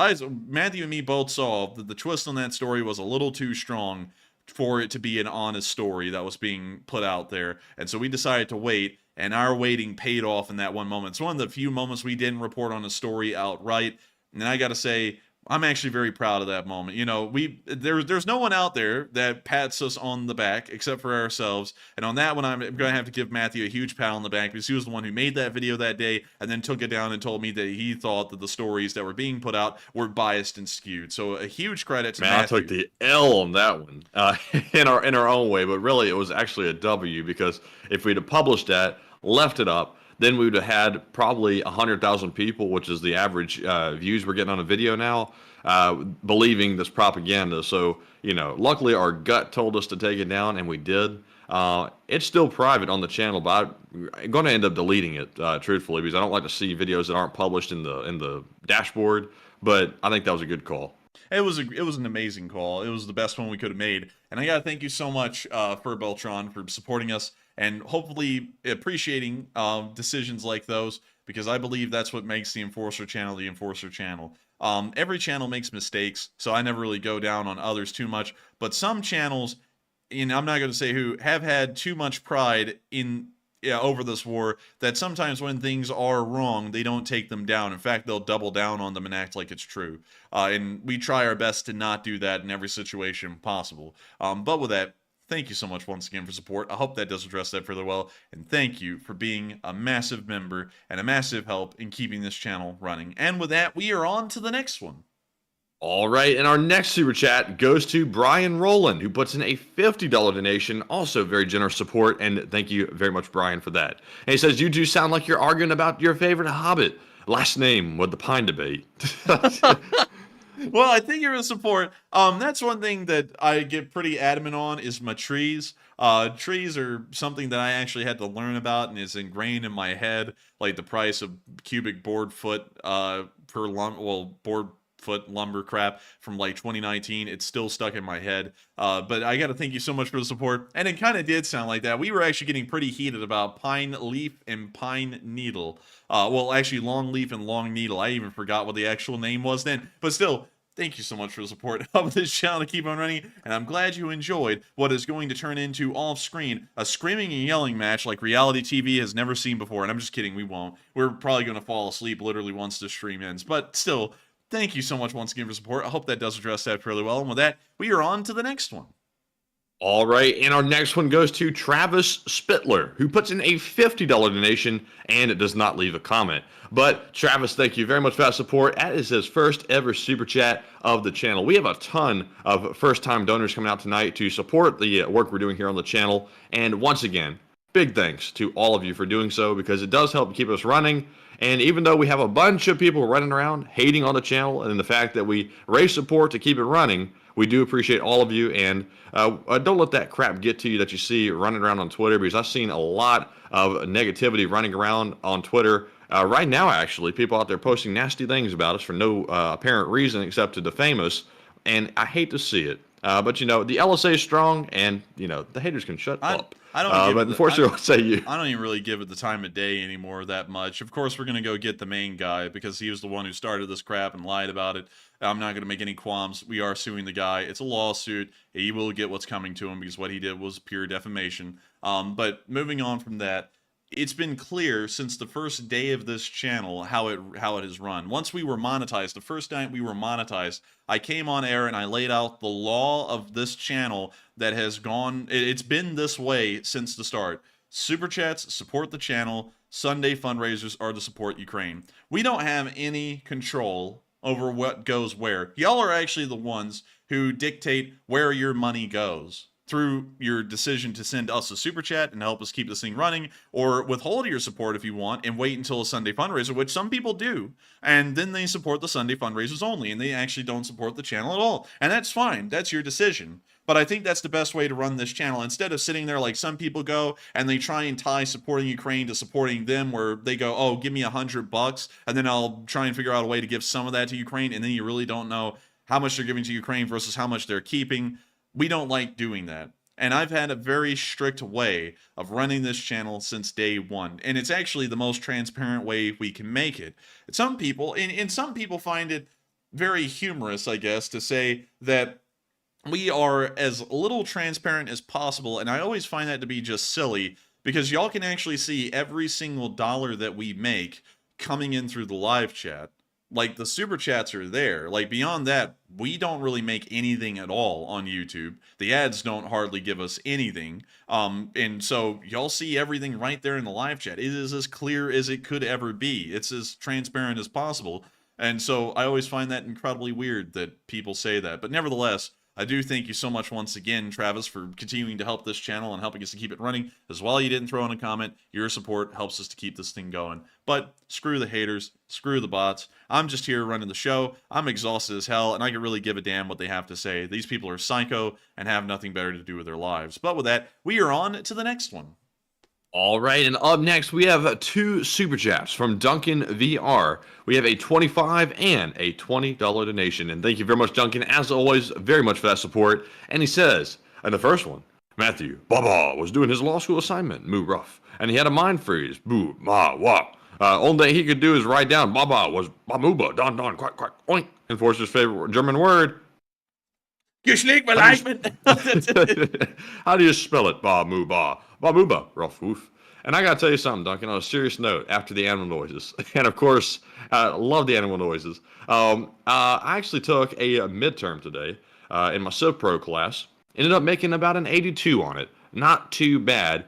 S3: Matthew and me both saw that the twist on that story was a little too strong for it to be an honest story that was being put out there. And so we decided to wait, and our waiting paid off in that one moment. It's one of the few moments we didn't report on a story outright. And I got to say, I'm actually very proud of that moment. You know, there's no one out there that pats us on the back except for ourselves. And on that one, I'm going to have to give Matthew a huge pat on the back, because he was the one who made that video that day and then took it down and told me that he thought that the stories that were being put out were biased and skewed. So a huge credit to Matthew.
S4: I took the L on that one in our own way, but really it was actually a W, because if we'd have published that, left it up, then we would have had probably 100,000 people, which is the average views we're getting on a video now, believing this propaganda. So, you know, luckily our gut told us to take it down, and we did. It's still private on the channel, but I'm going to end up deleting it, truthfully, because I don't like to see videos that aren't published in the dashboard. But I think that was a good call.
S3: It was an amazing call. It was the best one we could have made. And I got to thank you so much for Beltran for supporting us and hopefully appreciating decisions like those, because I believe that's what makes the Enforcer channel the Enforcer channel. Every channel makes mistakes, so I never really go down on others too much. But some channels, and I'm not going to say who, have had too much pride in over this war, that sometimes when things are wrong, they don't take them down. In fact, they'll double down on them and act like it's true. And we try our best to not do that in every situation possible. But with that, thank you so much once again for support. I hope that does address that further well. And thank you for being a massive member and a massive help in keeping this channel running. And with that, we are on to the next one.
S4: All right, and our next super chat goes to Brian Rowland, who puts in a $50 donation. Also very generous support, and thank you very much, Brian, for that. And he says, you two sound like you're arguing about your favorite Hobbit. Last name with the pine debate.
S3: Well, I think you're in support. That's one thing that I get pretty adamant on is my trees. Trees are something that I actually had to learn about and is ingrained in my head, like the price of cubic board foot per board foot lumber crap from like 2019. It's still stuck in my head. But I got to thank you so much for the support. And it kind of did sound like that. We were actually getting pretty heated about pine leaf and pine needle. Well, actually, long leaf and long needle. I even forgot what the actual name was then. But still, thank you so much for the support of this channel to keep on running, and I'm glad you enjoyed what is going to turn into off-screen a screaming and yelling match like reality TV has never seen before. And I'm just kidding, we won't. We're probably going to fall asleep literally once the stream ends. But still, thank you so much once again for support. I hope that does address that fairly well. And with that, we are on to the next one.
S4: All right, and our next one goes to Travis Spittler, who puts in a $50 donation, and it does not leave a comment. But Travis, thank you very much for that support. That is his first ever super chat of the channel. We have a ton of first-time donors coming out tonight to support the work we're doing here on the channel. And once again, big thanks to all of you for doing so, because it does help keep us running. And even though we have a bunch of people running around hating on the channel and the fact that we raise support to keep it running, we do appreciate all of you, and don't let that crap get to you that you see running around on Twitter, because I've seen a lot of negativity running around on Twitter right now, actually. People out there posting nasty things about us for no apparent reason except to defame us, and I hate to see it. But, you know, the LSA is strong, and, you know, the haters can shut up.
S3: I don't
S4: but unfortunately, I'll say you.
S3: I don't even really give it the time of day anymore that much. Of course, we're going to go get the main guy because he was the one who started this crap and lied about it. I'm not going to make any qualms. We are suing the guy. It's a lawsuit. He will get what's coming to him because what he did was pure defamation. But moving on from that, it's been clear since the first day of this channel how it has run. Once we were monetized, the first night we were monetized, I came on air and I laid out the law of this channel that has gone, it's been this way since the start. Super chats support the channel. Sunday fundraisers are to support Ukraine. We don't have any control over what goes where. Y'all are actually the ones who dictate where your money goes through your decision to send us a super chat and help us keep this thing running, or withhold your support if you want and wait until a Sunday fundraiser, which some people do, and then they support the Sunday fundraisers only, and they actually don't support the channel at all. And that's fine. That's your decision. But I think that's the best way to run this channel. Instead of sitting there like some people go and they try and tie supporting Ukraine to supporting them, where they go, oh, give me $100 and then I'll try and figure out a way to give some of that to Ukraine, and then you really don't know how much they're giving to Ukraine versus how much they're keeping. We don't like doing that. And I've had a very strict way of running this channel since day one. And it's actually the most transparent way we can make it. Some people, and some people find it very humorous, I guess, to say that we are as little transparent as possible. And I always find that to be just silly, because y'all can actually see every single dollar that we make coming in through the live chat. Like, the super chats are there. Like, beyond that, we don't really make anything at all on YouTube. The ads don't hardly give us anything. And so y'all see everything right there in the live chat. It is as clear as it could ever be. It's as transparent as possible. And so I always find that incredibly weird that people say that. But nevertheless, I do thank you so much once again, Travis, for continuing to help this channel and helping us to keep it running. As while you didn't throw in a comment, your support helps us to keep this thing going. But screw the haters, screw the bots. I'm just here running the show. I'm exhausted as hell, and I can really give a damn what they have to say. These people are psycho and have nothing better to do with their lives. But with that, we are on to the next one.
S4: All right, and up next, we have two super chats from Duncan VR. We have a $25 and a $20 donation, and thank you very much, Duncan, as always, very much for that support. And he says, and the first one, Matthew, Baba was doing his law school assignment, moo rough, and he had a mind freeze, boo, ma, wah. Only thing he could do is write down Baba was bamuba, don, don, quack, quack, oink. Enforcer's favorite German word. How do you spell it? Ba moo ba. Ba moo ba. Rough woof. And I gotta tell you something, Duncan, on a serious note, after the animal noises, and of course, love the animal noises. I actually took a midterm today in my Civ Pro class. Ended up making about an 82 on it. Not too bad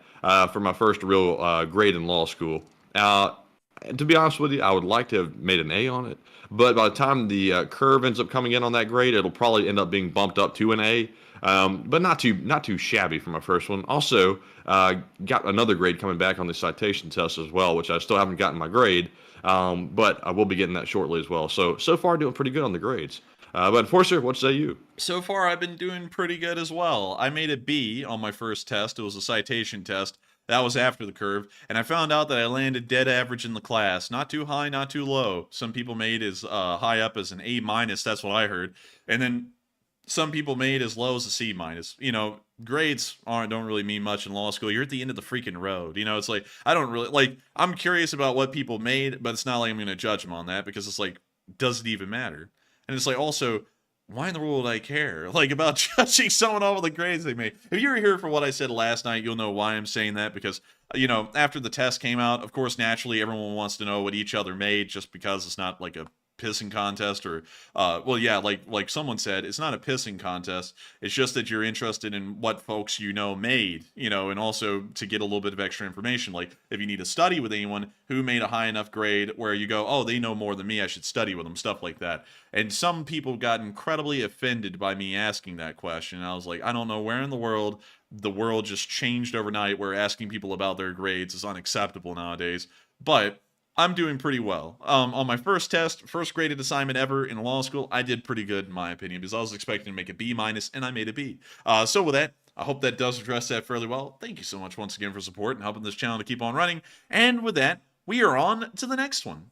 S4: for my first real grade in law school. To be honest with you, I would like to have made an A on it. But by the time the curve ends up coming in on that grade, it'll probably end up being bumped up to an A. But not too shabby for my first one. Also, got another grade coming back on the citation test as well, which I still haven't gotten my grade. But I will be getting that shortly as well. So far, doing pretty good on the grades. But Enforcer, what say you?
S3: So far, I've been doing pretty good as well. I made a B on my first test. It was a citation test. That was after the curve. And I found out that I landed dead average in the class. Not too high, not too low. Some people made as high up as an A-. That's what I heard. And then some people made as low as a C-. You know, grades don't really mean much in law school. You're at the end of the freaking road. You know, it's like, I don't really, like, I'm curious about what people made, but it's not like I'm going to judge them on that, because it's like, does it even matter? And it's like, also, why in the world would I care, like, about judging someone off of the grades they made? If you were here for what I said last night, you'll know why I'm saying that, because, you know, after the test came out, of course, naturally, everyone wants to know what each other made, just because it's not like a pissing contest, or well, yeah, like someone said, it's not a pissing contest. It's just that you're interested in what folks you know made, you know, and also to get a little bit of extra information. Like, if you need to study with anyone who made a high enough grade where you go, oh, they know more than me, I should study with them, stuff like that. And some people got incredibly offended by me asking that question. And I was like, I don't know where in the world just changed overnight, where asking people about their grades is unacceptable nowadays. But I'm doing pretty well. On my first test, first graded assignment ever in law school, I did pretty good in my opinion, because I was expecting to make a B-, and I made a B. So with that, I hope that does address that fairly well. Thank you so much once again for support and helping this channel to keep on running. And with that, we are on to the next one.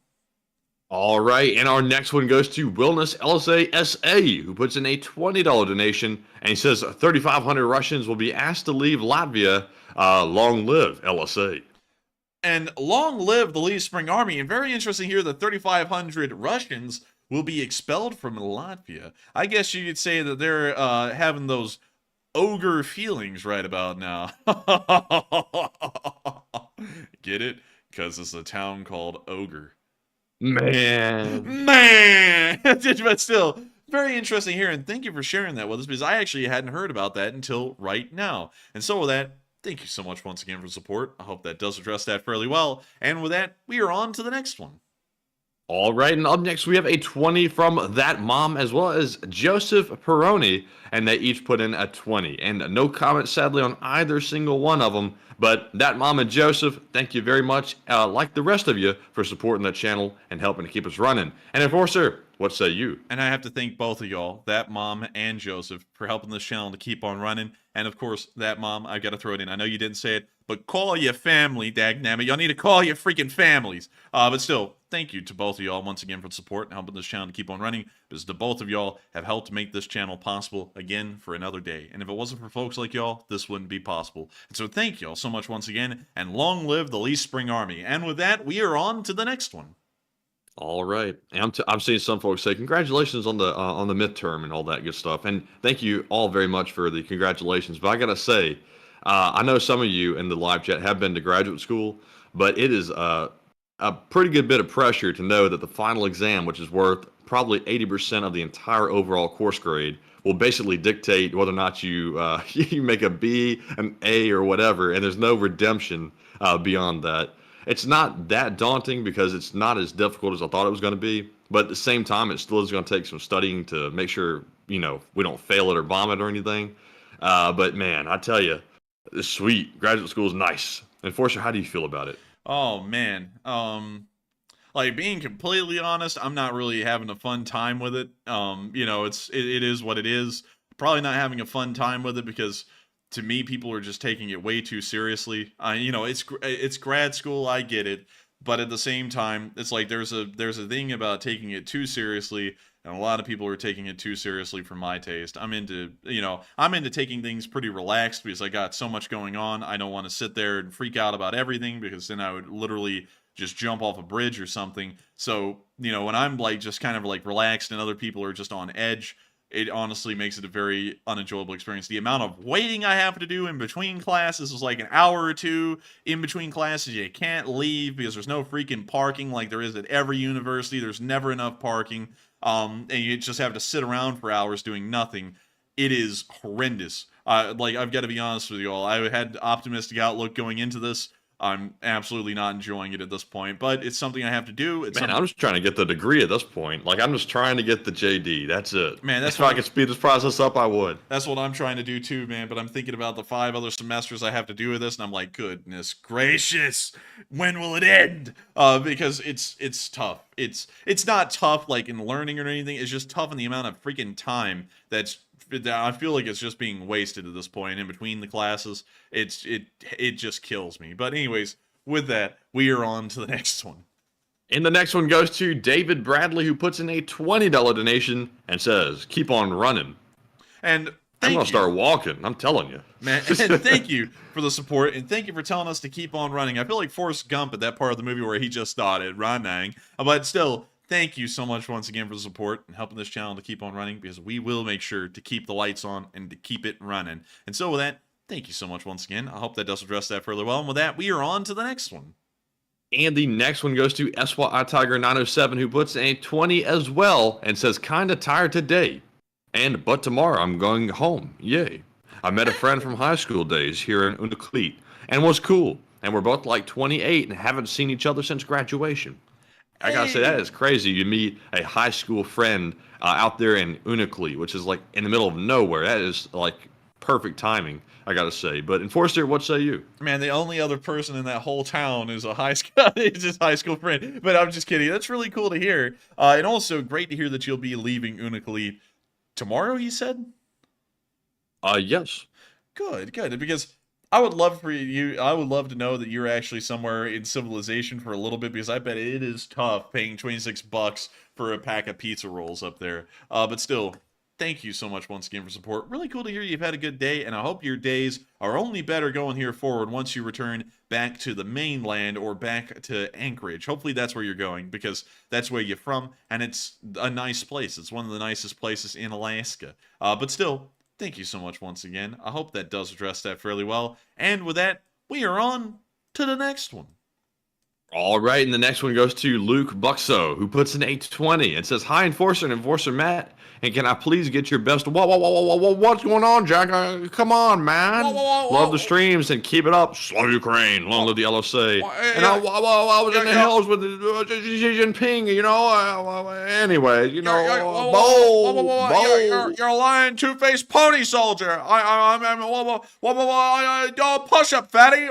S4: All right, and our next one goes to Wilness LSA SA, who puts in a $20 donation, and he says 3,500 Russians will be asked to leave Latvia. Long live LSA.
S3: And long live the Leaf Spring Army. And very interesting here that 3,500 Russians will be expelled from Latvia. I guess you could say that they're having those ogre feelings right about now. Get it? Because it's a town called Ogre.
S4: Man.
S3: But still, very interesting here. And thank you for sharing that with us, because I actually hadn't heard about that until right now. And so with that, thank you so much once again for support. I hope that does address that fairly well. And with that, we are on to the next one.
S4: All right, and up next we have a 20 from that mom as well as Joseph Peroni, and they each put in a 20. And no comment, sadly, on either single one of them. But that mom and Joseph, thank you very much, like the rest of you, for supporting the channel and helping to keep us running. And Enforcer, what say you?
S3: And I have to thank both of y'all, that mom and Joseph, for helping this channel to keep on running. And of course, that mom, I've got to throw it in. I know you didn't say it, but call your family, dagnabbit. Y'all need to call your freaking families. But still, thank you to both of y'all once again for the support and helping this channel to keep on running, because the both of y'all have helped make this channel possible again for another day. And if it wasn't for folks like y'all, this wouldn't be possible. And so thank y'all so much once again, and long live the Leaf Spring Army. And with that, we are on to the next one.
S4: All right, and I'm seeing some folks say congratulations on the midterm and all that good stuff, and thank you all very much for the congratulations. But I gotta say, I know some of you in the live chat have been to graduate school, but it is a pretty good bit of pressure to know that the final exam, which is worth probably 80% of the entire overall course grade, will basically dictate whether or not you you make a B, an A, or whatever, and there's no redemption beyond that. It's not that daunting because it's not as difficult as I thought it was going to be, but at the same time, it still is going to take some studying to make sure, you know, we don't fail it or bomb it or anything. But man, I tell you, it's sweet. Graduate school is nice. Enforcer, how do you feel about it?
S3: Oh man, like, being completely honest, I'm not really having a fun time with it. You know, it is what it is. Probably not having a fun time with it because, to me, people are just taking it way too seriously. You know, it's grad school, I get it, but at the same time, it's like there's a thing about taking it too seriously, and a lot of people are taking it too seriously for my taste. I'm into taking things pretty relaxed because I got so much going on. I don't want to sit there and freak out about everything, because then I would literally just jump off a bridge or something. So, you know, when I'm like just kind of like relaxed and other people are just on edge, it honestly makes it a very unenjoyable experience. The amount of waiting I have to do in between classes is like an hour or two in between classes. You can't leave because there's no freaking parking like there is at every university. There's never enough parking. And you just have to sit around for hours doing nothing. It is horrendous. Like, I've got to be honest with you all. I had an optimistic outlook going into this. I'm absolutely not enjoying it at this point, but it's something I have to do.
S4: Man, I'm just trying to get the degree at this point. Like, I'm just trying to get the JD. That's it.
S3: Man,
S4: if I could speed this process up, I would.
S3: That's what I'm trying to do too, man. But I'm thinking about the 5 other semesters I have to do with this, and I'm like, goodness gracious, when will it end? Because it's tough. it's not tough like in learning or anything. It's just tough in the amount of freaking time that I feel like it's just being wasted at this point in between the classes. It just kills me. But anyways, with that, we are on to the next one.
S4: And the next one goes to David Bradley, who puts in a $20 donation and says, "Keep on running."
S3: And
S4: I'm going to start walking, I'm telling you.
S3: Man, and thank you for the support, and thank you for telling us to keep on running. I feel like Forrest Gump at that part of the movie where he just started running. But still, thank you so much once again for the support and helping this channel to keep on running, because we will make sure to keep the lights on and to keep it running. And so with that, thank you so much once again. I hope that does address that fairly well. And with that, we are on to the next one.
S4: And the next one goes to SY Tiger 907, who puts in a 20 as well and says, "Kinda tired today. But tomorrow I'm going home. Yay. I met a friend from high school days here in Unakleet and was cool. And we're both like 28 and haven't seen each other since graduation." I gotta say, that is crazy. You meet a high school friend out there in Unakleet, which is like in the middle of nowhere. That is like perfect timing, I gotta say. But Enforcer, what say you?
S3: Man, the only other person in that whole town is a high school, is his high school friend. But I'm just kidding. That's really cool to hear. And also great to hear that you'll be leaving Unakleet tomorrow, he said?
S4: Yes.
S3: Good, because I would love to know that you're actually somewhere in civilization for a little bit, because I bet it is tough paying $26 for a pack of pizza rolls up there. But still, thank you so much once again for support. Really cool to hear you've had a good day, and I hope your days are only better going here forward once you return back to the mainland or back to Anchorage. Hopefully that's where you're going, because that's where you're from, and it's a nice place. It's one of the nicest places in Alaska. But still, thank you so much once again. I hope that does address that fairly well. And with that, we are on to the next one.
S4: All right, and the next one goes to Luke Buxo, who puts in a 20 and says, "Hi, Enforcer and Enforcer Matt, and can I please get your best..." What's going on, Jack? Come on, man. Love the streams and keep it up. Slow Ukraine. Long live the LSA. And I was in the hills with Xi Jinping, you know. Anyway, you know,
S3: You're a lying two-faced pony soldier. Don't push up, fatty.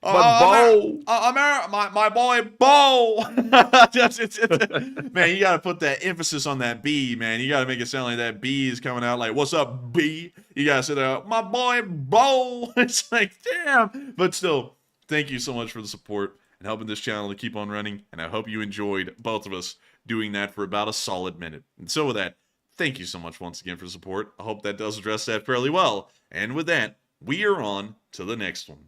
S3: My boy Bo. Man, you gotta put that emphasis on that B, man. You gotta make it sound like that B is coming out like, "What's up, B?" You gotta say that, "My boy Bo." It's like, damn. But still, thank you so much for the support and helping this channel to keep on running. And I hope you enjoyed both of us doing that for about a solid minute. And so with that, thank you so much once again for the support. I hope that does address that fairly well. And with that, we are on to the next one.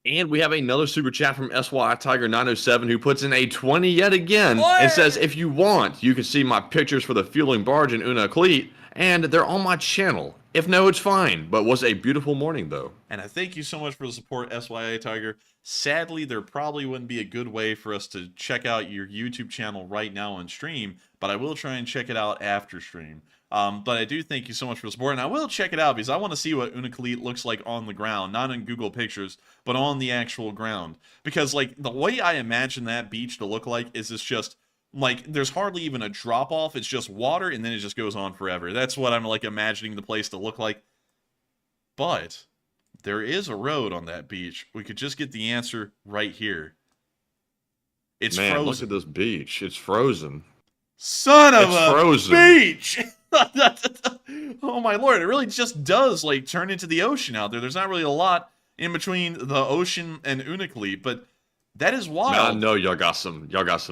S4: And we have another super chat from SY Tiger 907, who puts in a 20 yet again and says, "If you want, you can see my pictures for the fueling barge in Unakleet, and they're on my channel. If no, it's fine, but was a beautiful morning though."
S3: And I thank you so much for the support, SYA Tiger. Sadly, there probably wouldn't be a good way for us to check out your YouTube channel right now on stream, but I will try and check it out after stream. But I do thank you so much for the support, and I will check it out because I want to see what Unakleet looks like on the ground, not in Google Pictures, but on the actual ground. Because, like, the way I imagine that beach to look like is it's just, like, there's hardly even a drop-off. It's just water, and then it just goes on forever. That's what I'm, like, imagining the place to look like. But there is a road on that beach. We could just get the answer right here. It's frozen.
S4: Look at this beach. It's frozen.
S3: Son of
S4: it's
S3: a
S4: frozen.
S3: beach! Oh my lord, it really just does, like, turn into the ocean out there. There's not really a lot in between the ocean and Unakleet, but that is wild.
S4: Man, I know y'all got some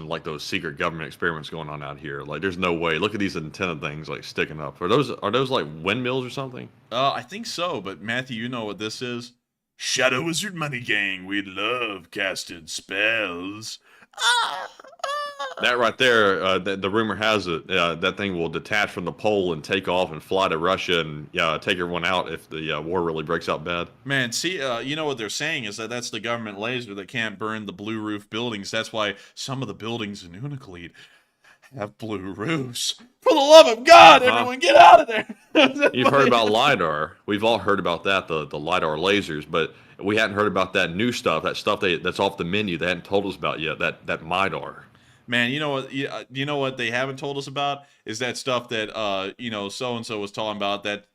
S4: like those secret government experiments going on out here. Like, there's no way. Look at these antenna things like sticking up. Are those like windmills or something?
S3: I think so, but Matthew, you know what this is? Shadow Wizard Money Gang. We love casting spells.
S4: That right there, the rumor has it, that thing will detach from the pole and take off and fly to Russia and take everyone out if the war really breaks out bad.
S3: Man, see, you know what they're saying is that that's the government laser that can't burn the blue roof buildings. That's why some of the buildings in Unakleet have blue roofs. For the love of God, everyone get out of there!
S4: You've heard about LiDAR. We've all heard about that, the LiDAR lasers, but we hadn't heard about that new stuff, that's off the menu they hadn't told us about yet, that MIDAR.
S3: Man, you know what they haven't told us about is that stuff that so and so was talking about that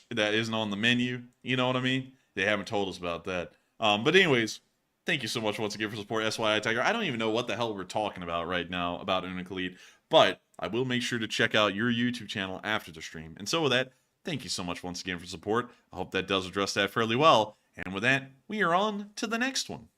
S3: isn't on the menu. You know what I mean? They haven't told us about that. But anyways, thank you so much once again for support, SYI Tiger. I don't even know what the hell we're talking about right now about Unicalid, but I will make sure to check out your YouTube channel after the stream. And so with that, thank you so much once again for support. I hope that does address that fairly well. And with that, we are on to the next one.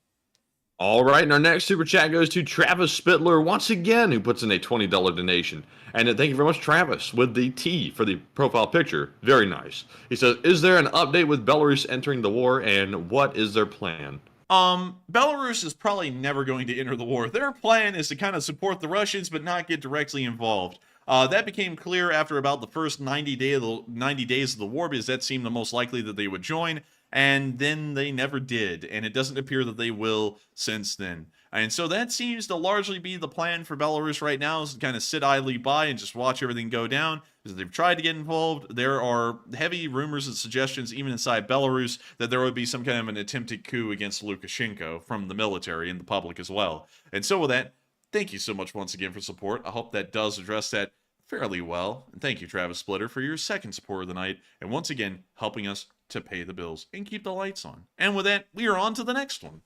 S4: All right, and our next super chat goes to Travis Spittler once again, who puts in a $20 donation. And thank you very much, Travis, with the T for the profile picture. Very nice. He says, is there an update with Belarus entering the war, and what is their plan?
S3: Belarus is probably never going to enter the war. Their plan is to kind of support the Russians, but not get directly involved. That became clear after about the first 90 days of the war, because that seemed the most likely that they would join. And then they never did, and it doesn't appear that they will since then. And so that seems to largely be the plan for Belarus right now, is to kind of sit idly by and just watch everything go down. Because they've tried to get involved. There are heavy rumors and suggestions, even inside Belarus, that there would be some kind of an attempted coup against Lukashenko from the military and the public as well. And so with that, thank you so much once again for support. I hope that does address that fairly well. And thank you, Travis Splitter, for your second support of the night, and once again, helping us to pay the bills and keep the lights on. And with that, we are on to the next one.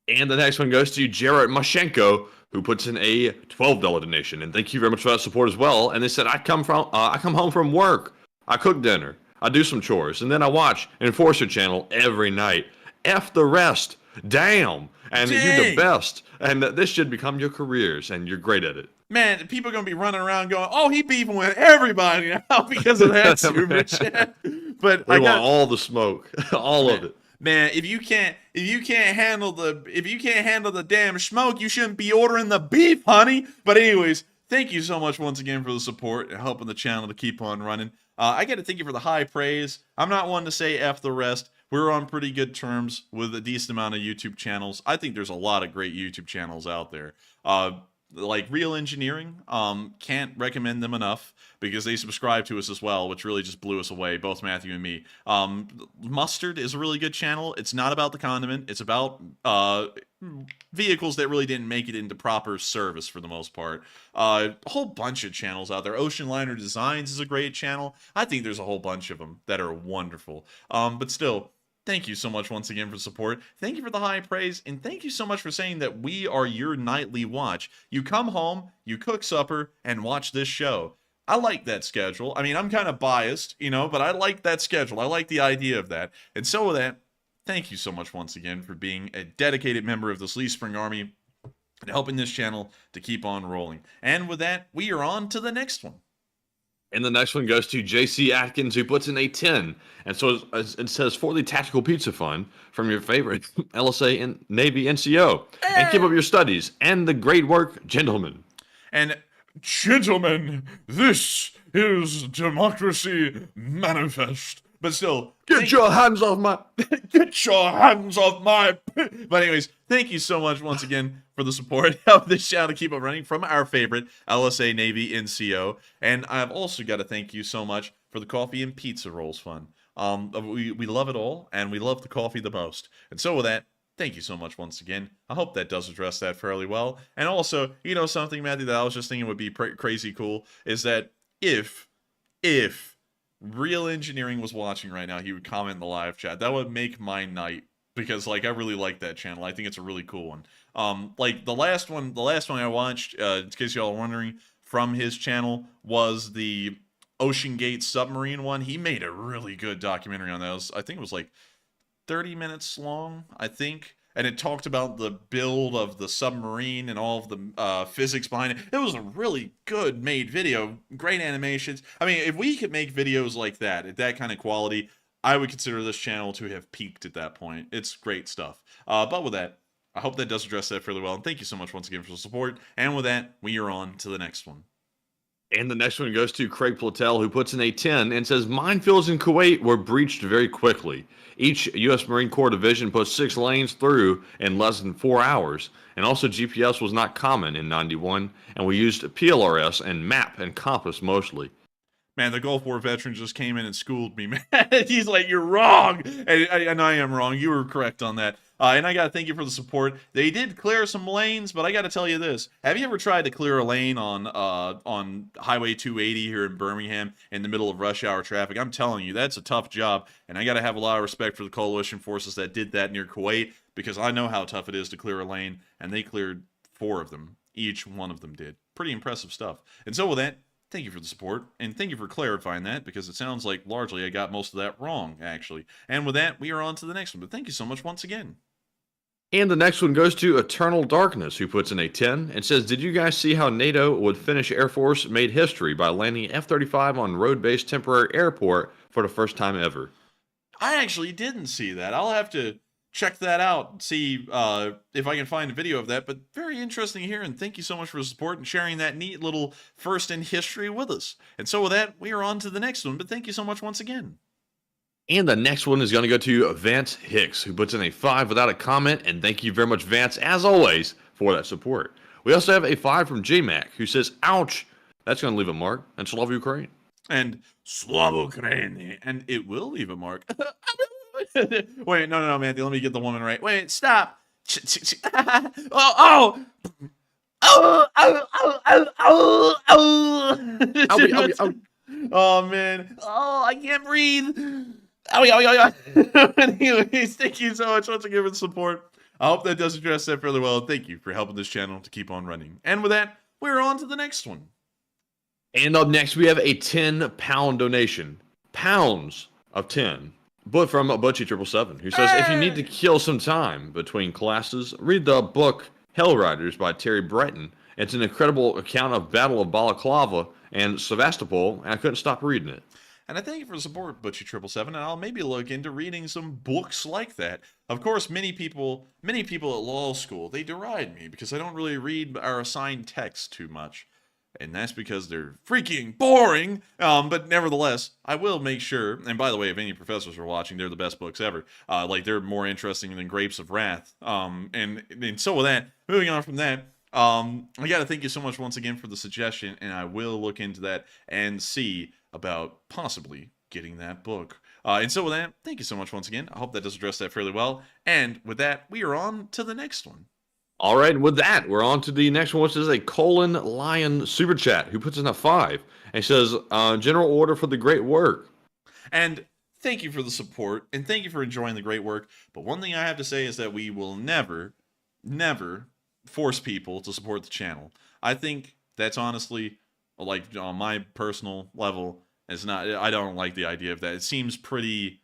S4: And the next one goes to Jared Mashenko, who puts in a $12 donation. And thank you very much for that support as well. And they said, I come home from work, I cook dinner, I do some chores, and then I watch Enforcer channel every night. F the rest. Damn. And you're the best. And this should become your careers, and you're great at it.
S3: Man, people are going to be running around going, oh, he beefing with everybody now because of that stupid shit. But
S4: we want all the smoke, all of it.
S3: Man, if you can't handle the damn smoke, you shouldn't be ordering the beef, honey. But anyways, thank you so much once again for the support and helping the channel to keep on running. I got to thank you for the high praise. I'm not one to say F the rest. We're on pretty good terms with a decent amount of YouTube channels. I think there's a lot of great YouTube channels out there. Like Real Engineering, can't recommend them enough because they subscribe to us as well, which really just blew us away, both Matthew and me. Mustard is a really good channel. It's not about the condiment. It's about vehicles that really didn't make it into proper service for the most part. A whole bunch of channels out there. Ocean Liner Designs is a great channel. I think there's a whole bunch of them that are wonderful. But still, thank you so much once again for support. Thank you for the high praise, and thank you so much for saying that we are your nightly watch. You come home, you cook supper, and watch this show. I like that schedule. I mean, I'm kind of biased, but I like that schedule. I like the idea of that. And so with that, thank you so much once again for being a dedicated member of the Sleeve Spring Army and helping this channel to keep on rolling. And with that, we are on to the next one.
S4: And the next one goes to JC Atkins, who puts in a 10. And so it says, for the Tactical Pizza Fund from your favorite LSA and Navy NCO. And keep up your studies and the great work, gentlemen.
S3: And gentlemen, this is Democracy Manifest. But still,
S4: get your hands off my...
S3: But anyways, thank you so much once again for the support of this channel to keep it running from our favorite LSA Navy NCO. And I've also got to thank you so much for the coffee and pizza rolls fun. We love it all, and we love the coffee the most. And so with that, thank you so much once again. I hope that does address that fairly well. And also, something, Matthew, that I was just thinking would be crazy cool is that if Real Engineering was watching right now, he would comment in the live chat. That would make my night because, I really like that channel. I think it's a really cool one. The last one I watched, in case y'all are wondering, from his channel was the Ocean Gate submarine one. He made a really good documentary on that. I think it was 30 minutes long, I think. And it talked about the build of the submarine and all of the physics behind it. It was a really good made video, great animations. I mean, if we could make videos like that, at that kind of quality, I would consider this channel to have peaked at that point. It's great stuff. But with that, I hope that does address that fairly well. And thank you so much once again for the support. And with that, we are on to the next one.
S4: And the next one goes to Craig Platel, who puts in a 10 and says, minefields in Kuwait were breached very quickly. Each U.S. Marine Corps division put 6 lanes through in less than 4 hours. And also GPS was not common in 91, and we used PLRS and map and compass mostly.
S3: Man, the Gulf War veteran just came in and schooled me, man. He's like, you're wrong. And I am wrong. You were correct on that. And I gotta thank you for the support. They did clear some lanes, but I gotta tell you this: have you ever tried to clear a lane on Highway 280 here in Birmingham in the middle of rush hour traffic? I'm telling you, that's a tough job, and I gotta have a lot of respect for the coalition forces that did that near Kuwait, because I know how tough it is to clear a lane, and they cleared 4 of them. Each one of them did. Pretty impressive stuff. And so with that, thank you for the support, and thank you for clarifying that, because it sounds like largely I got most of that wrong, actually. And with that, we are on to the next one, but thank you so much once again.
S4: And the next one goes to Eternal Darkness, who puts in a 10 and says, did you guys see how NATO would Finnish Air Force made history by landing F-35 on road-based temporary airport for the first time ever?
S3: I actually didn't see that. I'll have to check that out, see if I can find a video of that, but very interesting here, and thank you so much for the support and sharing that neat little first in history with us. And so with that, we are on to the next one, but thank you so much once again.
S4: And the next one is going to go to Vance Hicks, who puts in a 5 without a comment, and thank you very much, Vance, as always, for that support. We also have a 5 from JMac, who says, ouch, that's going to leave a mark, and Slava Ukraine.
S3: And Slava Ukraine, and it will leave a mark. Wait, no, Matthew, let me get the woman right. Wait, stop. Oh, man. Oh, I can't breathe. Anyways, thank you so much once again for the support. I hope that does address that fairly well. Thank you for helping this channel to keep on running. And with that, we're on to the next one.
S4: And up next, we have a 10-pound donation. Pounds of 10. But from Butchie777, who says, if you need to kill some time between classes, read the book Hell Riders by Terry Breton. It's an incredible account of Battle of Balaclava and Sevastopol, and I couldn't stop reading it.
S3: And I thank you for the support, Butchie777, and I'll maybe look into reading some books like that. Of course, many people at law school, they deride me because I don't really read our assigned text too much. And that's because they're freaking boring. But nevertheless, I will make sure, and by the way, if any professors are watching, they're the best books ever. Like, they're more interesting than Grapes of Wrath. And so with that, moving on from that, I gotta thank you so much once again for the suggestion, and I will look into that and see about possibly getting that book. And so with that, thank you so much once again. I hope that does address that fairly well. And with that, we are on to the next one.
S4: All right, and with that, we're on to the next one, which is a Lion Super Chat, who puts in a 5 and says, general order for the great work.
S3: And thank you for the support, and thank you for enjoying the great work. But one thing I have to say is that we will never force people to support the channel. I think that's honestly, like, on my personal level, it's not, I don't like the idea of that. It seems pretty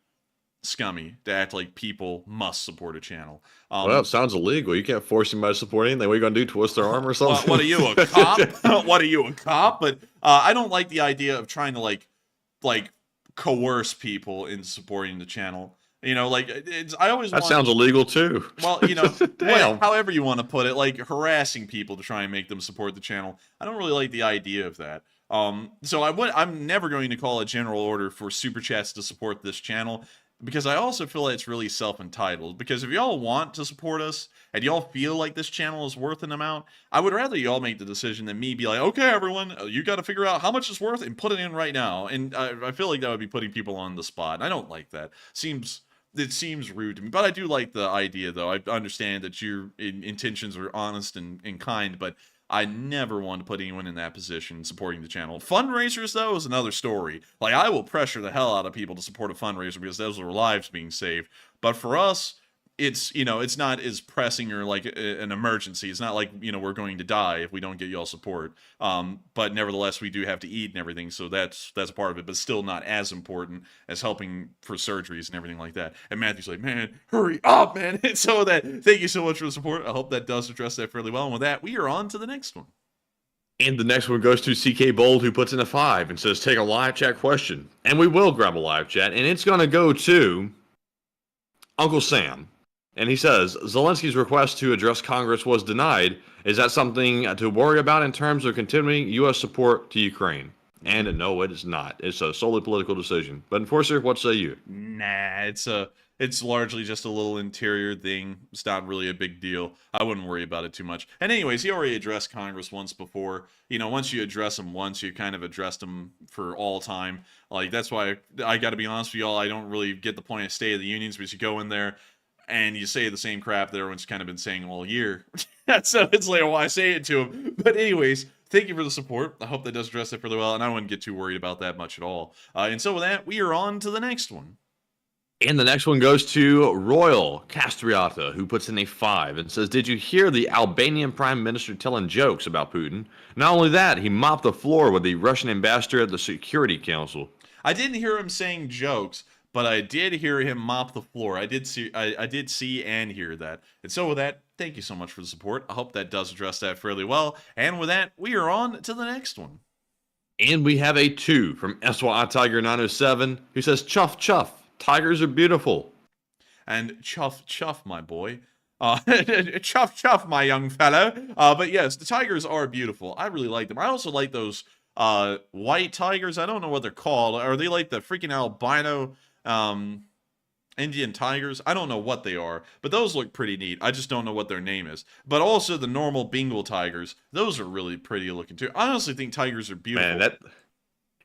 S3: scummy to act like people must support a channel.
S4: Well, it sounds illegal. You can't force anybody to support anything. What are you going to do, twist their arm or something?
S3: What are you, a cop? What are you, a cop? But I don't like the idea of trying to like coerce people into supporting the channel. You know, like, I always
S4: that sounds illegal too.
S3: Well, you know, however you want to put it, like harassing people to try and make them support the channel. I don't really like the idea of that. So I'm never going to call a general order for super chats to support this channel, because I also feel like it's really self-entitled. Because if y'all want to support us and y'all feel like this channel is worth an amount, I would rather y'all make the decision than me be like, okay, everyone, you got to figure out how much it's worth and put it in right now. And I feel like that would be putting people on the spot. I don't like that. It seems rude to me, but I do like the idea, though. I understand that your intentions are honest and kind, but I never want to put anyone in that position supporting the channel. Fundraisers, though, is another story. Like, I will pressure the hell out of people to support a fundraiser because those are lives being saved. But for us, it's, you know, it's not as pressing or like an emergency. It's not like, you know, we're going to die if we don't get y'all support. But nevertheless, we do have to eat and everything, so that's a part of it, but still not as important as helping for surgeries and everything like that. And Matthew's like, man, hurry up, man. And so thank you so much for the support. I hope that does address that fairly well. And with that, we are on to the next one.
S4: And the next one goes to CK Bold, who puts in a 5 and says, take a live chat question. And we will grab a live chat, and it's going to go to Uncle Sam. And he says, Zelensky's request to address Congress was denied. Is that something to worry about in terms of continuing U.S. support to Ukraine? And no, it is not. It's a solely political decision. But Enforcer, what say you?
S3: Nah, it's largely just a little interior thing. It's not really a big deal. I wouldn't worry about it too much. And anyways, he already addressed Congress once before. You know, once you address them once, you kind of addressed them for all time. Like, that's why I got to be honest with y'all. I don't really get the point of State of the Unions, because you go in there, and you say the same crap that everyone's kind of been saying all year. So it's like, why say it to him? But anyways, thank you for the support. I hope that does address it fairly well, and I wouldn't get too worried about that much at all. And so with that, we are on to the next one.
S4: And the next one goes to Royal Castriata, who puts in a 5 and says, did you hear the Albanian prime minister telling jokes about Putin? Not only that, he mopped the floor with the Russian ambassador at the Security Council.
S3: I didn't hear him saying jokes, but I did hear him mop the floor. I did see and hear that. And so with that, thank you so much for the support. I hope that does address that fairly well. And with that, we are on to the next one.
S4: And we have a 2 from SYI Tiger 907, who says, chuff, chuff. Tigers are beautiful.
S3: And chuff, chuff, my boy. Chuff, chuff, my young fellow. But yes, the tigers are beautiful. I really like them. I also like those white tigers. I don't know what they're called. Are they like the freaking albino Indian tigers? I don't know what they are, but those look pretty neat. I just don't know what their name is. But also the normal Bengal tigers. Those are really pretty looking too. I honestly think tigers are beautiful.
S4: Man,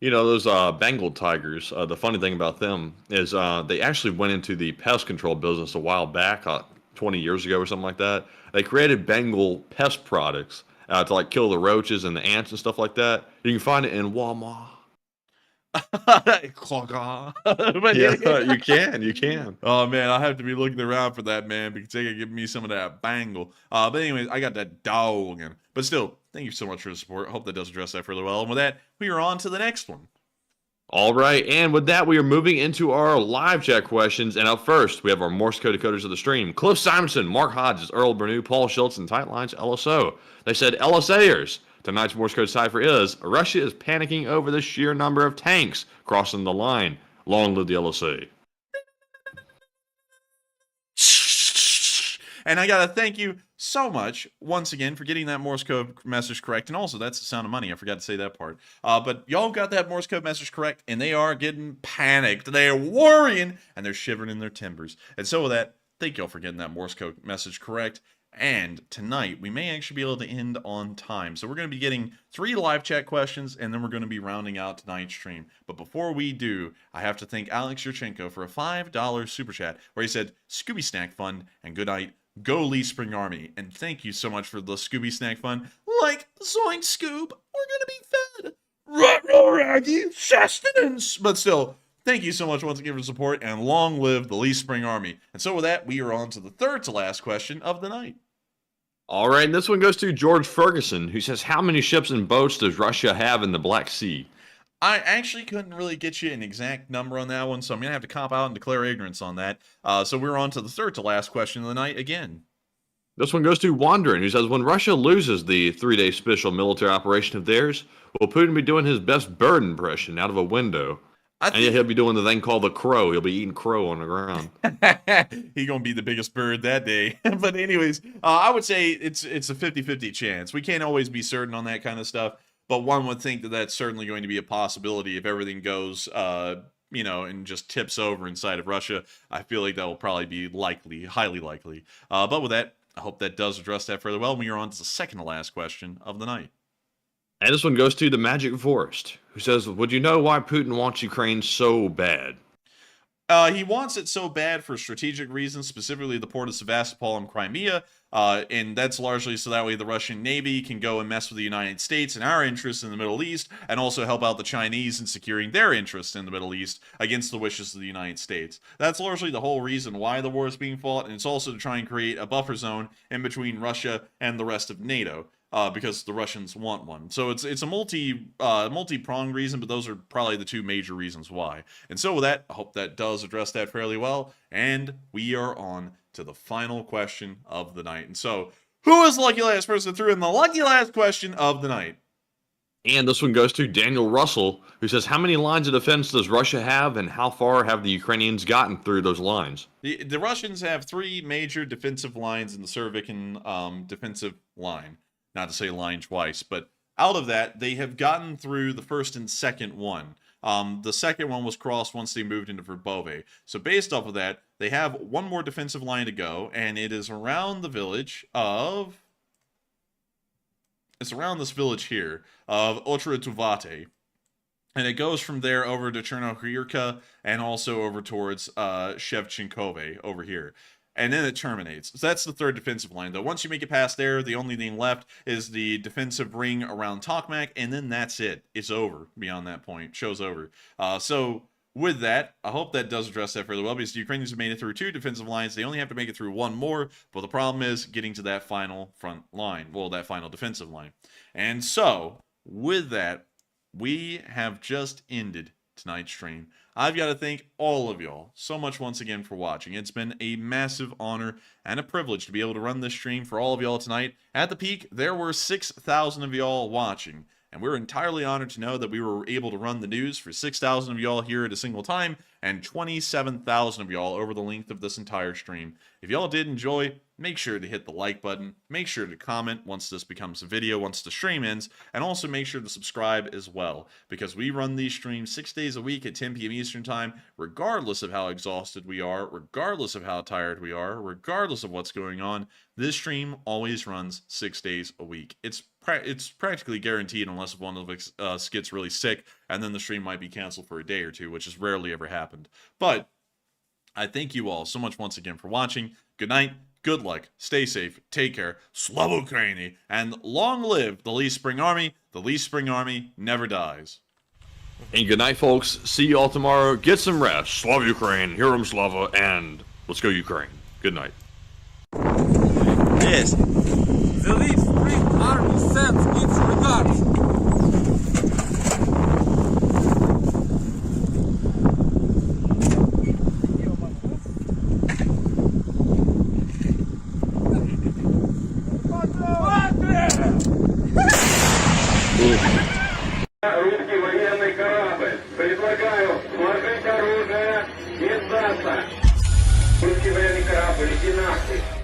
S4: those Bengal tigers, the funny thing about them is they actually went into the pest control business a while back, 20 years ago or something like that. They created Bengal pest products to like kill the roaches and the ants and stuff like that. You can find it in Walmart.
S3: But
S4: Yeah, you can.
S3: Oh man, I'll have to be looking around for that, man, because they could give me some of that bangle. But anyways, I got that dog again. But still, thank you so much for the support. I hope that does address that fairly well. And with that, we are on to the next one.
S4: All right, and with that, we are moving into our live chat questions. And up first, we have our Morse code decoders of the stream: Cliff Simonson, Mark Hodges, Earl Bernew, Paul Schultz, and Tightlines LSO. They said, LSAers, tonight's Morse code cipher is, Russia is panicking over the sheer number of tanks crossing the line. Long live the LSA.
S3: And I gotta thank you so much once again for getting that Morse code message correct. And also, that's the sound of money. I forgot to say that part. But y'all got that Morse code message correct, and they are getting panicked. They are worrying, and they're shivering in their timbers. And so with that, thank y'all for getting that Morse code message correct. And tonight, we may actually be able to end on time. So we're going to be getting 3 live chat questions, and then we're going to be rounding out tonight's stream. But before we do, I have to thank Alex Yurchenko for a $5 super chat, where he said, Scooby Snack Fund, and good night. Go Lee Spring Army. And thank you so much for the Scooby Snack Fund. Like, Zoink Scoob, we're going to be fed. Ruh-roh, Raggy, sustenance. But still, thank you so much once again for the support, and long live the Lee Spring Army. And so with that, we are on to the third to last question of the night.
S4: All right, and this one goes to George Ferguson, who says, how many ships and boats does Russia have in the Black Sea?
S3: I actually couldn't really get you an exact number on that one, so I'm going to have to cop out and declare ignorance on that. So we're on to the third to last question of the night again.
S4: This one goes to Wandering, who says, when Russia loses the 3-day special military operation of theirs, will Putin be doing his best bird impression out of a window? And yet he'll be doing the thing called the crow. He'll be eating crow on the ground.
S3: He gonna be the biggest bird that day. But anyways, I would say it's a 50-50 chance. We can't always be certain on that kind of stuff, but one would think that that's certainly going to be a possibility if everything goes, and just tips over inside of Russia. I feel like that will probably be likely, highly likely. But with that, I hope that does address that fairly well. We are on to the second to last question of the night.
S4: And this one goes to the Magic Forest, who says, would you know why Putin wants Ukraine so bad?
S3: He wants it so bad for strategic reasons, specifically the port of Sevastopol and Crimea, and that's largely so that way the Russian Navy can go and mess with the United States and our interests in the Middle East, and also help out the Chinese in securing their interests in the Middle East against the wishes of the United States. That's largely the whole reason why the war is being fought, and it's also to try and create a buffer zone in between Russia and the rest of NATO. Because the Russians want one. So it's a multi-pronged reason, but those are probably the 2 major reasons why. And so with that, I hope that does address that fairly well. And we are on to the final question of the night. And so, who is the lucky last person through in the lucky last question of the night?
S4: And this one goes to Daniel Russell, who says, how many lines of defense does Russia have, and how far have the Ukrainians gotten through those lines?
S3: The Russians have 3 major defensive lines in the Surovikin defensive line. Not to say line twice, but out of that, they have gotten through the first and second one. The second one was crossed once they moved into Verbove. So based off of that, they have 1 more defensive line to go, and it is around the village of... It's around this village here of Otratuvate. And it goes from there over to Chernohirka and also over towards Shevchenkove over here. and then it terminates. So that's the third defensive line, though. Once you make it past there, the only thing left is the defensive ring around Tokmak, and then that's it. It's over beyond that point. Show's over. So with that, I hope that does address that fairly well, because the Ukrainians have made it through 2 defensive lines. They only have to make it through 1 more, but the problem is getting to that final front line. Well, that final defensive line. And so, with that, we have just ended tonight's stream. I've got to thank all of y'all so much once again for watching. It's been a massive honor and a privilege to be able to run this stream for all of y'all tonight. At the peak, there were 6,000 of y'all watching, and we're entirely honored to know that we were able to run the news for 6,000 of y'all here at a single time, and 27,000 of y'all over the length of this entire stream. If y'all did enjoy, make sure to hit the like button, make sure to comment once this becomes a video, once the stream ends, and also make sure to subscribe as well, because we run these streams 6 days a week at 10 p.m. Eastern Time, regardless of how exhausted we are, regardless of how tired we are, regardless of what's going on. This stream always runs 6 days a week. It's practically guaranteed, unless one of us gets really sick, and then the stream might be canceled for a day or two, which has rarely ever happened. But I thank you all so much once again for watching. Good night, good luck, stay safe, take care, Slava Ukraini, and long live the Lee Spring Army. The Lee Spring Army never dies.
S4: And good night, folks. See you all tomorrow. Get some rest. Slava Ukraine, Heroem Slava, and let's go Ukraine. Good night.
S9: Yes.
S6: The Lee Spring Army sends its regards.
S2: Русский военный корабль. Предлагаю сложить оружие и сдаться. Русский военный корабль, иди нахуй.